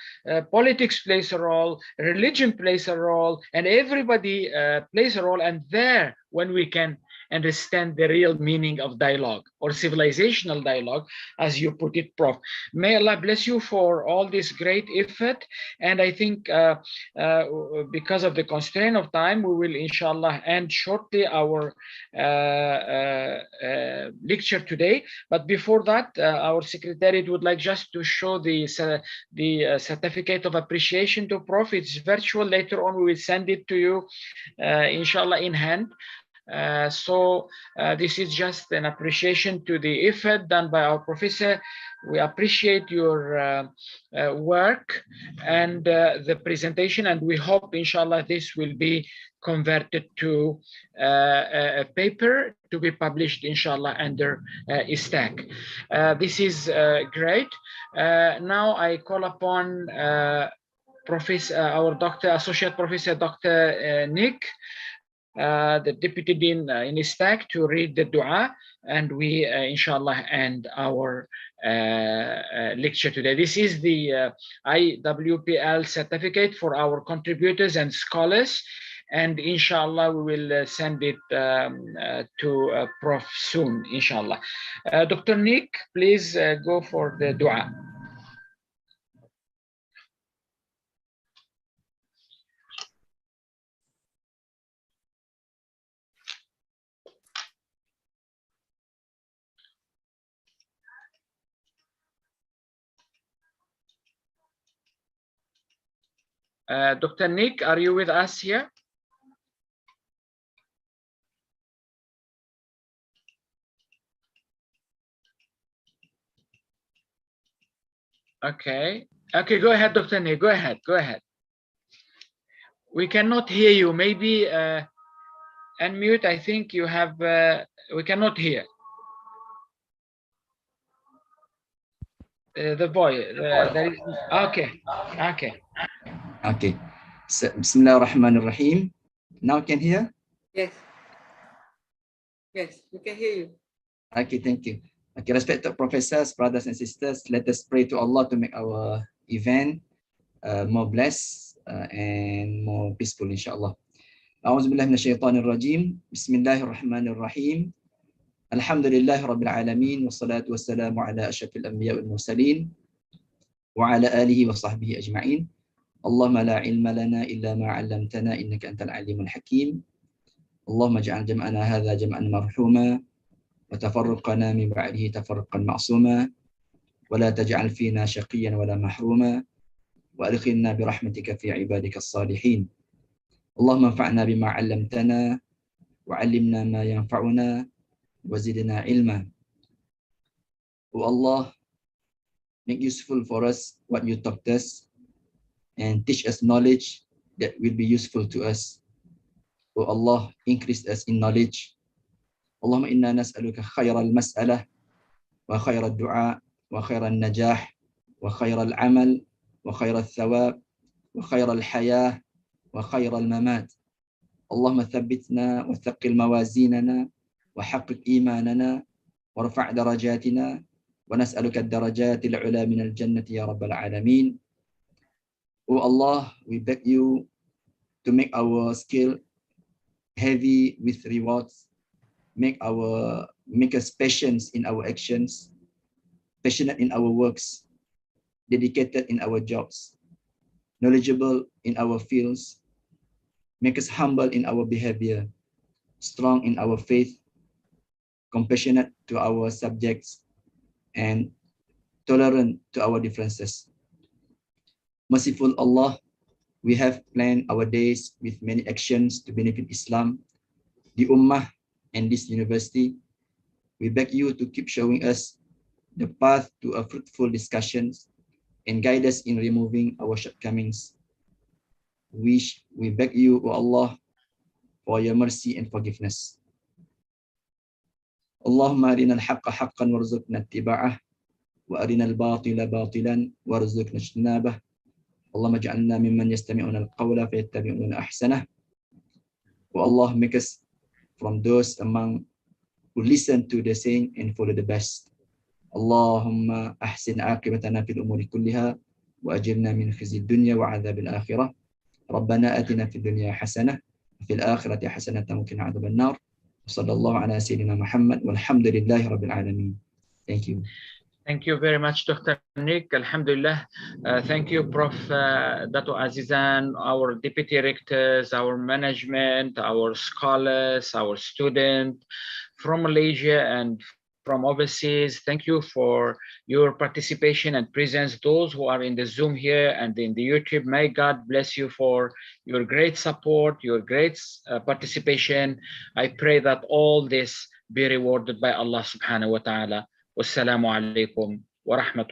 politics plays a role, religion plays a role, and everybody plays a role. And there, when we can understand the real meaning of dialogue or civilizational dialogue, as you put it, Prof. May Allah bless you for all this great effort. And I think because of the constraint of time, we will inshallah end shortly our lecture today. But before that, our secretariat would like just to show the certificate of appreciation to Prof. It's virtual. Later on, we will send it to you, inshallah, in hand. So this is just an appreciation to the effort done by our professor. We appreciate your work and the presentation, and we hope, inshallah, this will be converted to a paper to be published, inshallah, under ISTAC. This is great. Now I call upon our Associate Professor Dr. Nick, the Deputy Dean in ISTAC, to read the dua, and we inshallah end our lecture today. This is the IWPL certificate for our contributors and scholars, and inshallah we will send it to Prof soon, inshallah. Dr. Nick, please go for the dua. Dr. Nick, are you with us here? Okay. Okay, go ahead, Dr. Nick. Go ahead. Go ahead. We cannot hear you. Maybe unmute. I think you have. We cannot hear. The voice. There is, okay. Okay. Okay. So, Bismillahirrahmanirrahim. Now can hear? Yes. Yes, we can hear you. Okay, thank you. Okay, respected professors, brothers and sisters, let us pray to Allah to make our event more blessed and more peaceful, inshallah. A'udzubillahi minasyaitonir rajim. Bismillahirrahmanirrahim. Alhamdulillahi rabbil alamin wassalatu wassalamu ala asyrafil anbiya wal mursalin wa ala alihi wa sahbihi ajma'in. Allahumma la ilma lana illa ma 'allamtana innaka antal alimul hakim. Allahumma ij'al jam'ana hadha jam'an marhuma wa tafarruqana min ba'dihi tafarruqan ma'suma wa la taj'al fina shaqiyyan wa la mahruma wa adkhilna bi rahmatika fi ibadika as-salihin. Allahumma anfa'na bima 'allamtana wa 'allimna ma yanfa'una wa zidna ilma. Oh Allah, make useful for us what you taught us and teach us knowledge that will be useful to us. Oh Allah, increase us in knowledge. Allahumma inna nas'aluka khairal mas'alah wa khairal du'a wa khairal najah wa khairal amal wa khairal thawab wa khairal hayah wa khairal mamat. Allahumma thabbitna wa thaqqil mawazinana wa haqqiq imanana wa rafa' darajatina wa nas'aluka ad-darajatil 'ula minal jannati ya rabbal alamin. Oh Allah, we beg you to make our skill heavy with rewards, make us patient in our actions, passionate in our works, dedicated in our jobs, knowledgeable in our fields, make us humble in our behavior, strong in our faith, compassionate to our subjects, and tolerant to our differences. Merciful Allah, we have planned our days with many actions to benefit Islam, the Ummah, and this university. We beg you to keep showing us the path to a fruitful discussions and guide us in removing our shortcomings. We beg you, O Allah, for your mercy and forgiveness. Allahumma arina al-haqqa haqqan warzuqna ittiba'ah wa arina al-batila batilan warzuqna ijtinabah. Allahumma ja'alna mimman yastami'una al-qawla fayattabi'una ahsanah. O Allah, make us from those among who listen to the saying and follow the best. Allahumma ahsin aqibatana fil umuri kulliha wa ajirna min khizyi dunya wa adzabil akhirah. Rabbana atina fid dunya hasanah wa fil akhirati hasanatan wa qina adzaban nar. Sallallahu ala sayyidina Muhammad walhamdulillahi rabbil alamin. Thank you. Thank you very much, Dr. Nick. Alhamdulillah. Thank you, Prof. Dato Azizan, our deputy rectors, our management, our scholars, our students from Malaysia and from overseas. Thank you for your participation and presence. Those who are in the Zoom here and in the YouTube, may God bless you for your great support, your great participation. I pray that all this be rewarded by Allah subhanahu wa ta'ala. Wassalamu alaikum wa rahmatullah.